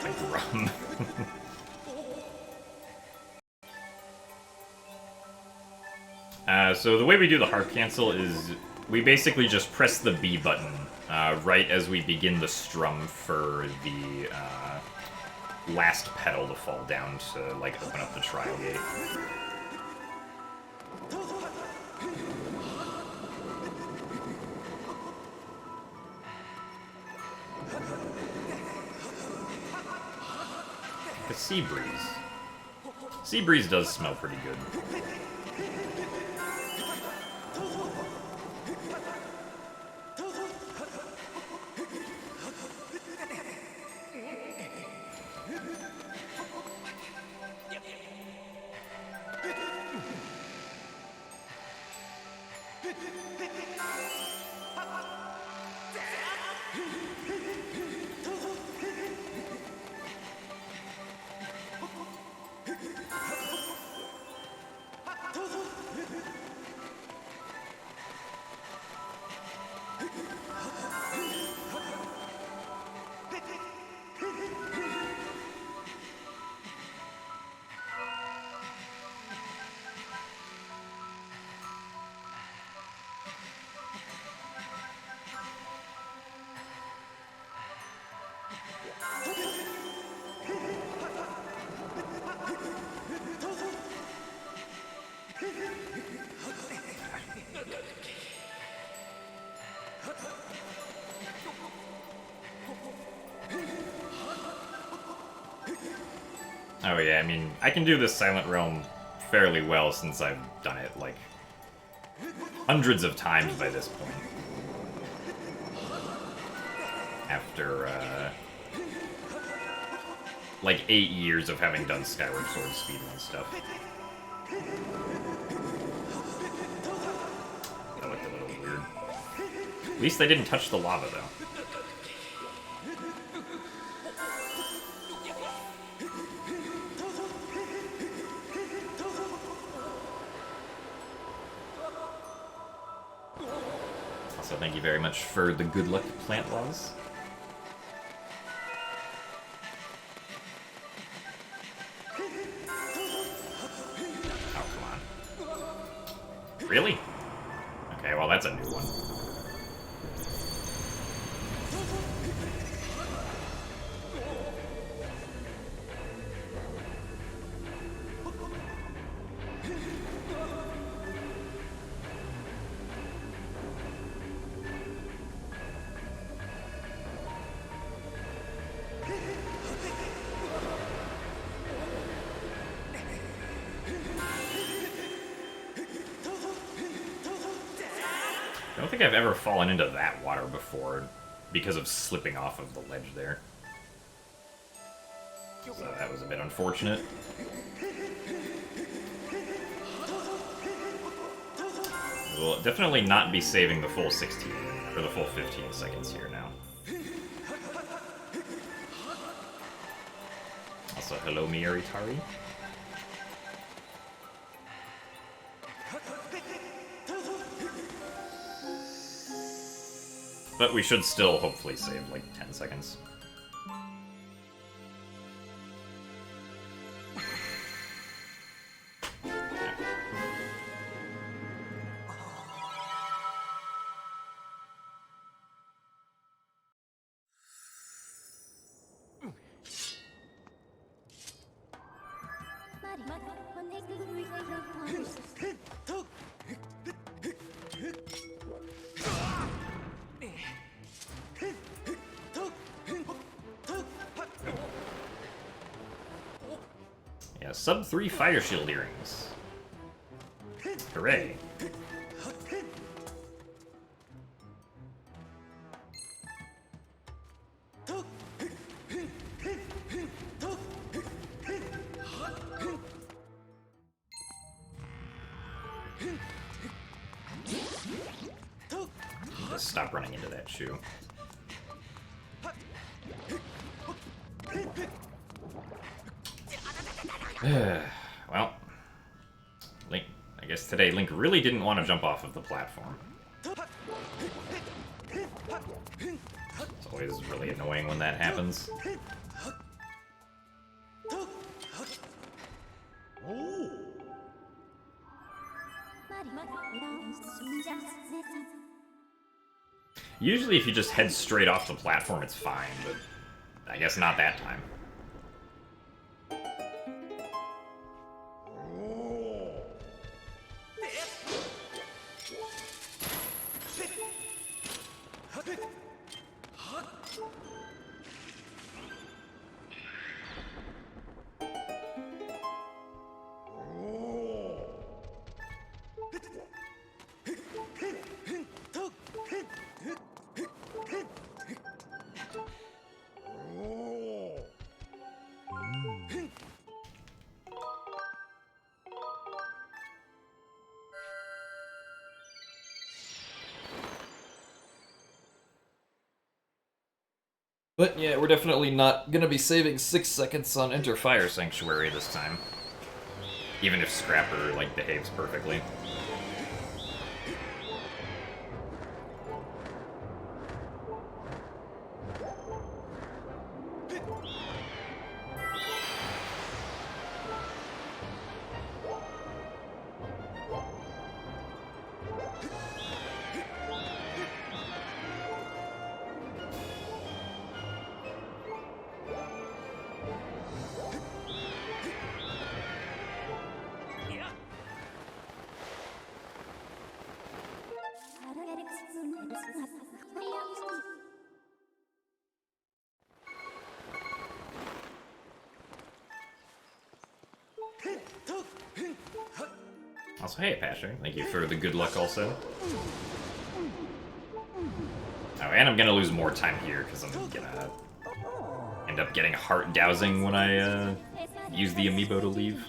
Like rum. So the way we do the Harp Cancel is we basically just press the B button right as we begin the strum for the last pedal to fall down to, like, open up the trial gate. The sea breeze. Sea breeze does smell pretty good. Oh yeah, I mean, I can do this Silent Realm fairly well since I've done it, like, hundreds of times by this point. After, like, 8 years of having done Skyward Sword speedrun stuff. That looked a little weird. At least they didn't touch the lava, though. So thank you very much for the good luck plant laws. Oh, come on. Really? Okay, well that's a new one. I don't think I've ever fallen into that water before because of slipping off of the ledge there. So that was a bit unfortunate. We'll definitely not be saving the full 16, or the full 15 seconds here now. Also, hello Miyaritari. But we should still hopefully save like 10 seconds. Yeah, sub 3 fire shield earrings. Hooray. Just stop running into that shoe. Well, Link, I guess today Link really didn't want to jump off of the platform. It's always really annoying when that happens. Usually if you just head straight off the platform, it's fine, but I guess not that time. But yeah, we're definitely not gonna be saving 6 seconds on Enter Fire. Fire Sanctuary this time. Even if Scrapper, like, behaves perfectly. Also, hey, Pasher, thank you for the good luck also. Oh, and I'm gonna lose more time here, because I'm gonna end up getting heart dowsing when I use the amiibo to leave.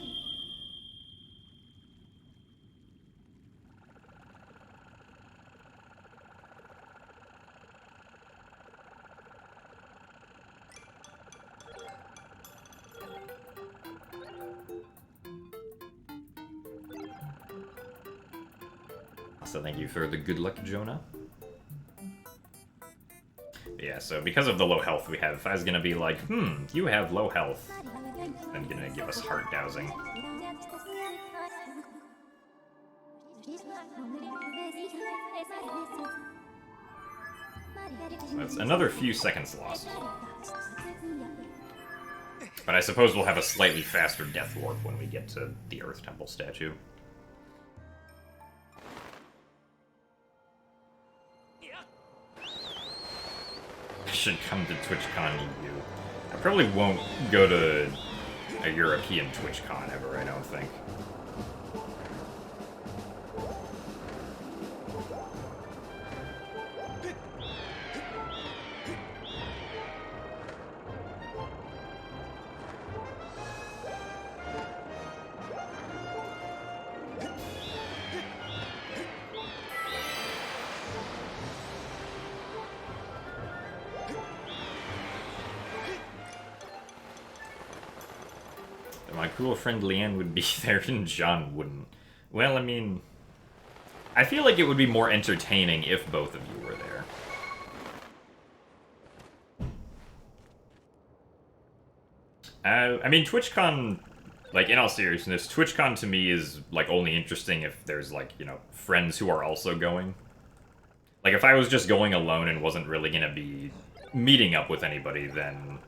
So thank you for the good luck, Jonah. But yeah, so because of the low health we have, I was gonna be like, you have low health. Then gonna give us heart dowsing. So that's another few seconds lost. But I suppose we'll have a slightly faster death warp when we get to the Earth Temple statue. I should come to TwitchCon EU. I probably won't go to a European TwitchCon ever, I don't think. My cool friend Leanne would be there and John wouldn't. Well, I mean, I feel like it would be more entertaining if both of you were there. I mean, TwitchCon, like, in all seriousness, TwitchCon to me is, like, only interesting if there's, like, you know, friends who are also going. Like, if I was just going alone and wasn't really gonna be meeting up with anybody, then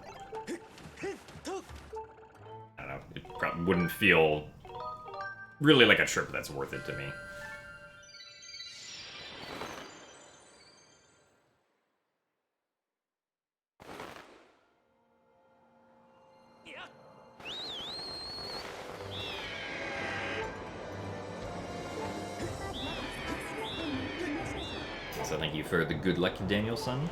it probably wouldn't feel really like a trip that's worth it to me. So thank you for the good luck, Danielson.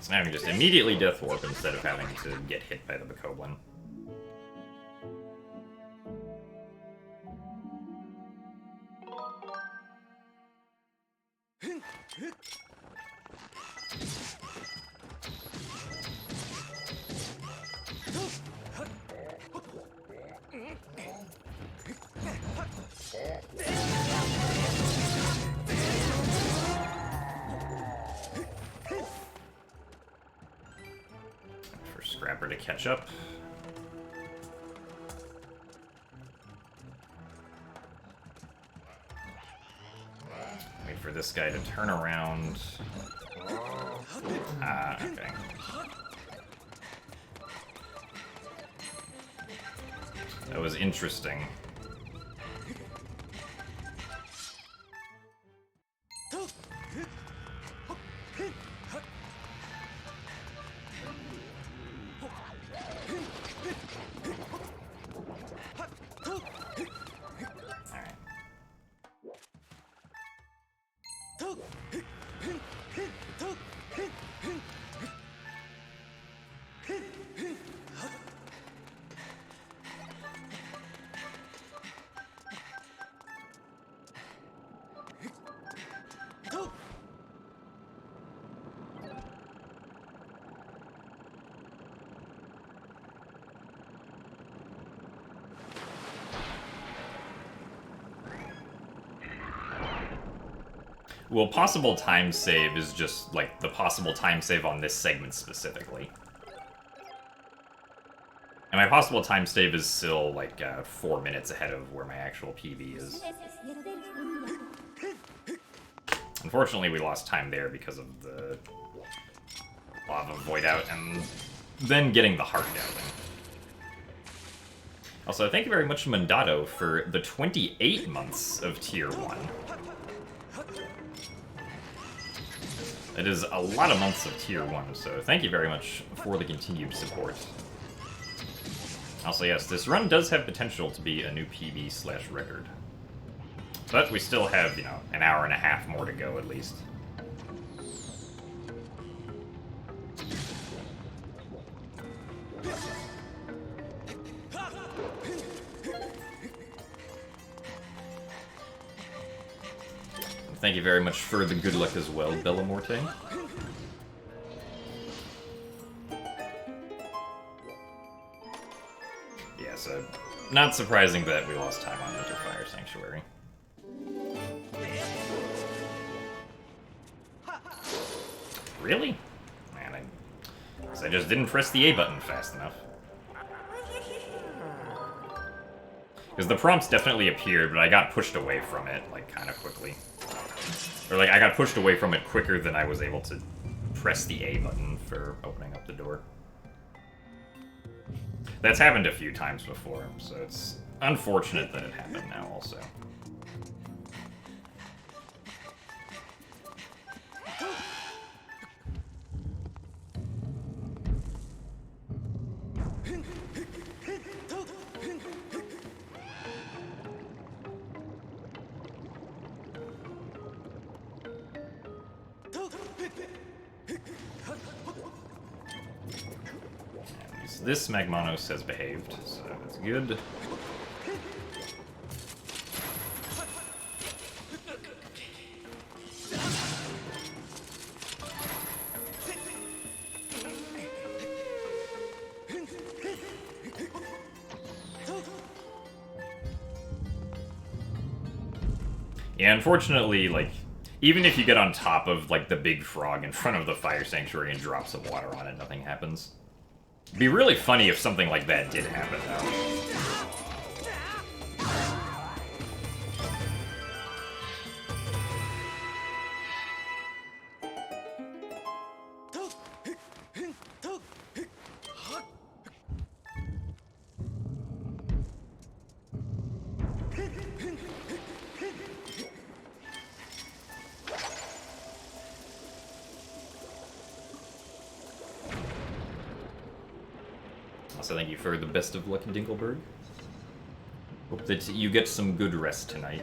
So now I can just immediately death warp instead of having to get hit by the Bokoblin. For Scrapper to catch up. Wait for this guy to turn around. Okay. That was interesting. Well, possible time save is just, like, the possible time save on this segment specifically. And my possible time save is still, like, 4 minutes ahead of where my actual PB is. Unfortunately, we lost time there because of the lava void out and then getting the heart down. Also, thank you very much, Mandato, for the 28 months of Tier 1. It is a lot of months of Tier 1, so thank you very much for the continued support. Also, yes, this run does have potential to be a new PB/record. But we still have, you know, an hour and a half more to go, at least. Thank you very much for the good luck as well, Bellamorte. Yeah, so not surprising that we lost time on Winterfire Sanctuary. Really? Man, I just didn't press the A button fast enough. Because the prompts definitely appeared, but I got pushed away from it, like, kind of quickly. Or, like, I got pushed away from it quicker than I was able to press the A button for opening up the door. That's happened a few times before, so it's unfortunate that it happened now also. This Magmanos has behaved, so that's good. Yeah, unfortunately, like, even if you get on top of, like, the big frog in front of the fire sanctuary and drop some water on it, nothing happens. It'd be really funny if something like that did happen, though. Also, thank you for the best of luck, Dinkelberg. Hope that you get some good rest tonight.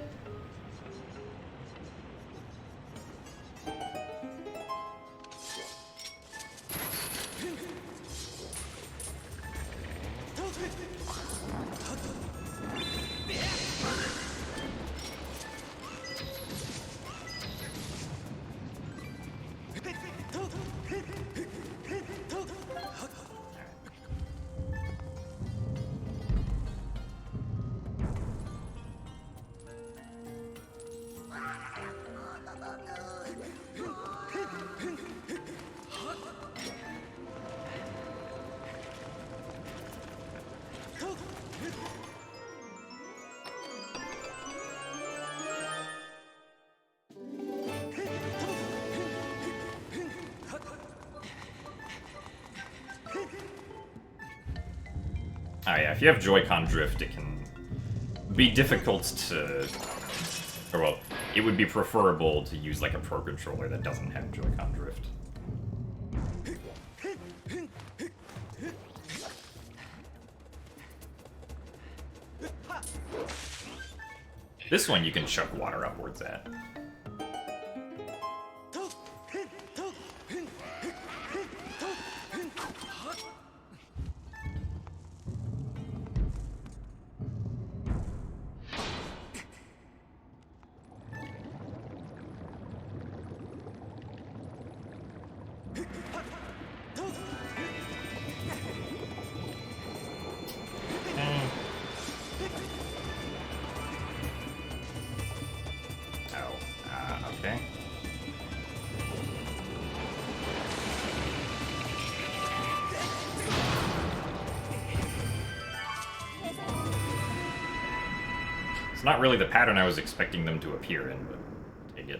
Oh yeah, if you have Joy-Con drift, it can be difficult to... Or well, it would be preferable to use like a Pro Controller that doesn't have Joy-Con drift. This one you can chuck water upwards at. Okay. It's not really the pattern I was expecting them to appear in, but take it.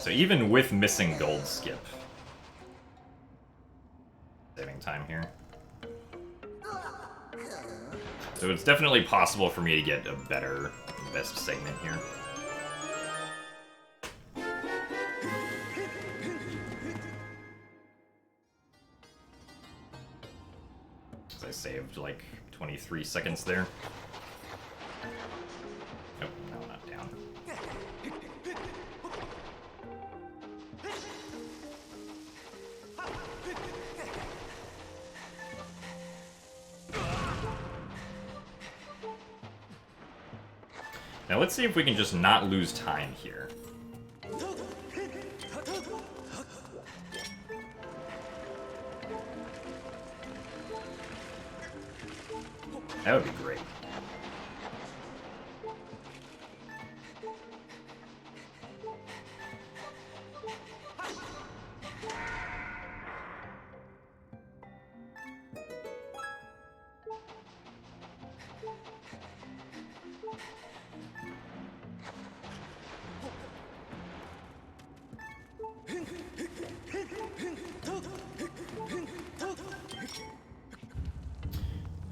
So even with missing gold skip, saving time here. So it's definitely possible for me to get a better, best segment here. Because I saved like 23 seconds there. Nope, no, not down. Now let's see if we can just not lose time here. That would be great.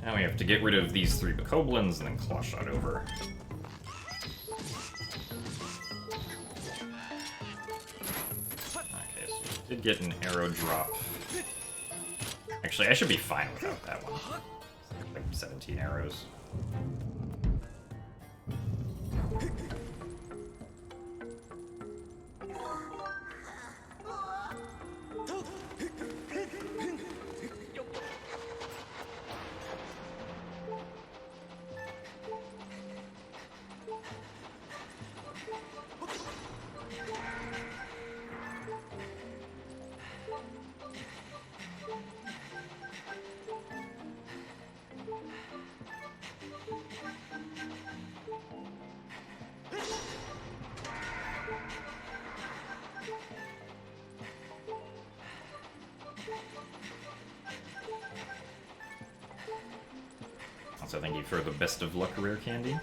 Now we have to get rid of these 3 Bokoblins and then claw shot over. Okay, so we did get an arrow drop. Actually, I should be fine without that one. Like 17 arrows. Also, thank you for the best of luck rare candy.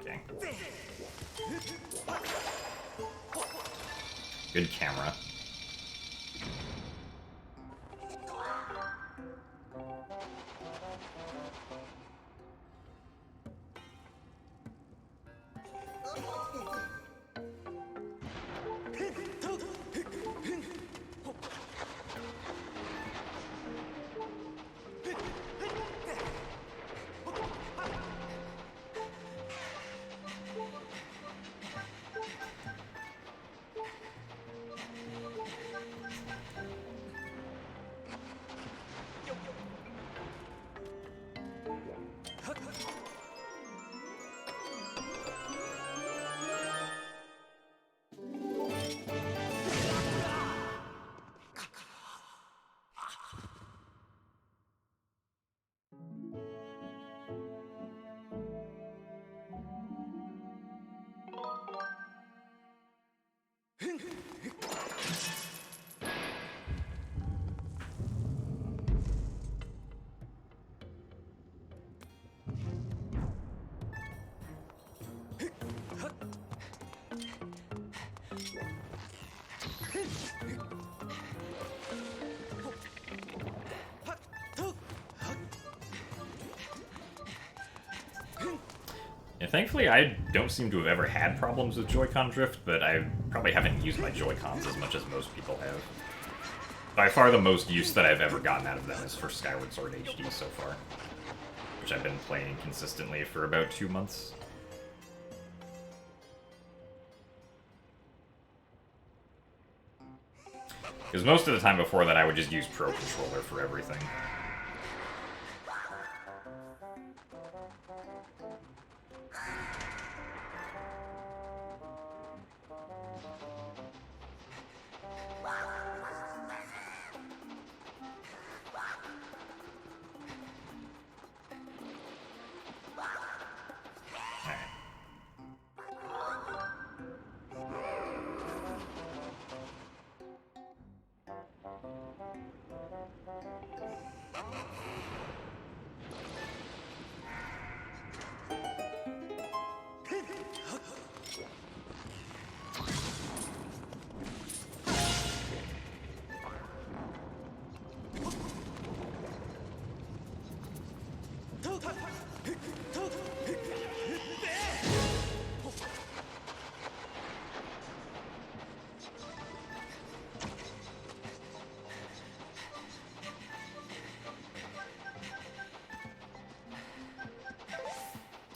Okay. Good camera. Yeah, thankfully, I don't seem to have ever had problems with Joy-Con drift, but I probably haven't used my Joy-Cons as much as most people have. By far the most use that I've ever gotten out of them is for Skyward Sword HD so far, which I've been playing consistently for about 2 months. Because most of the time before that, I would just use Pro Controller for everything.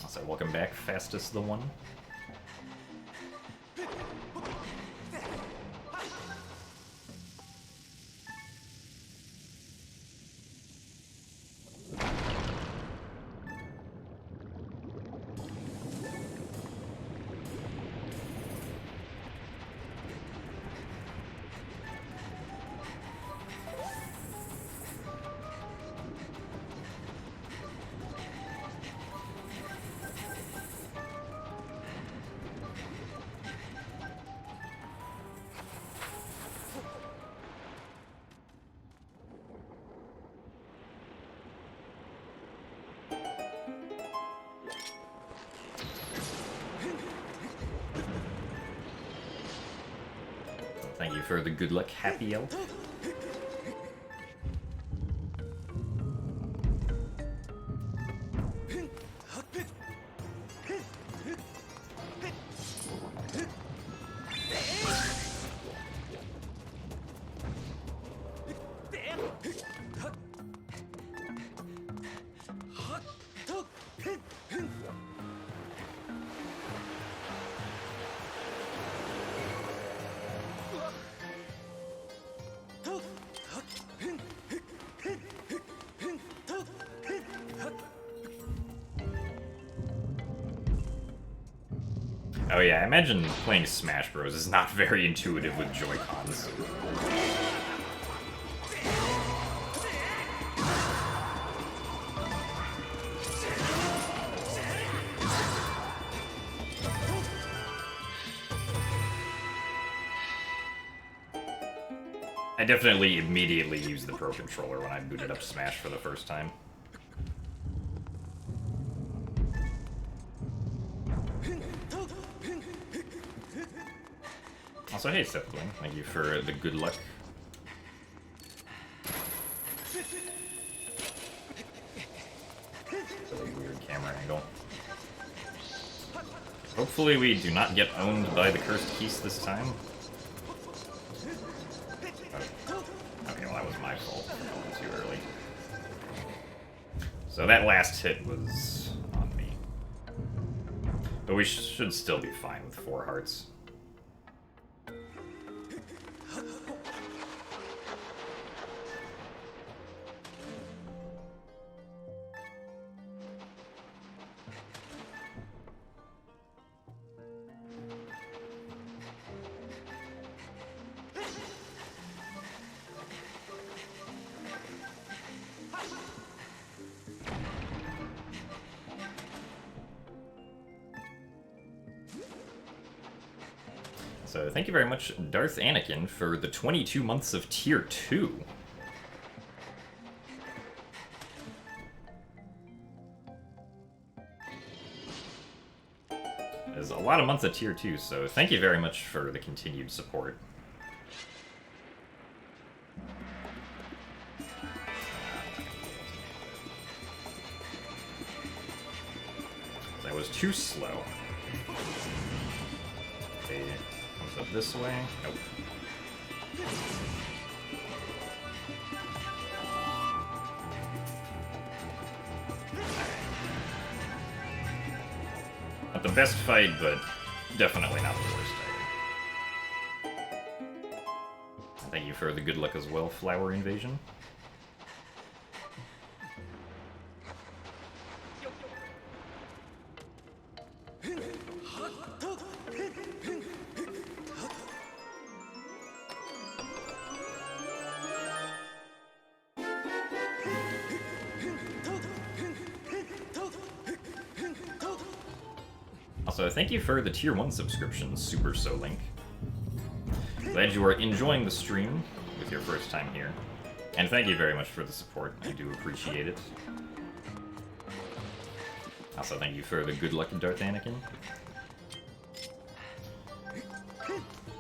So welcome back, Fastest the One. Thank you for the good luck, Happy Elf. Oh yeah, I imagine playing Smash Bros. Is not very intuitive with Joy-Cons. I definitely immediately used the Pro Controller when I booted up Smash for the first time. Also, hey, Sethling, thank you for the good luck. Really weird camera angle. Hopefully we do not get owned by the Cursed Keys this time. Oh. Okay, well that was my fault. Too early. So that last hit was on me. But we should still be fine with 4 hearts. So thank you very much, Darth Anakin, for the 22 months of Tier 2. There's a lot of months of Tier 2, so thank you very much for the continued support. That was too slow. Okay. Up this way? Nope. Not the best fight, but definitely not the worst either. Thank you for the good luck as well, Flower Invasion. Also, thank you for the Tier 1 subscription, Super So Link. Glad you are enjoying the stream with your first time here. And thank you very much for the support. I do appreciate it. Also, thank you for the good luck, Darth Anakin.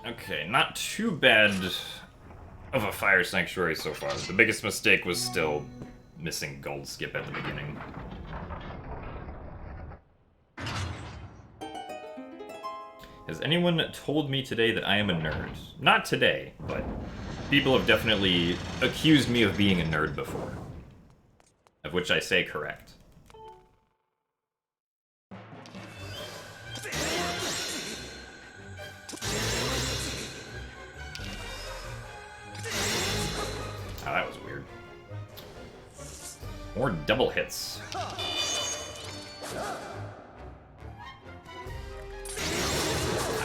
Okay, not too bad of a Fire Sanctuary so far. The biggest mistake was still missing Gold Skip at the beginning. Has anyone told me today that I am a nerd? Not today, but people have definitely accused me of being a nerd before. Of which I say correct. Oh, that was weird. More double hits.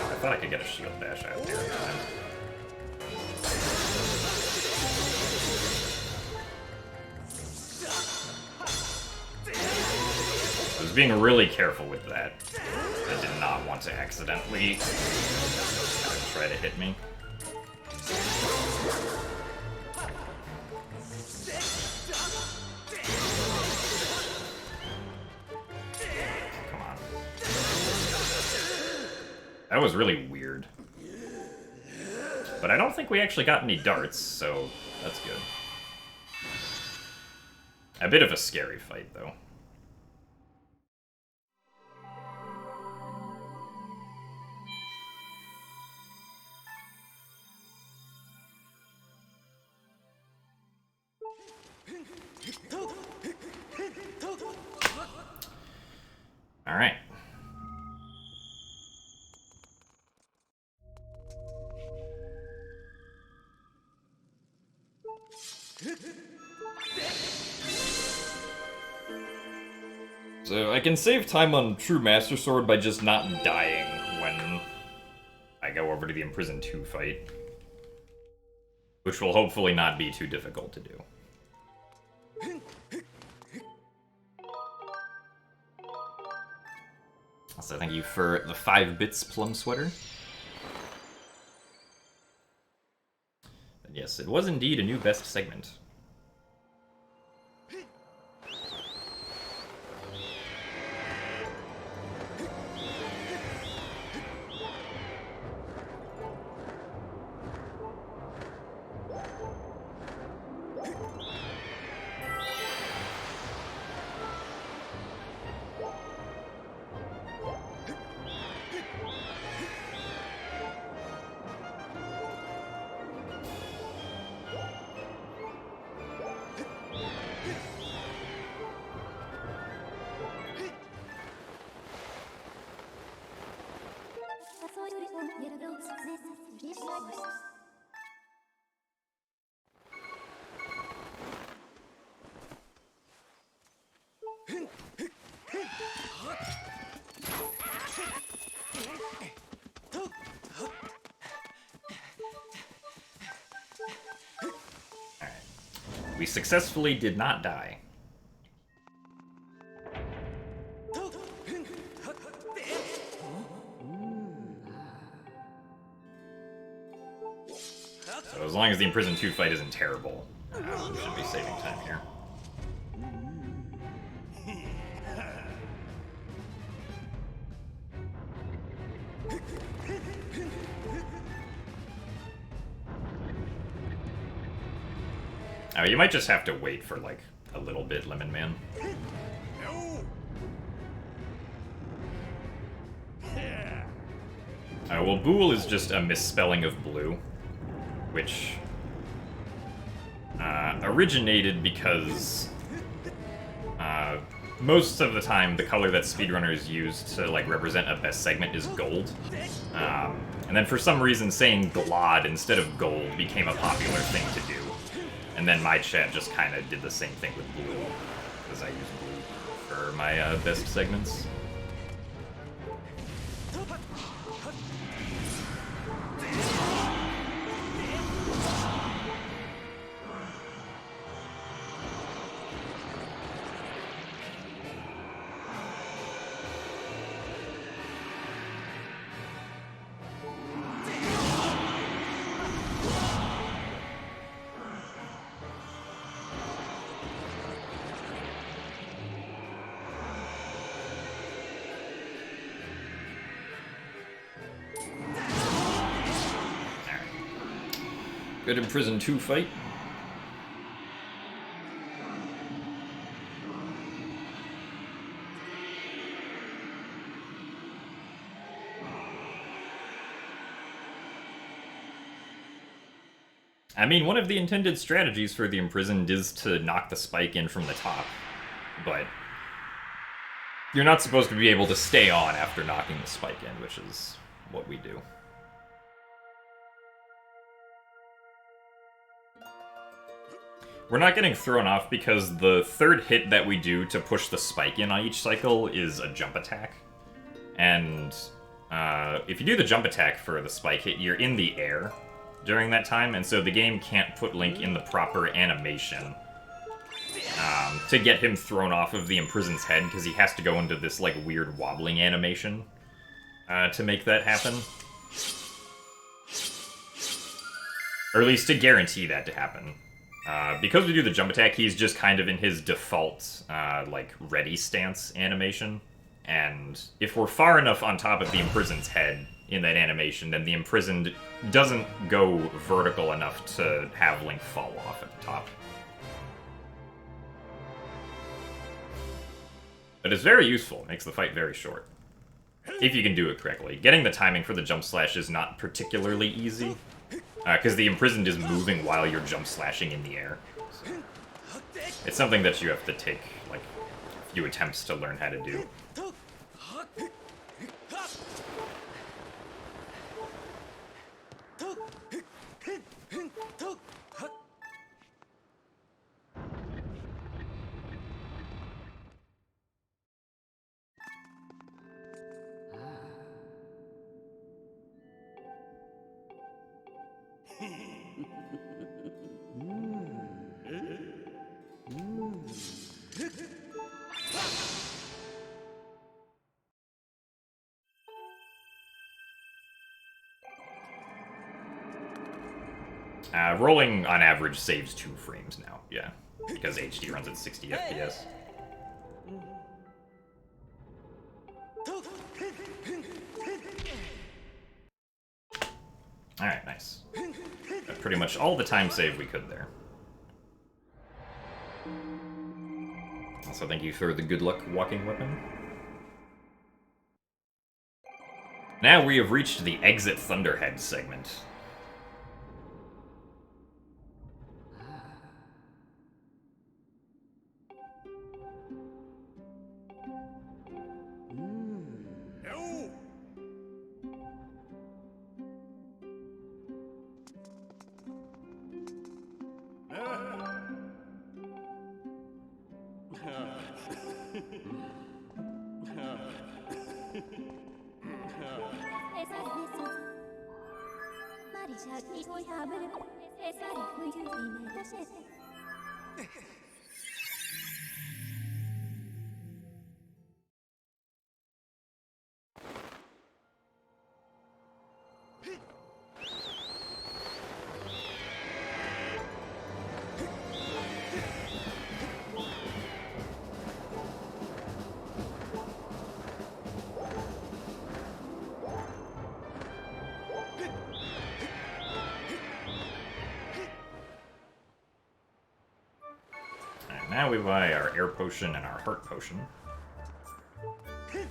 I thought I could get a shield dash out there. I was being really careful with that. I did not want to accidentally try to hit me. Come on. That was really weird. But I don't think we actually got any darts, so that's good. A bit of a scary fight, though. All right. So I can save time on True Master Sword by just not dying when I go over to the Imprisoned 2 fight. Which will hopefully not be too difficult to do. Also, thank you for the 5 bits plum sweater. And yes, it was indeed a new best segment. We successfully did not die. So as long as the Imprisoned 2 fight isn't terrible, we should be saving time here. Oh, you might just have to wait for, like, a little bit, Lemon Man. Well, Bool is just a misspelling of blue, which originated because most of the time the color that speedrunners use to, like, represent a best segment is gold. And And then for some reason saying glod instead of gold became a popular thing to do. And then my chat just kind of did the same thing with blue, because I use blue for my best segments. Good Imprison 2 fight. I mean, one of the intended strategies for the Imprisoned is to knock the spike in from the top, but you're not supposed to be able to stay on after knocking the spike in, which is what we do. We're not getting thrown off because the third hit that we do to push the spike in on each cycle is a jump attack. And if you do the jump attack for the spike hit, you're in the air during that time, and so the game can't put Link in the proper animation to get him thrown off of the Imprisoned's head, because he has to go into this like weird wobbling animation to make that happen. Or at least to guarantee that to happen. Because we do the jump attack, he's just kind of in his default, like, ready stance animation. And if we're far enough on top of the Imprisoned's head in that animation, then the Imprisoned doesn't go vertical enough to have Link fall off at the top. But it's very useful. It makes the fight very short. If you can do it correctly. Getting the timing for the jump slash is not particularly easy. Because the Imprisoned is moving while you're jump slashing in the air. So it's something that you have to take, like, a few attempts to learn how to do. Rolling on average saves 2 frames now, yeah, because HD runs at 60 FPS. Alright, nice. Got pretty much all the time save we could there. Also, thank you for the good luck walking weapon. Now we have reached the Exit Thunderhead segment. Now we buy our air potion and our heart potion. I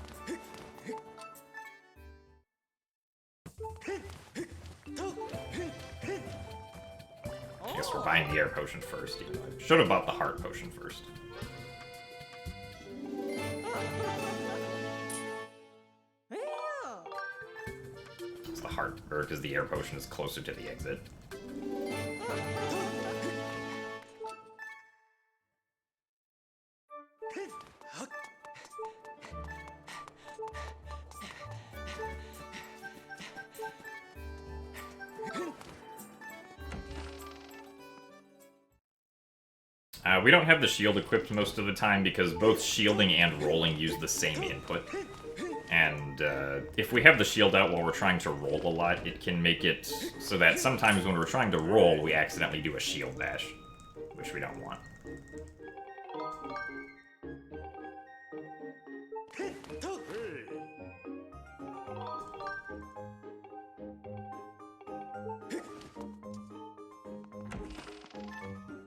guess we're buying the air potion first. Even though I should have bought the heart potion first. heart, or because the air potion is closer to the exit. We don't have the shield equipped most of the time because both shielding and rolling use the same input. And if we have the shield out while we're trying to roll a lot, it can make it so that sometimes when we're trying to roll, we accidentally do a shield dash, which we don't want.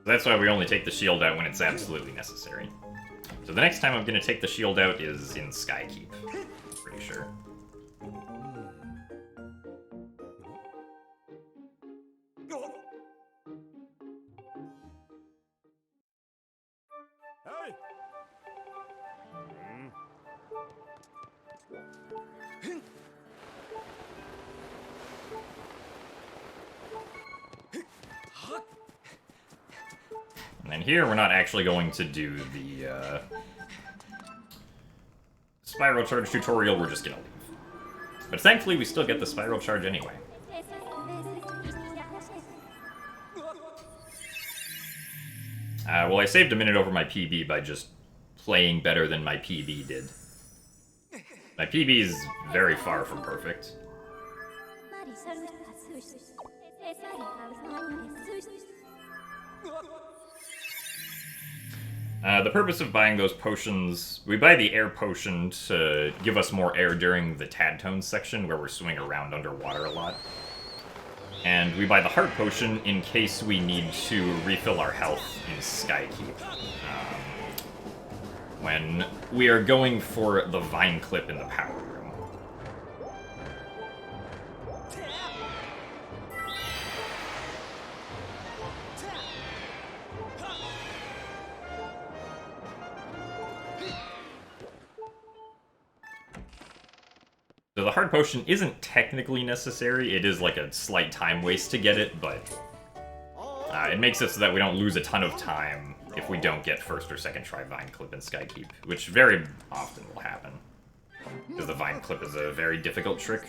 That's why we only take the shield out when it's absolutely necessary. So the next time I'm going to take the shield out is in Skykeep. Pretty sure. And then here, we're not actually going to do the Spiral Charge tutorial, we're just gonna leave. But thankfully, we still get the Spiral Charge anyway. Well, I saved a minute over my PB by just playing better than my PB did. My PB is very far from perfect. The purpose of buying those potions, we buy the air potion to give us more air during the tadtones section where we're swimming around underwater a lot. And we buy the heart potion in case we need to refill our health in Skykeep. When we are going for the vine clip in the power room. So the heart potion isn't technically necessary, it is like a slight time waste to get it, but it makes it so that we don't lose a ton of time if we don't get first or second try Vine Clip in Skykeep, which very often will happen. Because the Vine Clip is a very difficult trick,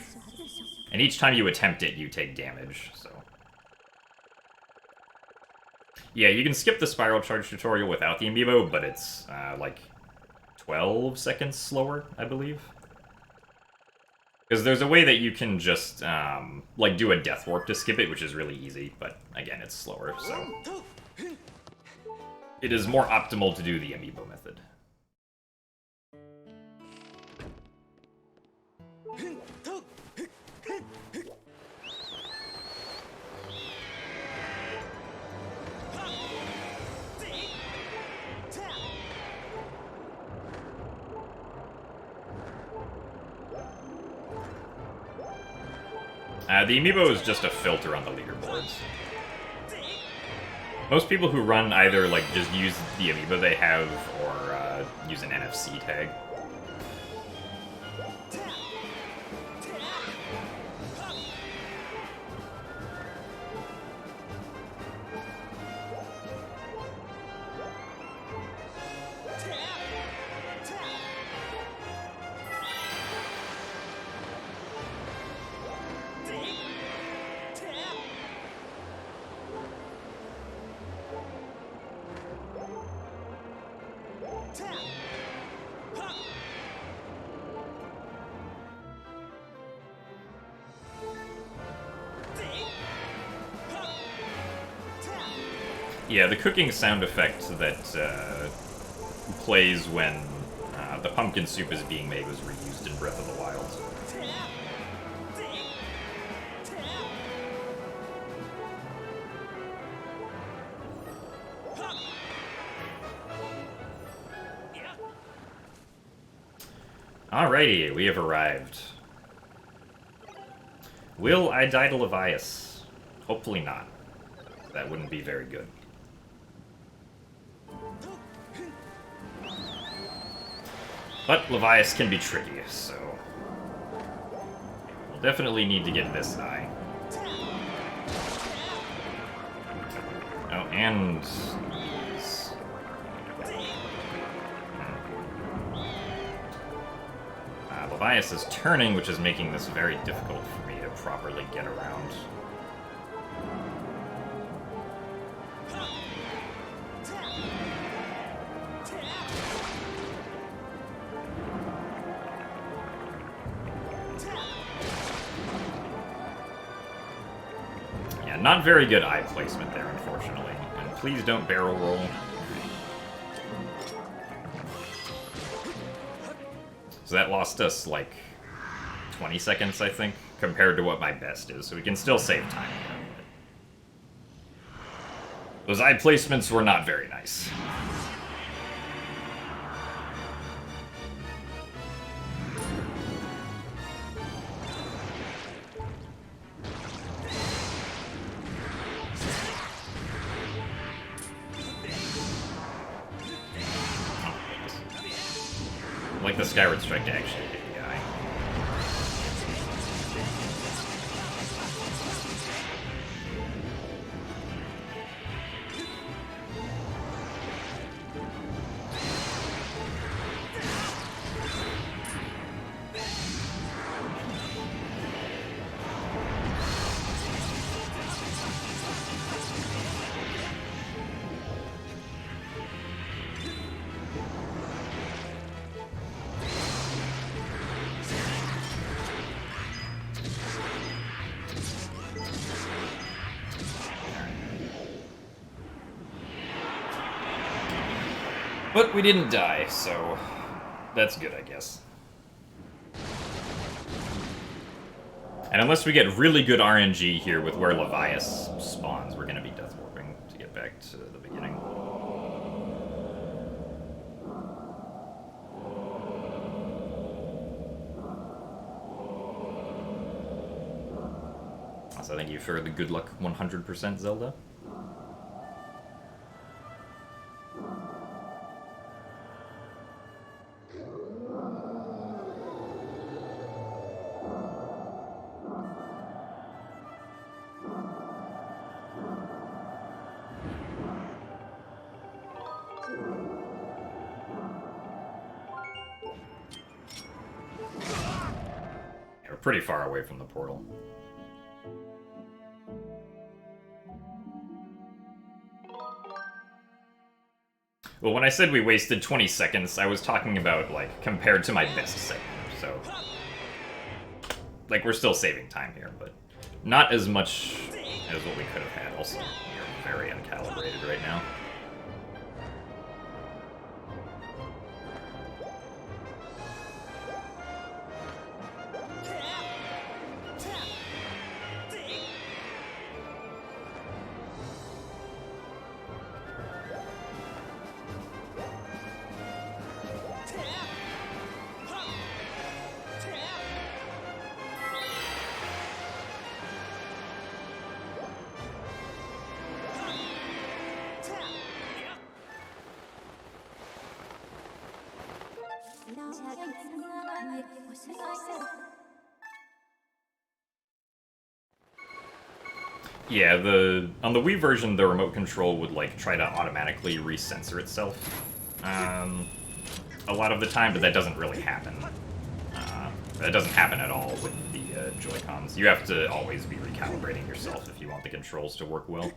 and each time you attempt it, you take damage, so... Yeah, you can skip the Spiral Charge tutorial without the amiibo, but it's, like, 12 seconds slower, I believe. Because there's a way that you can just, like, do a Death Warp to skip it, which is really easy, but, again, it's slower, so... It is more optimal to do the amiibo method. The amiibo is just a filter on the leaderboards. Most people who run either, like, just use the amiibo they have, or use an NFC tag. Yeah, the cooking sound effect that plays when the pumpkin soup is being made was reused in Breath of the Wild. Alrighty, we have arrived. Will I die to Levias? Hopefully not. That wouldn't be very good. But Levias can be tricky, so... We'll definitely need to get this eye. Oh, and these. Levias is turning, which is making this very difficult for me to properly get around. Yeah, not very good eye placement there, unfortunately. And please don't barrel roll. So that lost us, like, 20 seconds, I think, compared to what my best is. So we can still save time here. Those eye placements were not very nice. Like the Skyward strike to actually hit the eye. But we didn't die, so that's good, I guess. And unless we get really good RNG here with where Levias spawns, we're going to be death warping to get back to the beginning. So thank you for the good luck 100% Zelda. Pretty far away from the portal. Well, when I said we wasted 20 seconds, I was talking about, like, compared to my best segment, so... Like, we're still saving time here, but not as much as what we could have had. Also, we're very uncalibrated right now. Yeah, on the Wii version, the remote control would, like, try to automatically re-censor itself a lot of the time, but that doesn't really happen. That doesn't happen at all with the Joy-Cons. You have to always be recalibrating yourself if you want the controls to work well.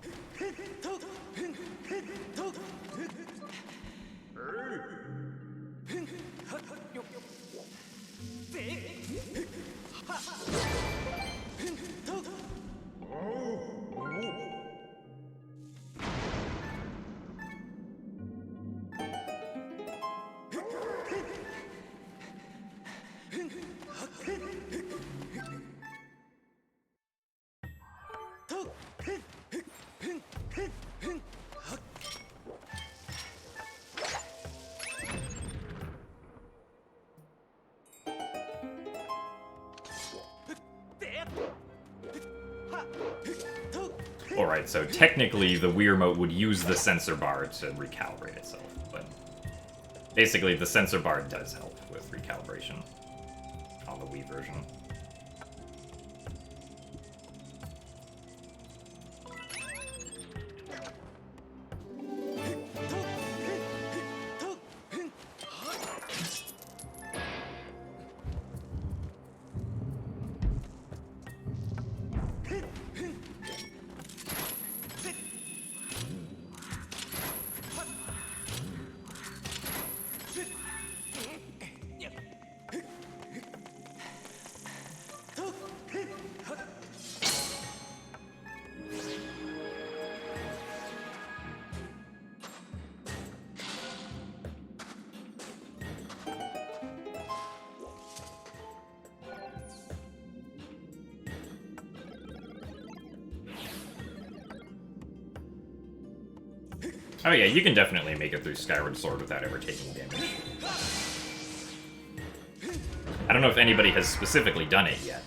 Alright, so technically the Wii Remote would use the sensor bar to recalibrate itself, but basically the sensor bar does help with recalibration on the Wii version. Oh yeah, you can definitely make it through Skyward Sword without ever taking damage. I don't know if anybody has specifically done it yet.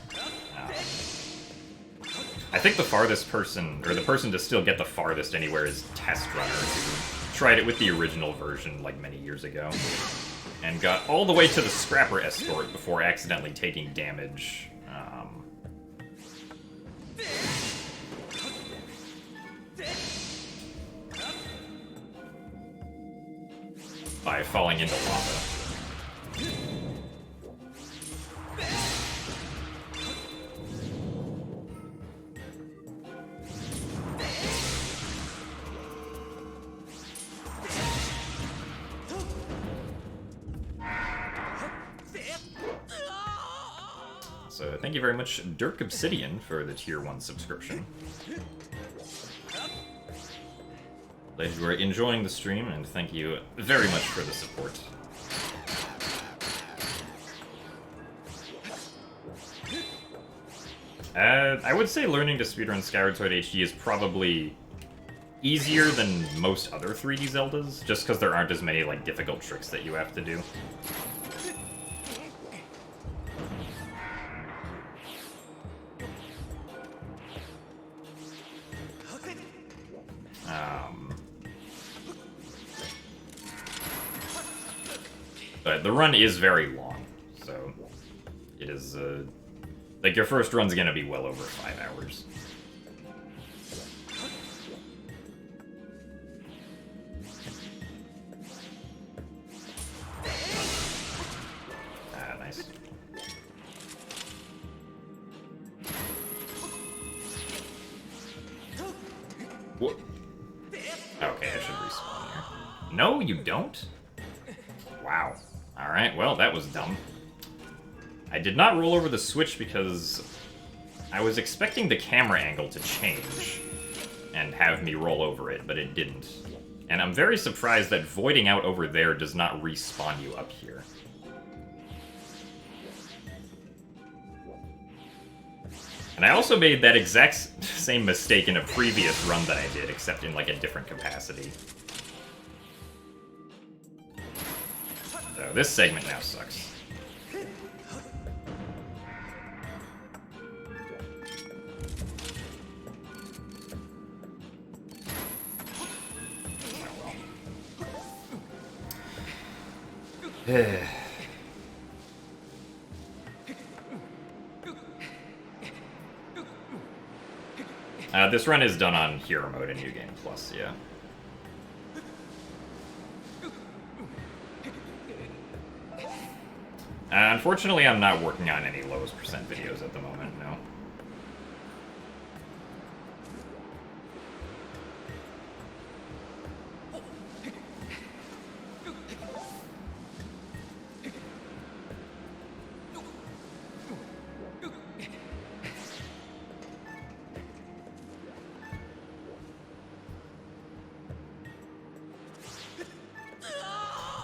I think the farthest person, or the person to still get the farthest anywhere is Test Runner, who tried it with the original version like many years ago, and got all the way to the Scrapper Escort before accidentally taking damage. By falling into lava. So thank you very much, Dirk Obsidian, for the Tier 1 subscription. Glad you are enjoying the stream, and thank you very much for the support. I would say learning to speedrun Skyward Sword HD is probably easier than most other 3D Zeldas, just because there aren't as many like difficult tricks that you have to do. But the run is very long, so it is, like, your first run's gonna be well over 5 hours. Ah, nice. What? Okay, I should respawn here. No, you don't? Wow. Alright, well, that was dumb. I did not roll over the switch because I was expecting the camera angle to change and have me roll over it, but it didn't. And I'm very surprised that voiding out over there does not respawn you up here. And I also made that exact same mistake in a previous run that I did, except in like a different capacity. So this segment now sucks. This run is done on Hero Mode and New Game Plus, yeah. Unfortunately, I'm not working on any lowest percent videos at the moment, no.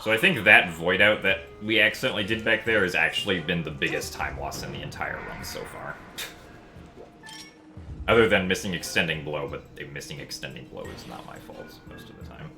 So I think that void out that we accidentally did back there has actually been the biggest time loss in the entire run so far. Other than missing Extending Blow, but missing Extending Blow is not my fault most of the time.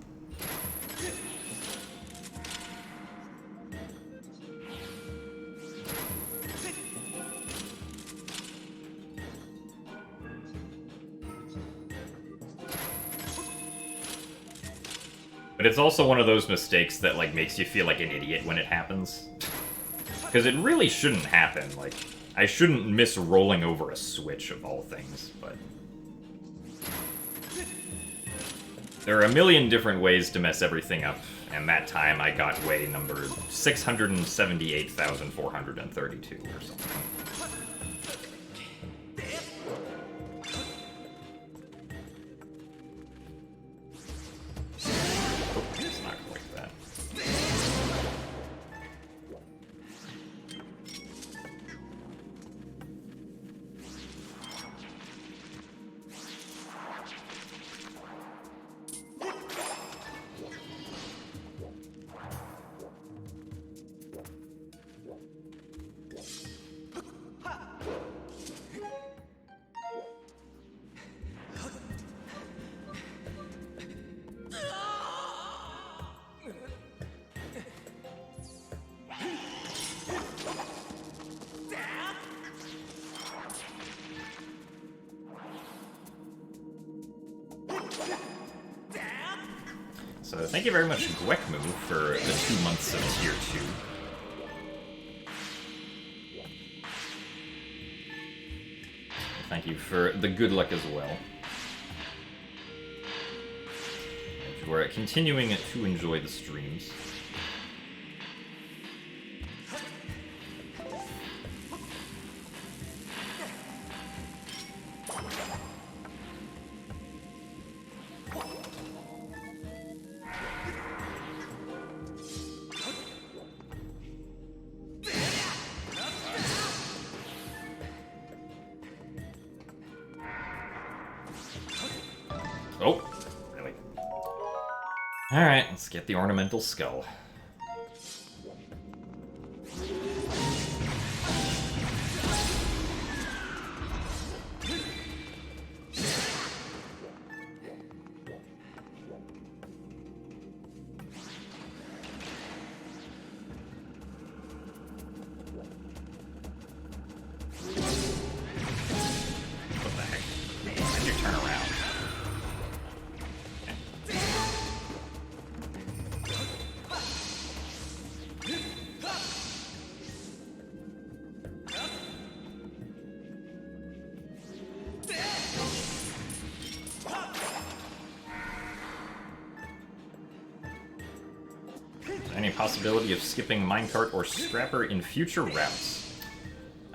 But it's also one of those mistakes that, like, makes you feel like an idiot when it happens. Because it really shouldn't happen, like, I shouldn't miss rolling over a switch of all things, but... There are a million different ways to mess everything up, and that time I got way number 678,432 or something. So thank you very much, Gwekmu, for the 2 months of Tier 2. Thank you for the good luck as well. We're continuing to enjoy the streams. Oh, really? Alright, let's get the ornamental skull. What the heck? How'd you turn around? Any possibility of skipping minecart or scrapper in future routes?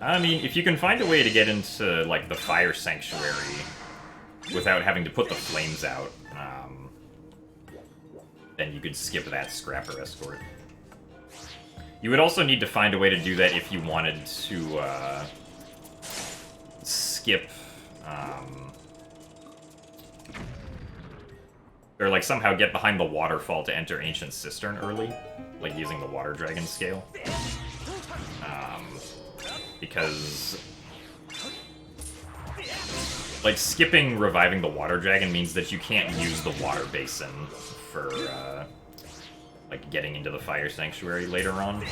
I mean, if you can find a way to get into, like, the fire sanctuary without having to put the flames out, then you could skip that scrapper escort. You would also need to find a way to do that if you wanted to, skip, or, like, somehow get behind the waterfall to enter Ancient Cistern early, like using the Water Dragon scale. Because, like, skipping reviving the Water Dragon means that you can't use the water basin for, like, getting into the Fire Sanctuary later on.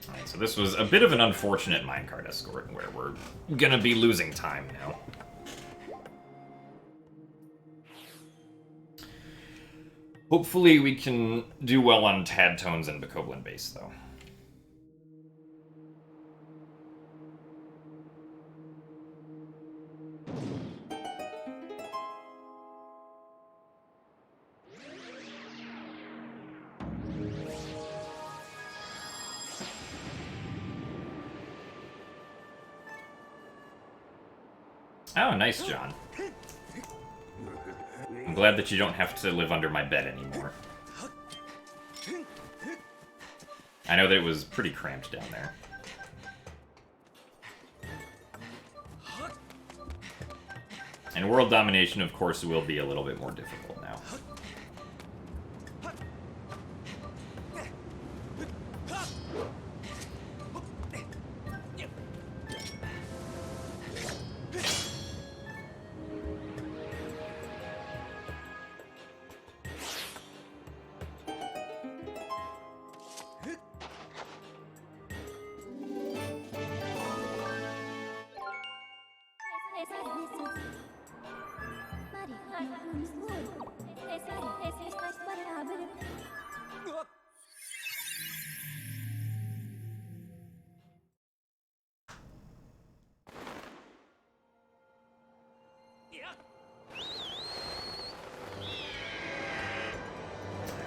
Alright, so this was a bit of an unfortunate minecart escort, where we're gonna be losing time now. Hopefully we can do well on Tadtones and Bokoblin base, though. Oh, nice, John. I'm glad that you don't have to live under my bed anymore. I know that it was pretty cramped down there. And world domination, of course, will be a little bit more difficult now.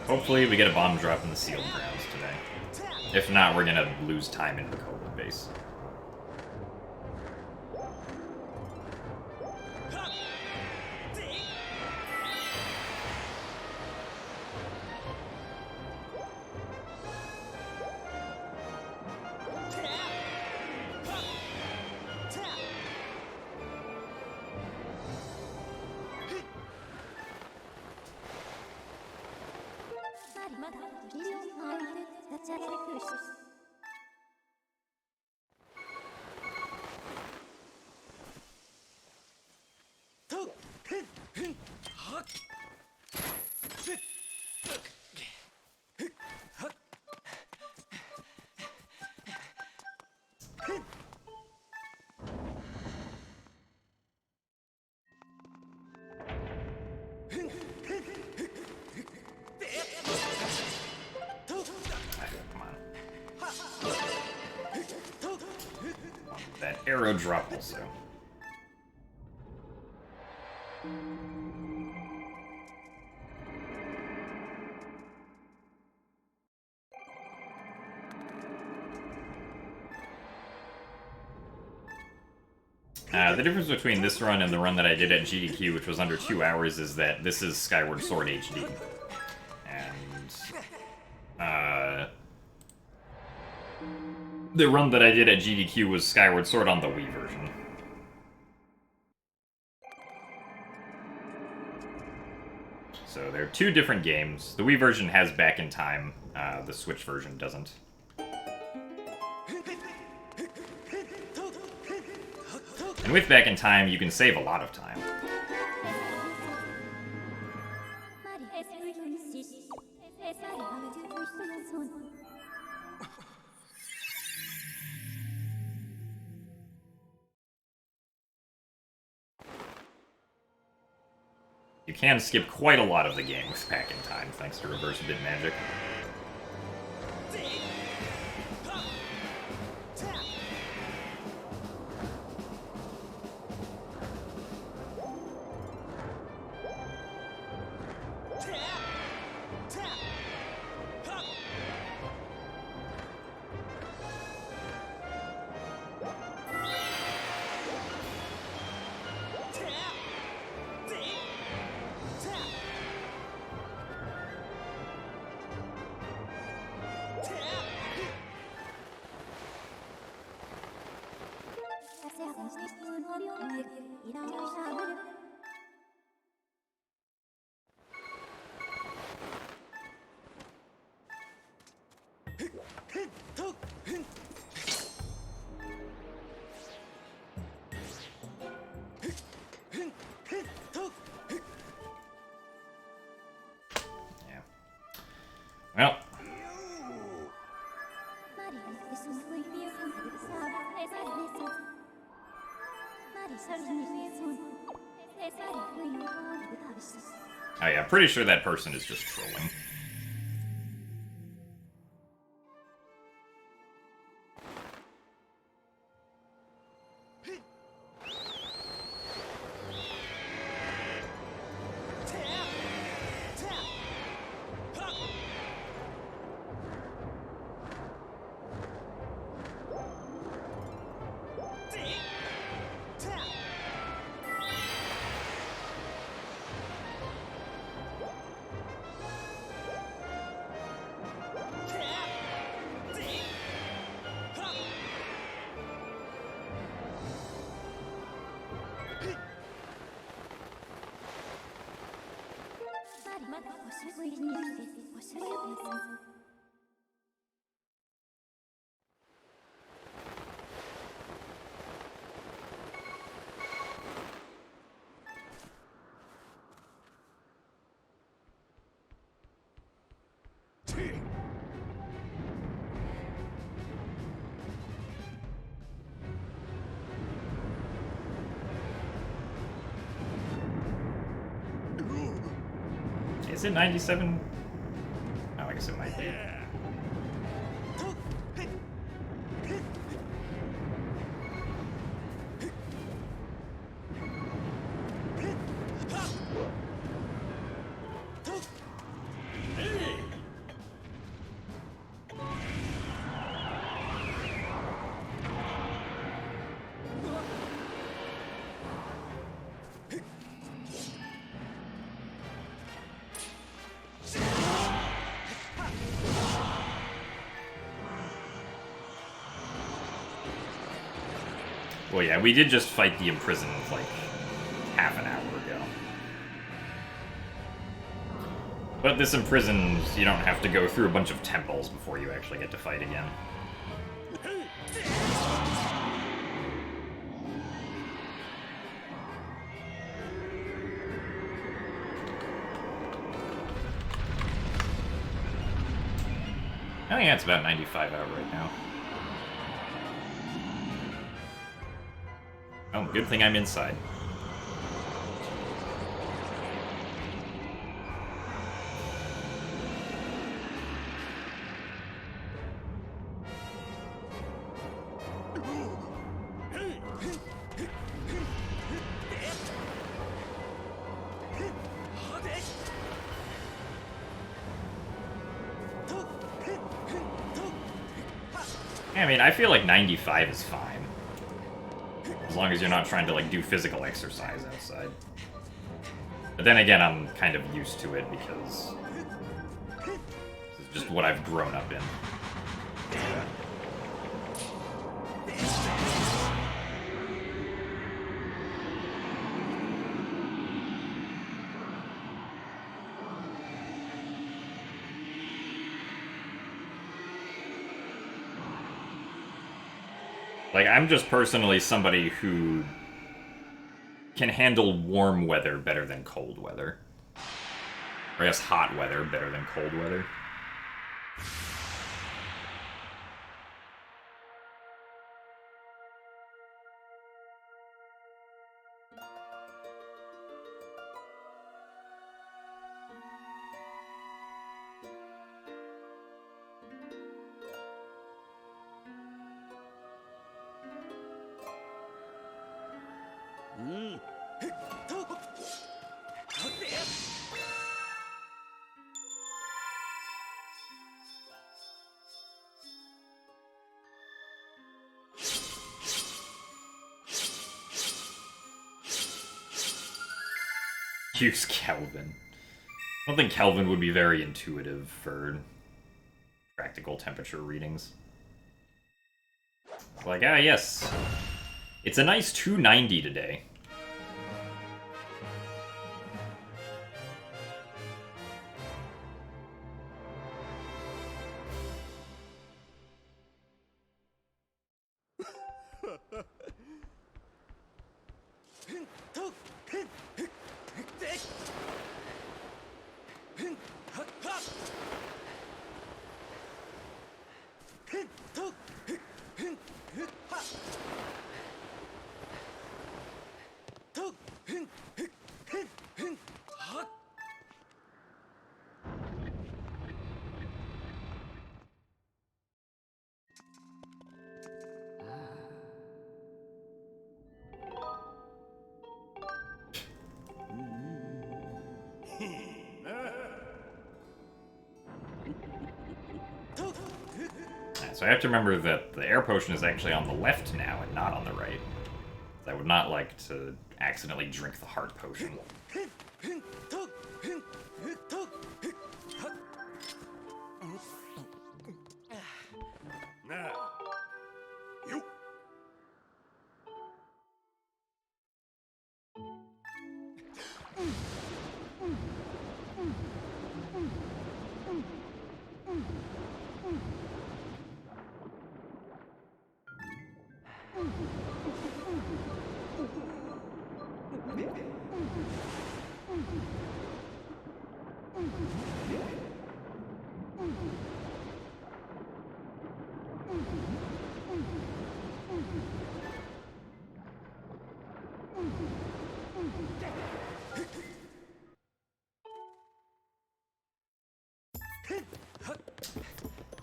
Hopefully we get a bomb drop in the sealed grounds today. If not, we're gonna lose time in the Bokoblin base. arrow drop also. The difference between this run and the run that I did at GDQ, which was under 2 hours, is that this is Skyward Sword HD. And the run that I did at GDQ was Skyward Sword on the Wii version. So they're two different games. The Wii version has Back in Time, the Switch version doesn't. And with Back in Time, you can save a lot of time. You can skip quite a lot of the game with Back in Time, thanks to reverse bit magic. Well. Oh yeah, pretty sure that person is just trolling. Is it 97? Oh, I guess it might be. Well, yeah, we did just fight the imprisoned, like, half an hour ago. But this imprisoned, you don't have to go through a bunch of temples before you actually get to fight again. Oh yeah, it's about 95 out right now. Oh, good thing I'm inside. I mean, I feel like 95 is fine. As long as you're not trying to, like, do physical exercise outside. But then again, I'm kind of used to it because this is just what I've grown up in. Like, I'm just personally somebody who can handle warm weather better than cold weather. Or I guess hot weather better than cold weather. Use Kelvin. I don't think Kelvin would be very intuitive for practical temperature readings. It's like, ah, yes. It's a nice 290 today. So I have to remember that the air potion is actually on the left now and not on the right. I would not like to accidentally drink the heart potion.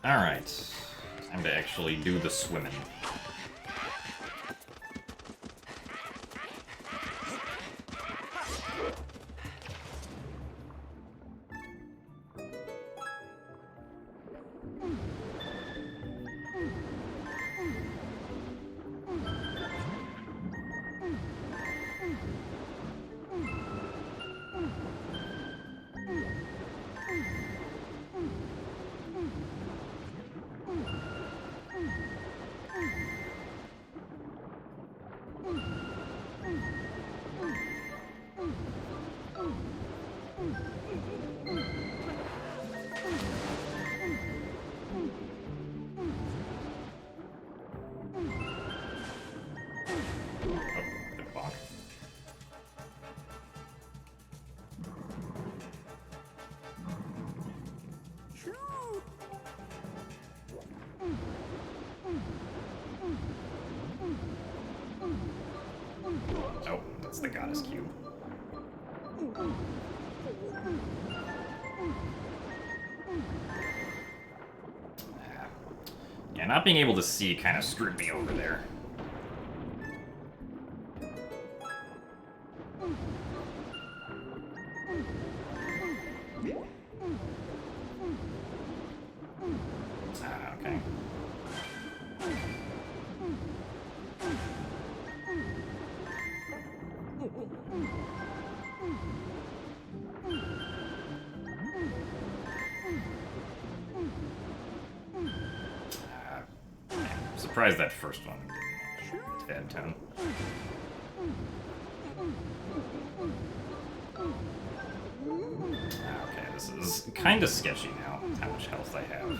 Alright. Time to actually do the swimming. Oh, that's the goddess cube. Yeah, not being able to see kind of screwed me over there. Okay. Surprised that first one didn't tadtone. Okay, this is kind of sketchy now, how much health I have.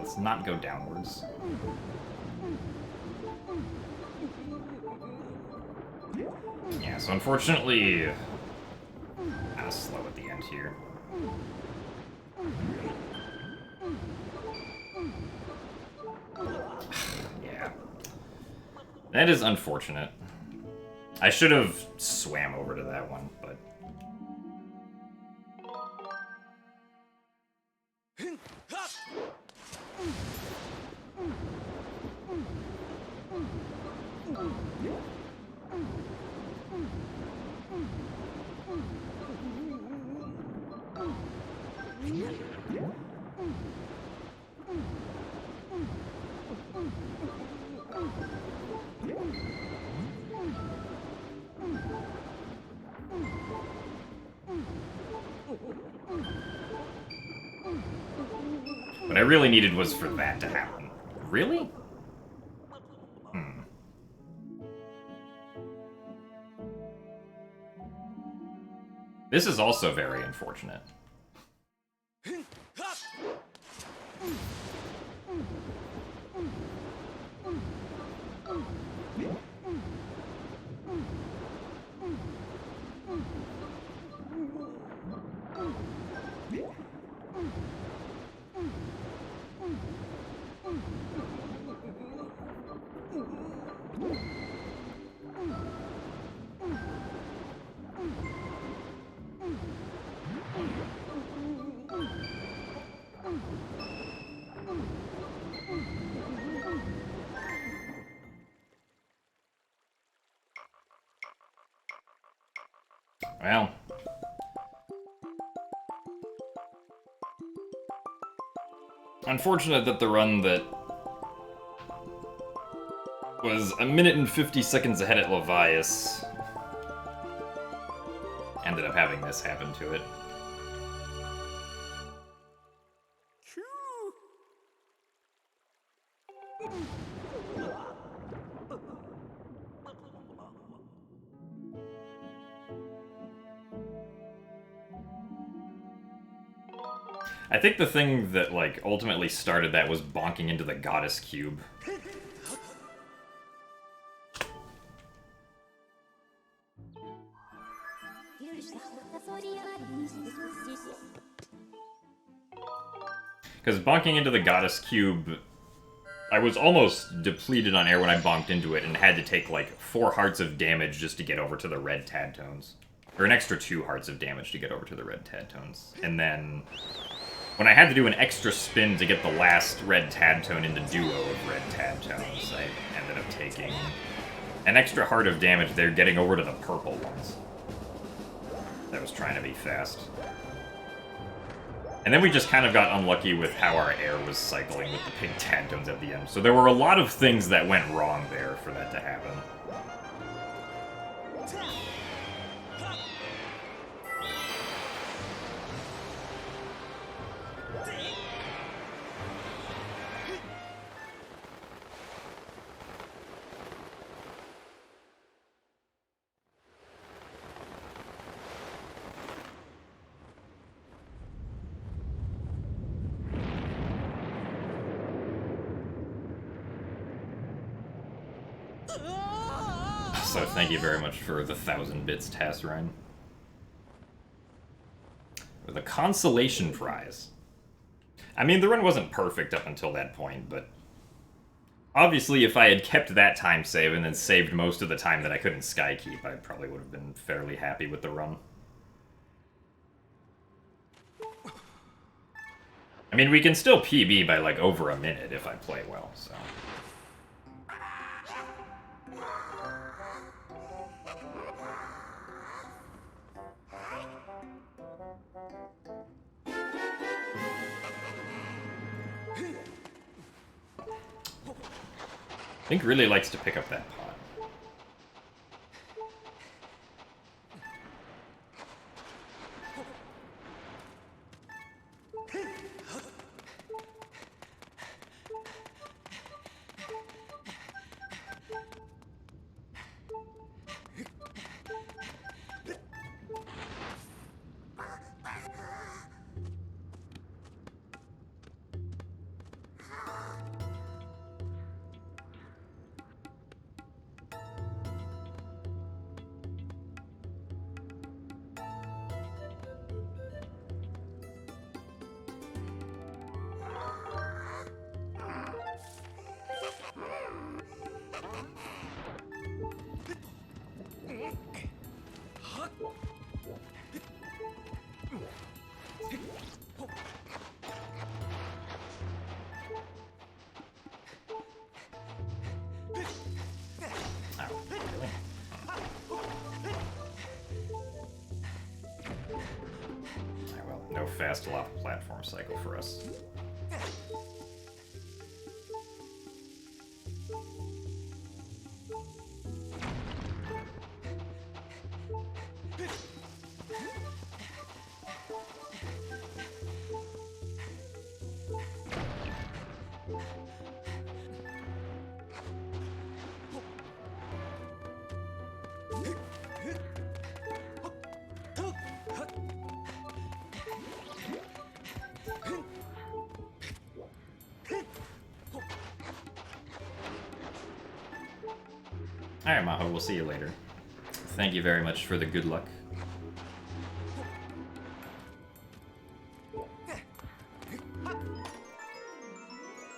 Let's not go downwards. Yeah, so unfortunately, kind of slow at the end here. Yeah. That is unfortunate. I should have swam over to that one, but... What I really needed was for that to happen. Really? This is also very unfortunate. Well. Unfortunate that the run that was 1 minute and 50 seconds ahead at Levias ended up having this happen to it. I think the thing that, like, ultimately started that was bonking into the goddess cube. Because bonking into the goddess cube, I was almost depleted on air when I bonked into it and had to take, like, 4 hearts of damage just to get over to the red tadtones. Or an extra 2 hearts of damage to get over to the red tadtones. And then... when I had to do an extra spin to get the last red tadtone into duo of red tadtones, I ended up taking an extra heart of damage there getting over to the purple ones. That was trying to be fast. And then we just kind of got unlucky with how our air was cycling with the pink tadtones at the end. So there were a lot of things that went wrong there for that to happen. Also, thank you very much for the 1,000 bits, Tasserine. With a consolation prize. I mean, the run wasn't perfect up until that point, but obviously if I had kept that time save and then saved most of the time that I couldn't skykeep, I probably would have been fairly happy with the run. I mean, we can still PB by, like, over a minute if I play well, so... Link really likes to pick up that pot. Fast lock platform cycle for us. Alright, Maho, we'll see you later. Thank you very much for the good luck.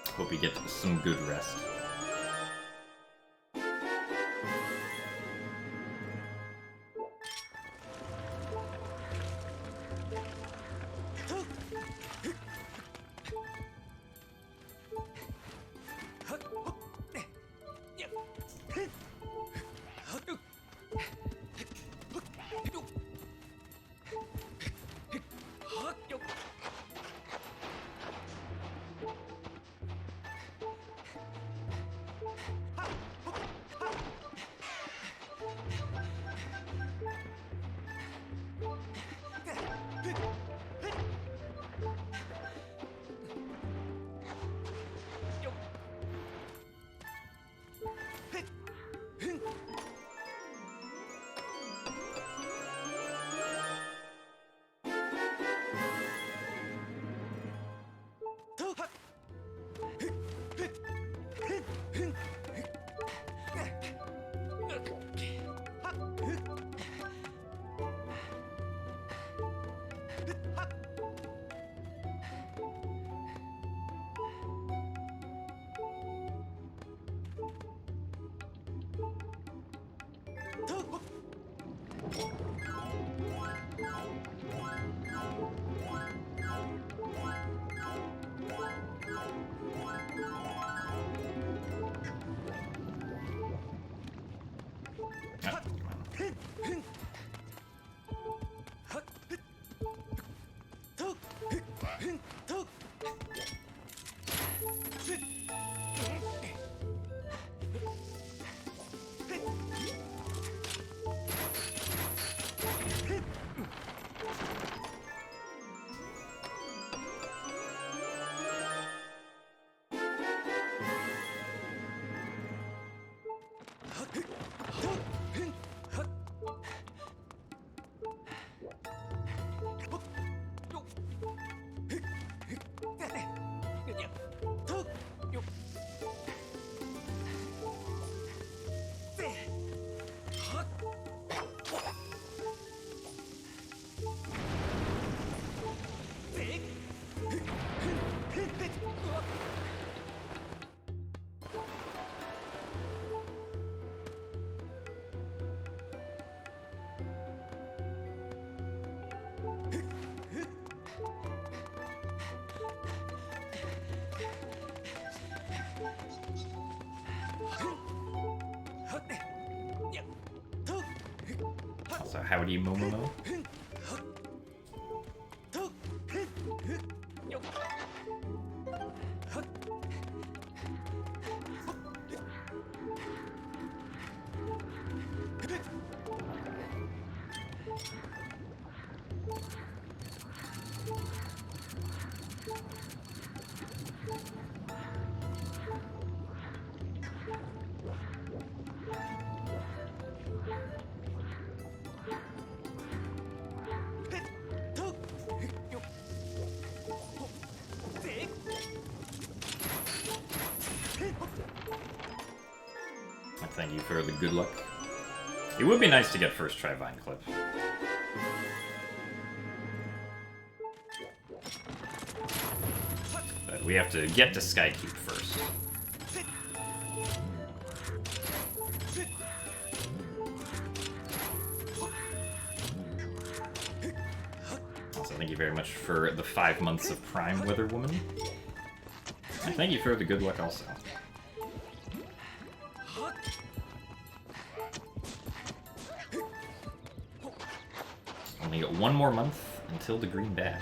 Hope you get some good rest. Also, howdy, Momomo. Thank you for the good luck. It would be nice to get first try Vine Clip. But we have to get to Skykeep first. Also, thank you very much for the 5 months of Prime, Weather Woman. And thank you for the good luck also. Only got 1 more month until the green badge.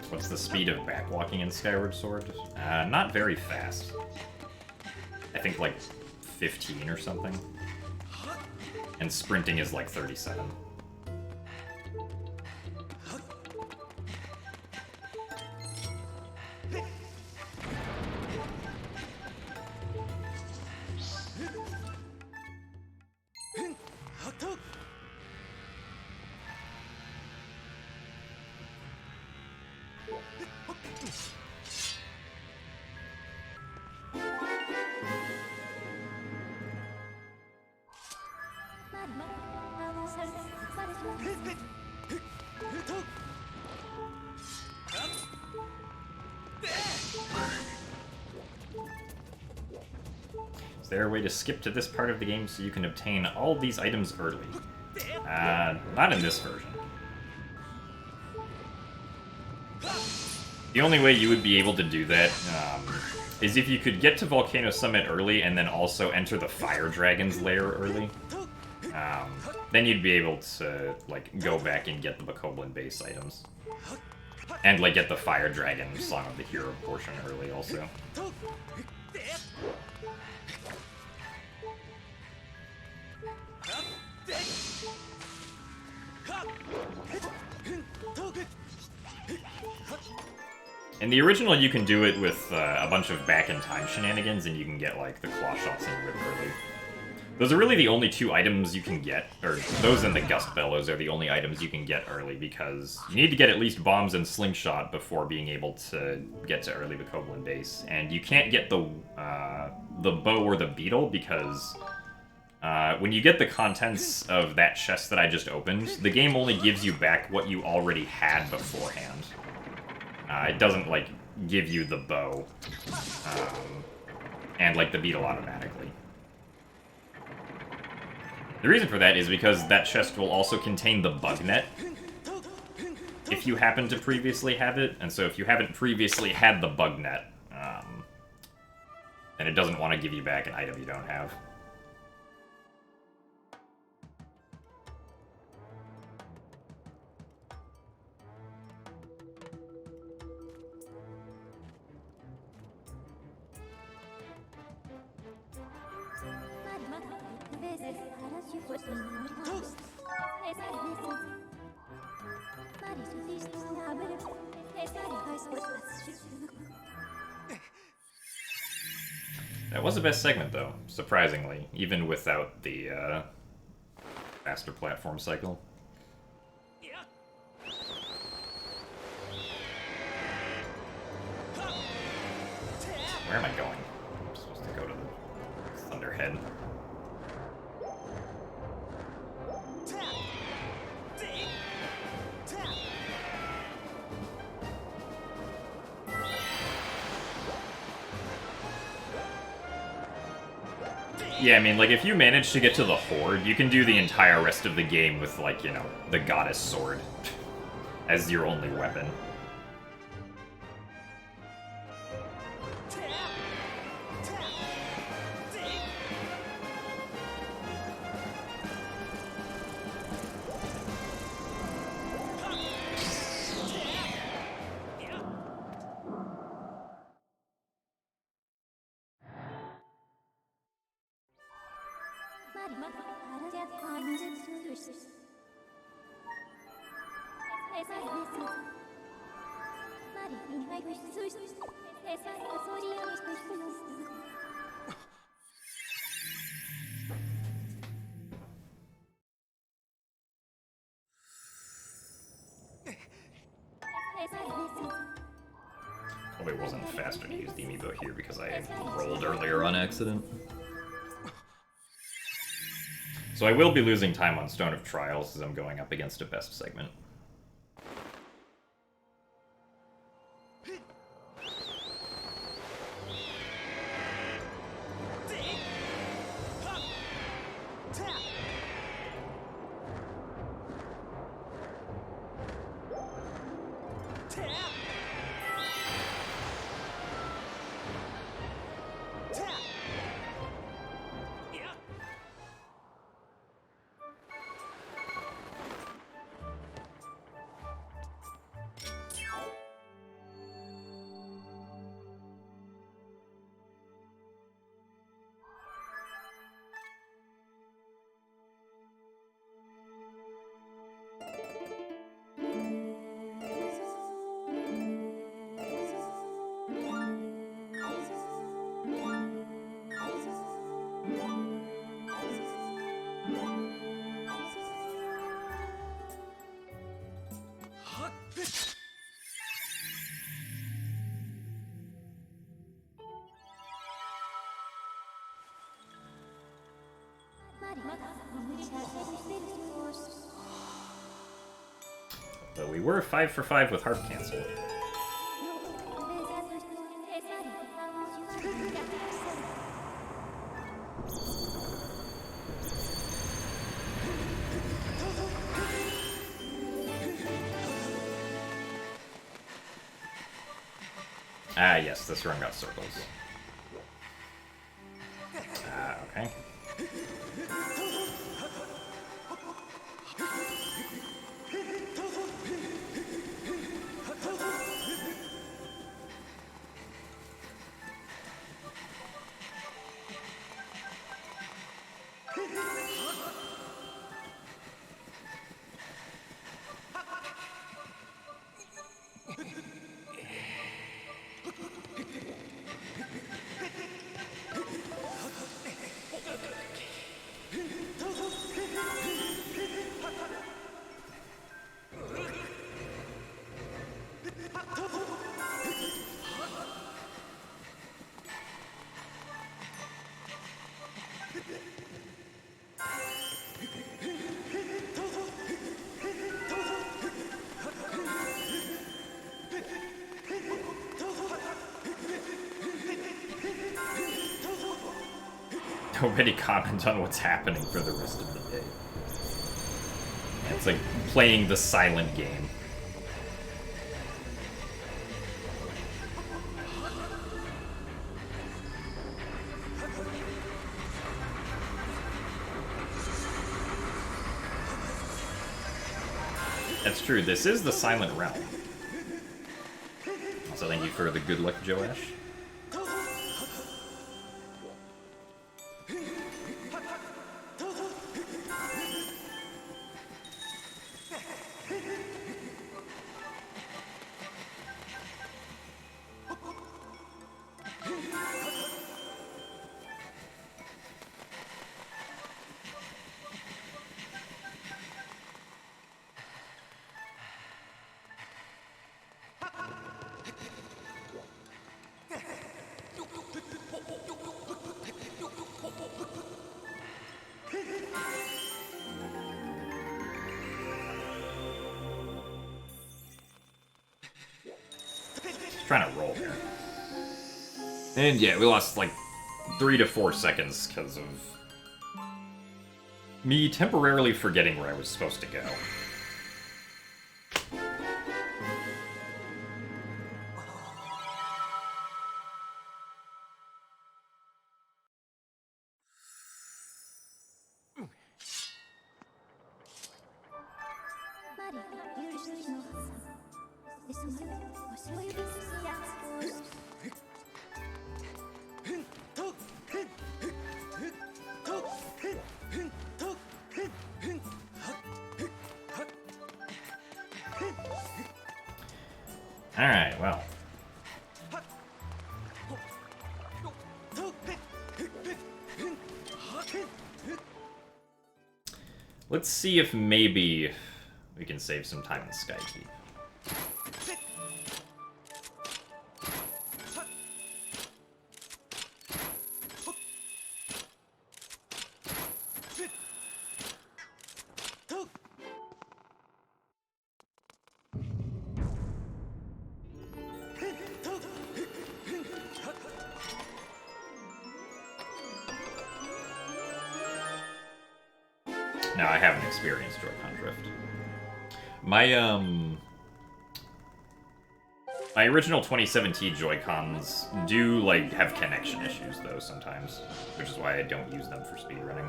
What's the speed of backwalking in Skyward Sword? Not very fast. I think like 15 or something. And sprinting is like 37. Is there a way to skip to this part of the game so you can obtain all these items early? Not in this version. The only way you would be able to do that is if you could get to Volcano Summit early and then also enter the Fire Dragon's lair early. Then you'd be able to, like, go back and get the Bokoblin base items. And, like, get the Fire Dragon Song of the Hero portion early, also. In the original, you can do it with a bunch of back-in-time shenanigans, and you can get, like, the Claw Shots and Whip early. Those are really the only 2 items you can get, or those and the Gust Bellows are the only items you can get early, because you need to get at least Bombs and Slingshot before being able to get to early Bokoblin base. And you can't get the bow or the beetle, because when you get the contents of that chest that I just opened, the game only gives you back what you already had beforehand. It doesn't, like, give you the bow and, like, the beetle automatically. The reason for that is because that chest will also contain the bug net if you happen to previously have it, and so if you haven't previously had the bug net, then it doesn't want to give you back an item you don't have. That was the best segment, though, surprisingly, even without the faster platform cycle. Where am I going? I'm supposed to go to the Thunderhead. Yeah, I mean, like, if you manage to get to the Horde, you can do the entire rest of the game with, like, you know, the Goddess Sword as your only weapon. Probably wasn't faster to use the amiibo here because I rolled earlier on accident. So I will be losing time on Stone of Trials as I'm going up against a best segment. But we were 5 for 5 with Harp Cancel. Ah, yes, this run got circles. Okay. Nobody comment on what's happening for the rest of the day. It's like playing the silent game. That's true, this is the Silent Realm. Also, thank you for the good luck, Joash. trying to roll here. And yeah, we lost like 3 to 4 seconds because of me temporarily forgetting where I was supposed to go. Alright, well. Let's see if maybe we can save some time in Skykeep. Now, I haven't experienced Joy-Con drift. My original 2017 Joy-Cons do, like, have connection issues, though, sometimes. Which is why I don't use them for speedrunning.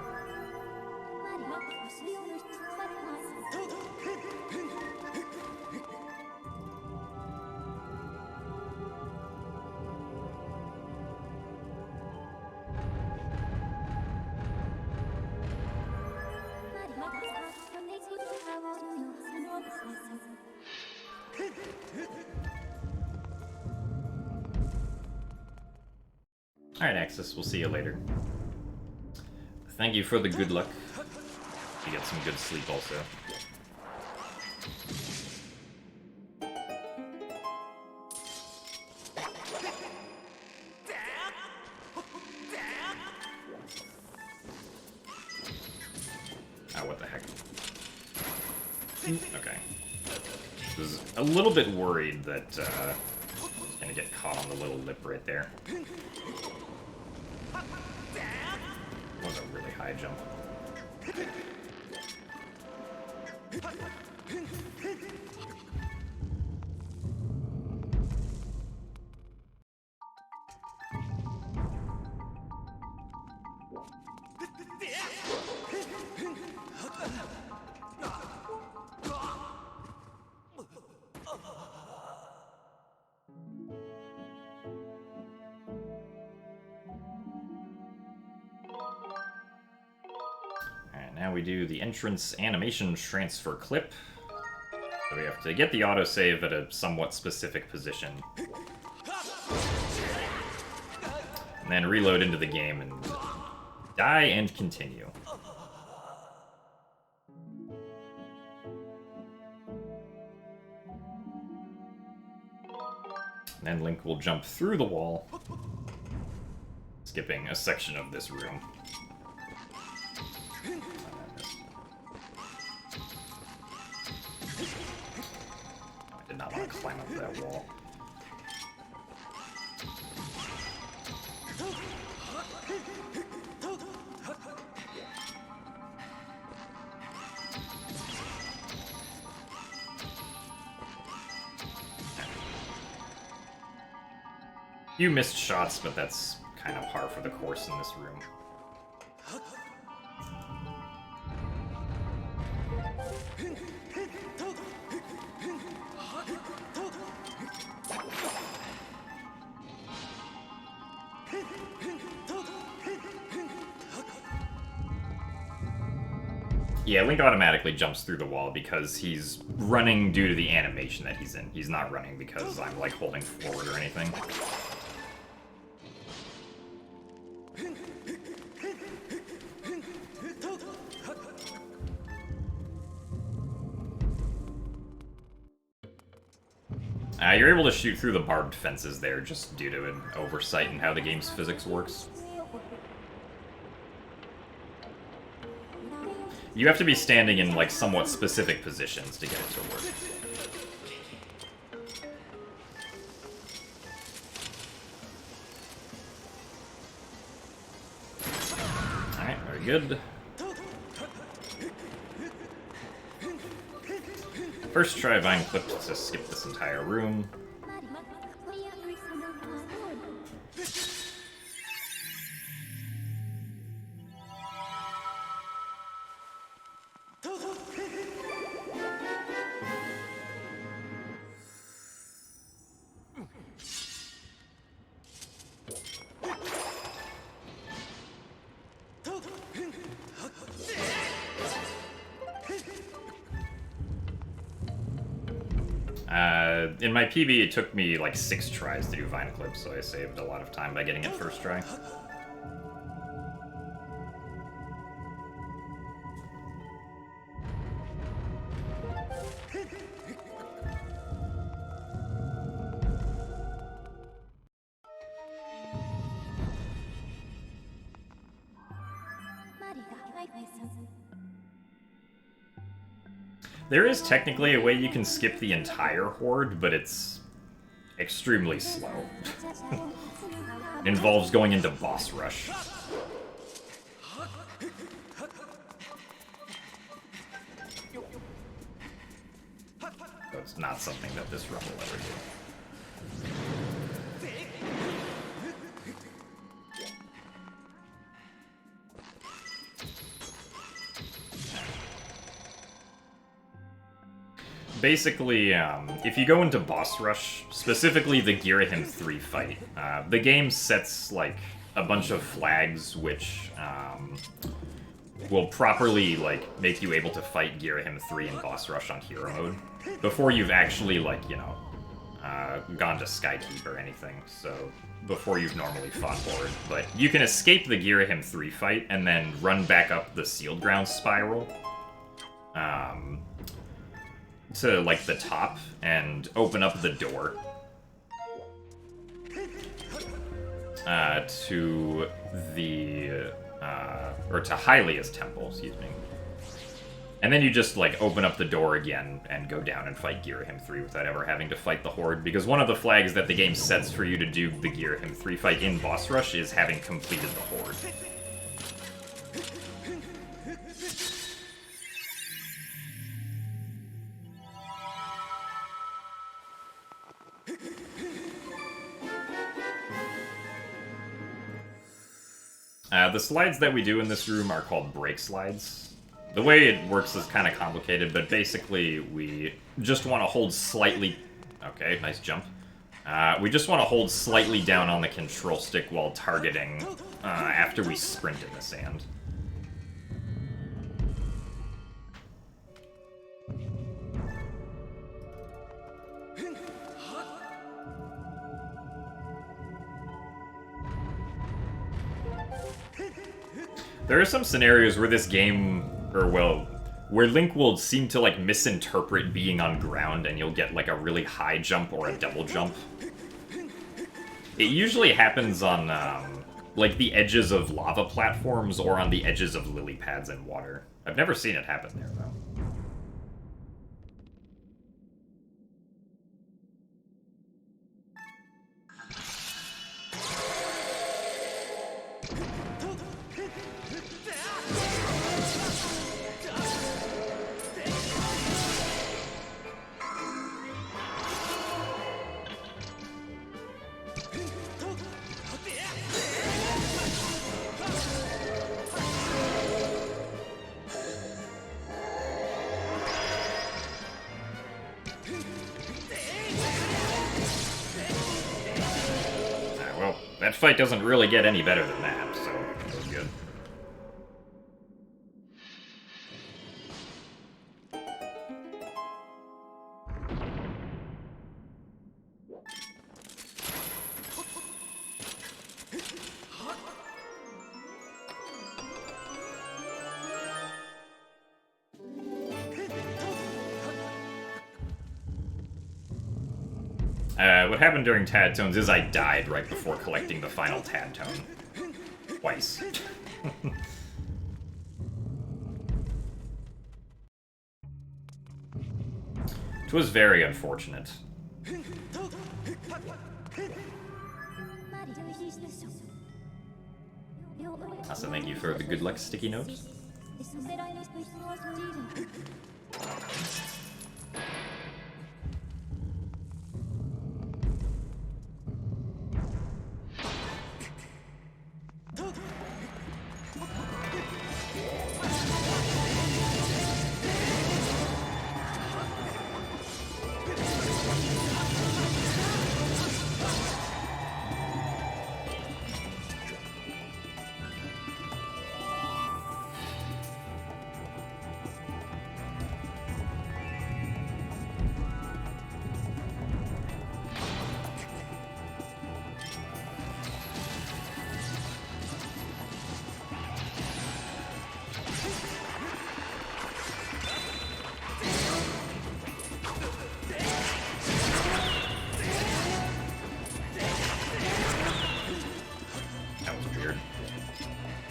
Alright, Axis, we'll see you later. Thank you for the good luck. You get some good sleep also. Oh, what the heck. Okay. I was a little bit worried that I was gonna get caught on the little lip right there. That was a really high jump. Now we do the entrance animation transfer clip. So we have to get the autosave at a somewhat specific position. And then reload into the game and die and continue. And then Link will jump through the wall, skipping a section of this room. I did not want to climb up that wall. You missed shots, but that's kind of par for the course in this room. Yeah, Link automatically jumps through the wall because he's running due to the animation that he's in. He's not running because I'm, like, holding forward or anything. You're able to shoot through the barbed fences there just due to an oversight in how the game's physics works. You have to be standing in, like, somewhat specific positions to get it to work. Very good. First try Vine Clip to skip this entire room. In my PB, it took me like 6 tries to do Vine Clip, so I saved a lot of time by getting it first try. There is technically a way you can skip the entire horde, but it's extremely slow. It involves going into boss rush. So it's not something that this run will ever do. Basically, if you go into boss rush, specifically the Girahim 3 fight, the game sets like a bunch of flags which will properly like make you able to fight Girahim 3 in boss rush on hero mode before you've actually like, you know, gone to Skykeep or anything. So before you've normally fought Horde, but you can escape the Girahim 3 fight and then run back up the Sealed Ground spiral. To like the top and open up the door to the or to Hylia's temple, excuse me. And then you just like open up the door again and go down and fight Girahim 3 without ever having to fight the Horde, because one of the flags that the game sets for you to do the Girahim 3 fight in boss rush is having completed the Horde. The slides that we do in this room are called break slides. The way it works is kind of complicated, but basically we just want to hold slightly... Okay, nice jump. We just want to hold slightly down on the control stick while targeting after we sprint in the sand. There are some scenarios where this game, or well, where Link will seem to like misinterpret being on ground and you'll get like a really high jump or a double jump. It usually happens on like the edges of lava platforms or on the edges of lily pads in water. I've never seen it happen there though. That fight doesn't really get any better than that, so that was good. What happened during tadtones is I died right before collecting the final tadtone. Twice. It was very unfortunate. Also, thank you for the good luck sticky note.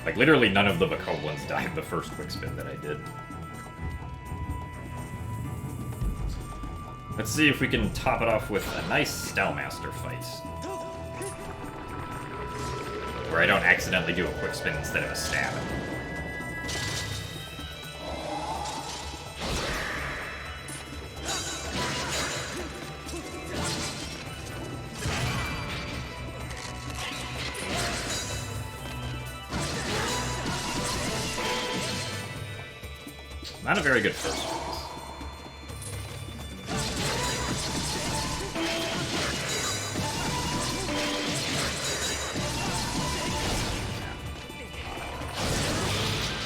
Like, literally none of the Bokoblins died the first quick spin that I did. Let's see if we can top it off with a nice Stowmaster fight. Where I don't accidentally do a quick spin instead of a stab. Not a very good first phase.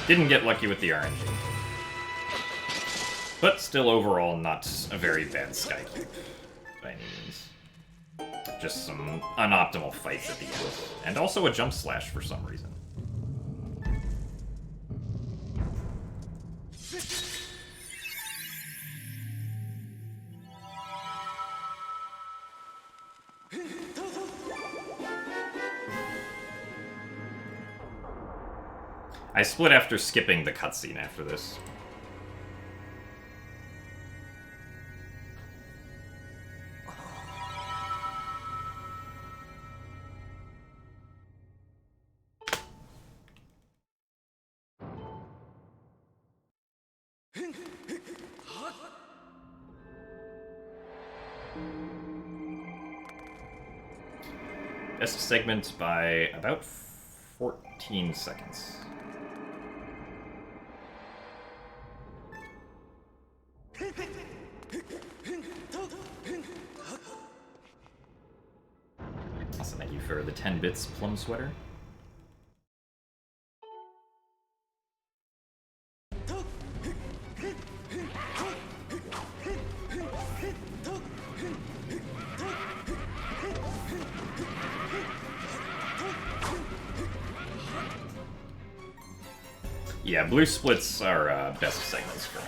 Didn't get lucky with the RNG. But still overall not a very bad Skykeep by any means. Just some unoptimal fights at the end. And also a jump slash for some reason. I split after skipping the cutscene after this. Best segment by about 14 seconds. Also, thank you for the 10 bits plum sweater. Yeah, blue splits are best segments for me.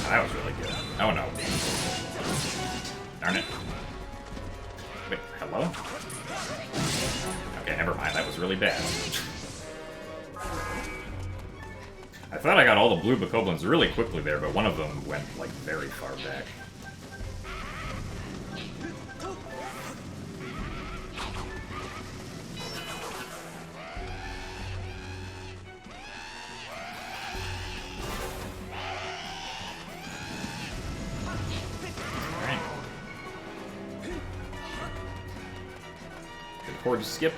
That was really good. Oh no. Darn it. Wait, hello? Okay, never mind. That was really bad. I thought I got all the blue Bokoblins really quickly there, but one of them went, like, very far back. Forward skip.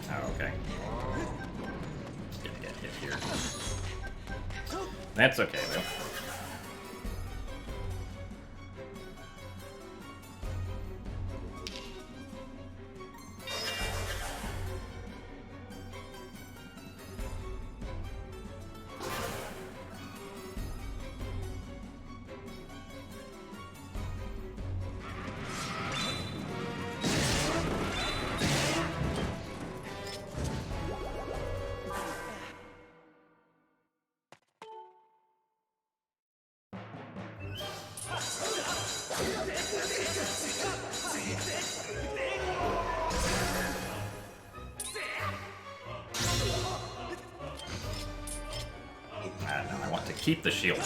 Oh, okay. Gonna get hit here. That's okay, though. keep the shield.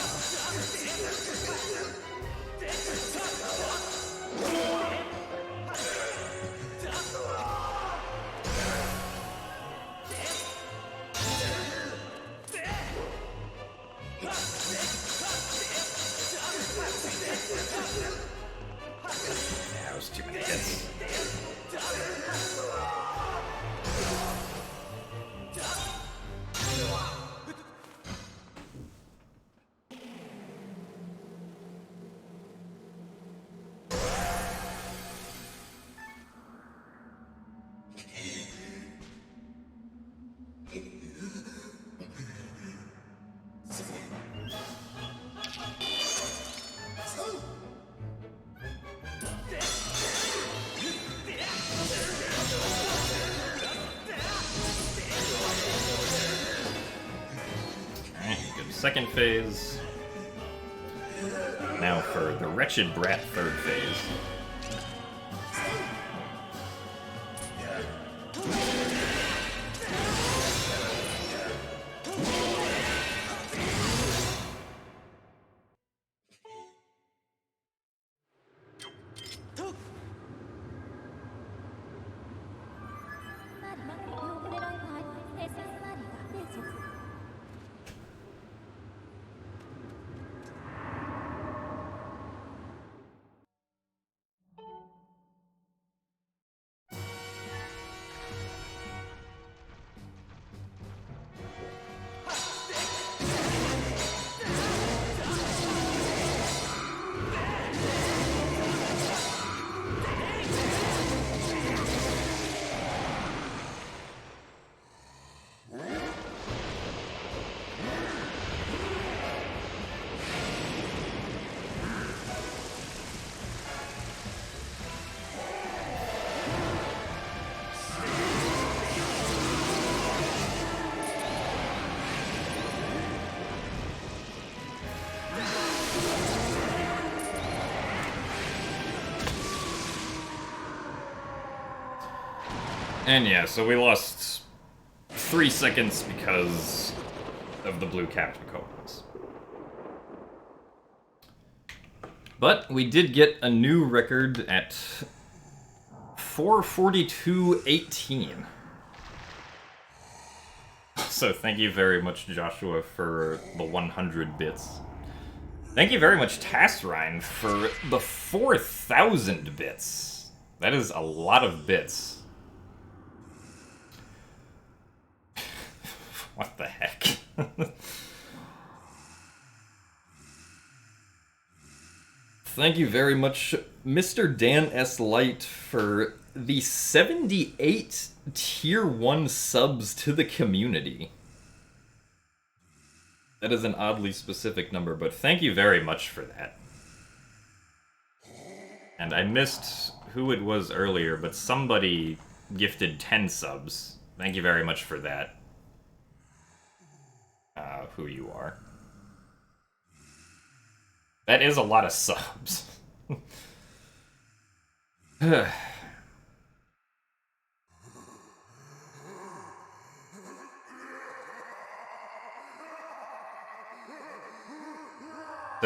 That was too many hits. Second phase. Now for the Wretched Brat third phase. And yeah, so we lost 3 seconds because of the blue-capped Makobans. But we did get a new record at 4:42:18. So thank you very much, Joshua, for the 100 bits. Thank you very much, Tassrine, for the 4,000 bits. That is a lot of bits. What the heck? Thank you very much, Mr. Dan S. Light, for the 78 Tier 1 subs to the community. That is an oddly specific number, but thank you very much for that. And I missed who it was earlier, but somebody gifted 10 subs. Thank you very much for that. Who you are. That is a lot of subs. So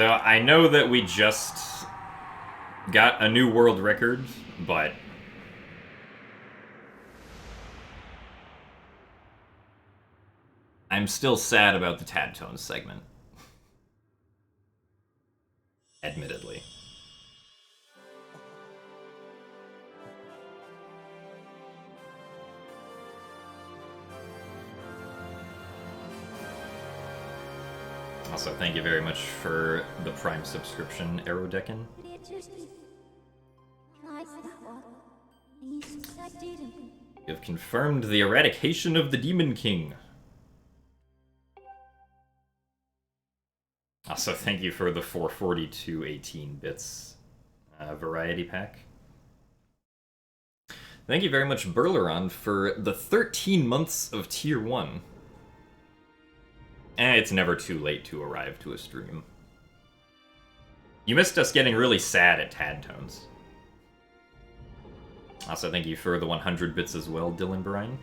I know that we just got a new world record, but I'm still sad about the tadtones segment. Admittedly. Also, thank you very much for the Prime subscription, Aerodecan. You have confirmed the eradication of the Demon King. Also, thank you for the 44218 bits variety pack. Thank you very much, Burleron, for the 13 months of Tier 1. It's never too late to arrive to a stream. You missed us getting really sad at Tadtones. Also, thank you for the 100 bits as well, Dylan Bryan.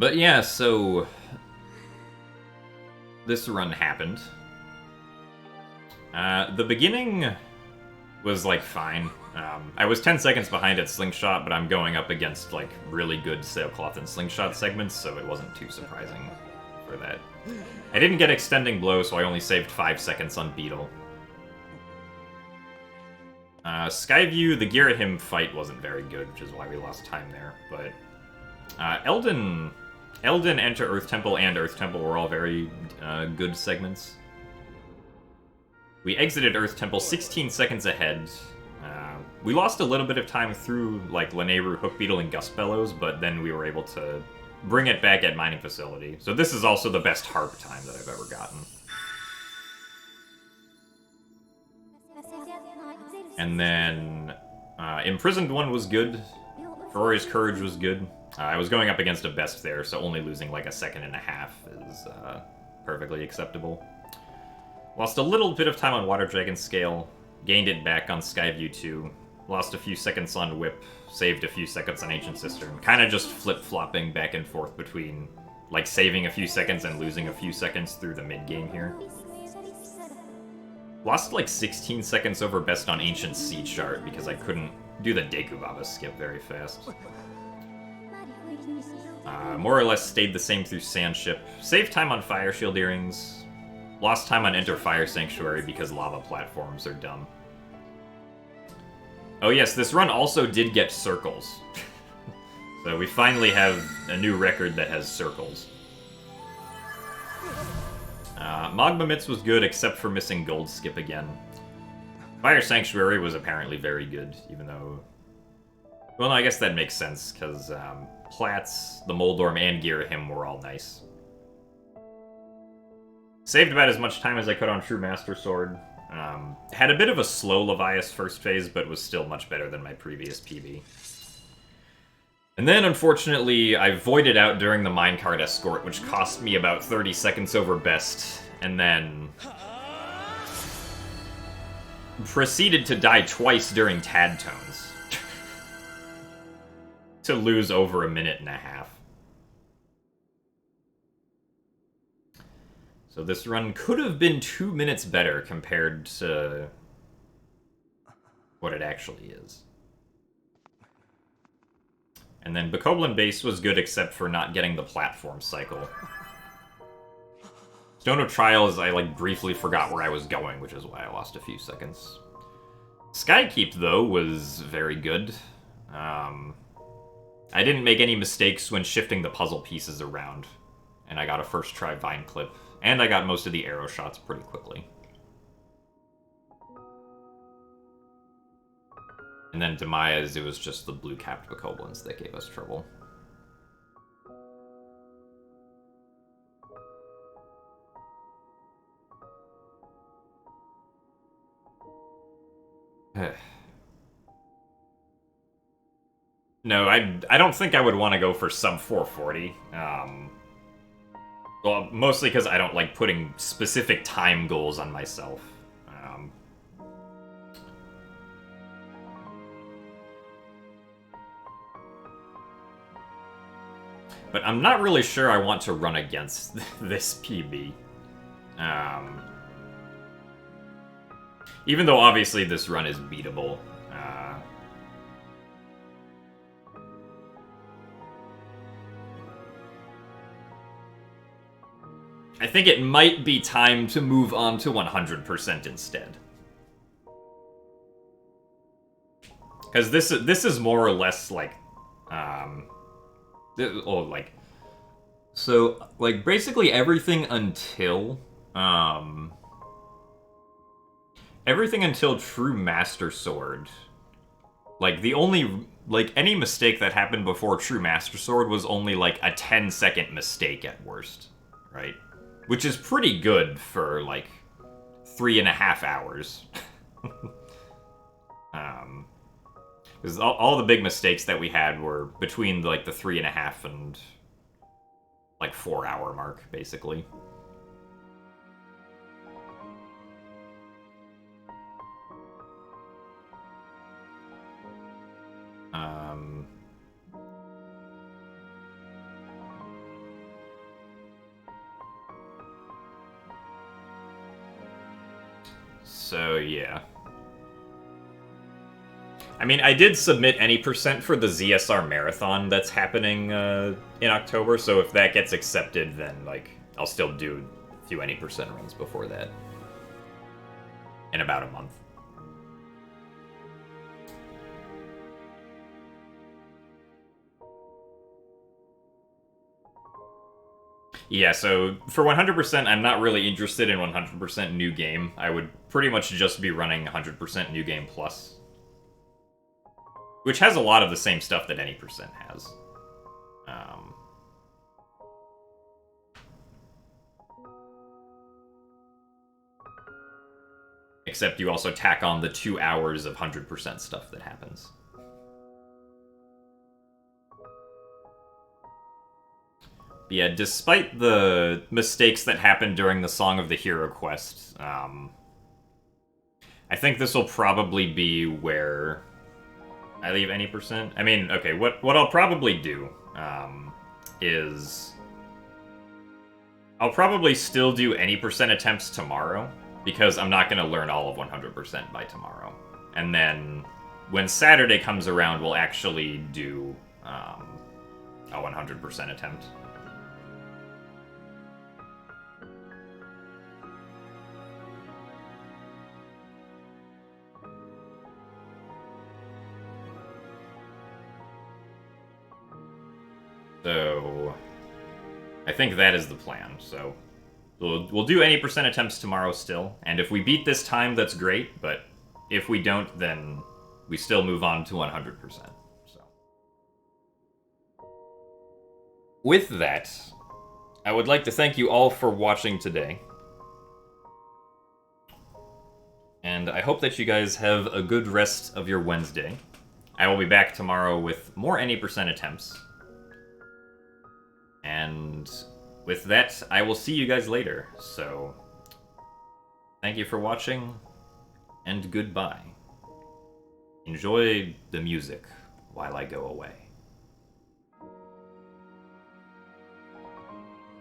But yeah, so this run happened. The beginning was like fine. I was 10 seconds behind at Slingshot, but I'm going up against like really good Sailcloth and Slingshot segments, so it wasn't too surprising for that. I didn't get Extending Blow, so I only saved 5 seconds on Beetle. Skyview, the Girahim fight wasn't very good, which is why we lost time there, but Elden, Enter Earth Temple, and Earth Temple were all very good segments. We exited Earth Temple 16 seconds ahead. We lost a little bit of time through like Lanayru, Hook Beetle, and Gust Bellows, but then we were able to bring it back at Mining Facility. So this is also the best Harp time that I've ever gotten. And then Imprisoned one was good. Ferori's Courage was good. I was going up against a best there, so only losing like a second and a half is perfectly acceptable. Lost a little bit of time on Water Dragon Scale, gained it back on Skyview 2, lost a few seconds on Whip, saved a few seconds on Ancient Cistern, kind of just flip-flopping back and forth between, like, saving a few seconds and losing a few seconds through the mid-game here. Lost like 16 seconds over best on Ancient Siege Shard because I couldn't do the Deku Baba skip very fast. More or less stayed the same through Sandship, saved time on Fire Shield Earrings, lost time on Enter Fire Sanctuary because lava platforms are dumb. Oh yes, this run also did get circles. So we finally have a new record that has circles. Magma Mitts was good except for missing Gold Skip again. Fire Sanctuary was apparently very good, even though... Well, no, I guess that makes sense, because Platts, the Moldorm, and Girahim were all nice. Saved about as much time as I could on True Master Sword. Had a bit of a slow Levias first phase, but was still much better than my previous PB. And then, unfortunately, I voided out during the Minecart Escort, which cost me about 30 seconds over best, and then proceeded to die twice during Tadtones. To lose over a minute and a half. So this run could have been 2 minutes better compared to what it actually is. And then Bokoblin Base was good except for not getting the platform cycle. Stone of Trials, I like briefly forgot where I was going, which is why I lost a few seconds. Skykeep, though, was very good. I didn't make any mistakes when shifting the puzzle pieces around, and I got a first try Vine Clip. And I got most of the arrow shots pretty quickly. And then Demaya's, it was just the blue-capped Bokoblins that gave us trouble. No, I don't think I would want to go for sub 440. Well, mostly because I don't like putting specific time goals on myself. But I'm not really sure I want to run against this PB. Even though obviously this run is beatable. I think it might be time to move on to 100% instead. Because this is more or less like, so like basically everything until True Master Sword. Like the only any mistake that happened before True Master Sword was only like a 10-second mistake at worst, right? Which is pretty good for, like, 3.5 hours. Because all the big mistakes that we had were between, like, the 3.5 and, like, 4-hour mark, basically. So, yeah. I mean, I did submit any percent for the ZSR Marathon that's happening in October, so if that gets accepted, then, like, I'll still do a few any percent runs before that. In about a month. Yeah, so for 100%, I'm not really interested in 100% new game. I would pretty much just be running 100% new game plus. Which has a lot of the same stuff that any percent has. Except you also tack on the 2 hours of 100% stuff that happens. But yeah, despite the mistakes that happened during the Song of the Hero quest, I think this will probably be where I leave any percent. I mean, okay, what I'll probably do is I'll probably still do any percent attempts tomorrow, because I'm not going to learn all of 100% by tomorrow. And then when Saturday comes around, we'll actually do a 100% attempt. So I think that is the plan. So we'll do any percent attempts tomorrow still, and if we beat this time, that's great, but if we don't, then we still move on to 100%. So with that, I would like to thank you all for watching today. And I hope that you guys have a good rest of your Wednesday. I will be back tomorrow with more any percent attempts. And with that, I will see you guys later. So, thank you for watching, and goodbye. Enjoy the music while I go away.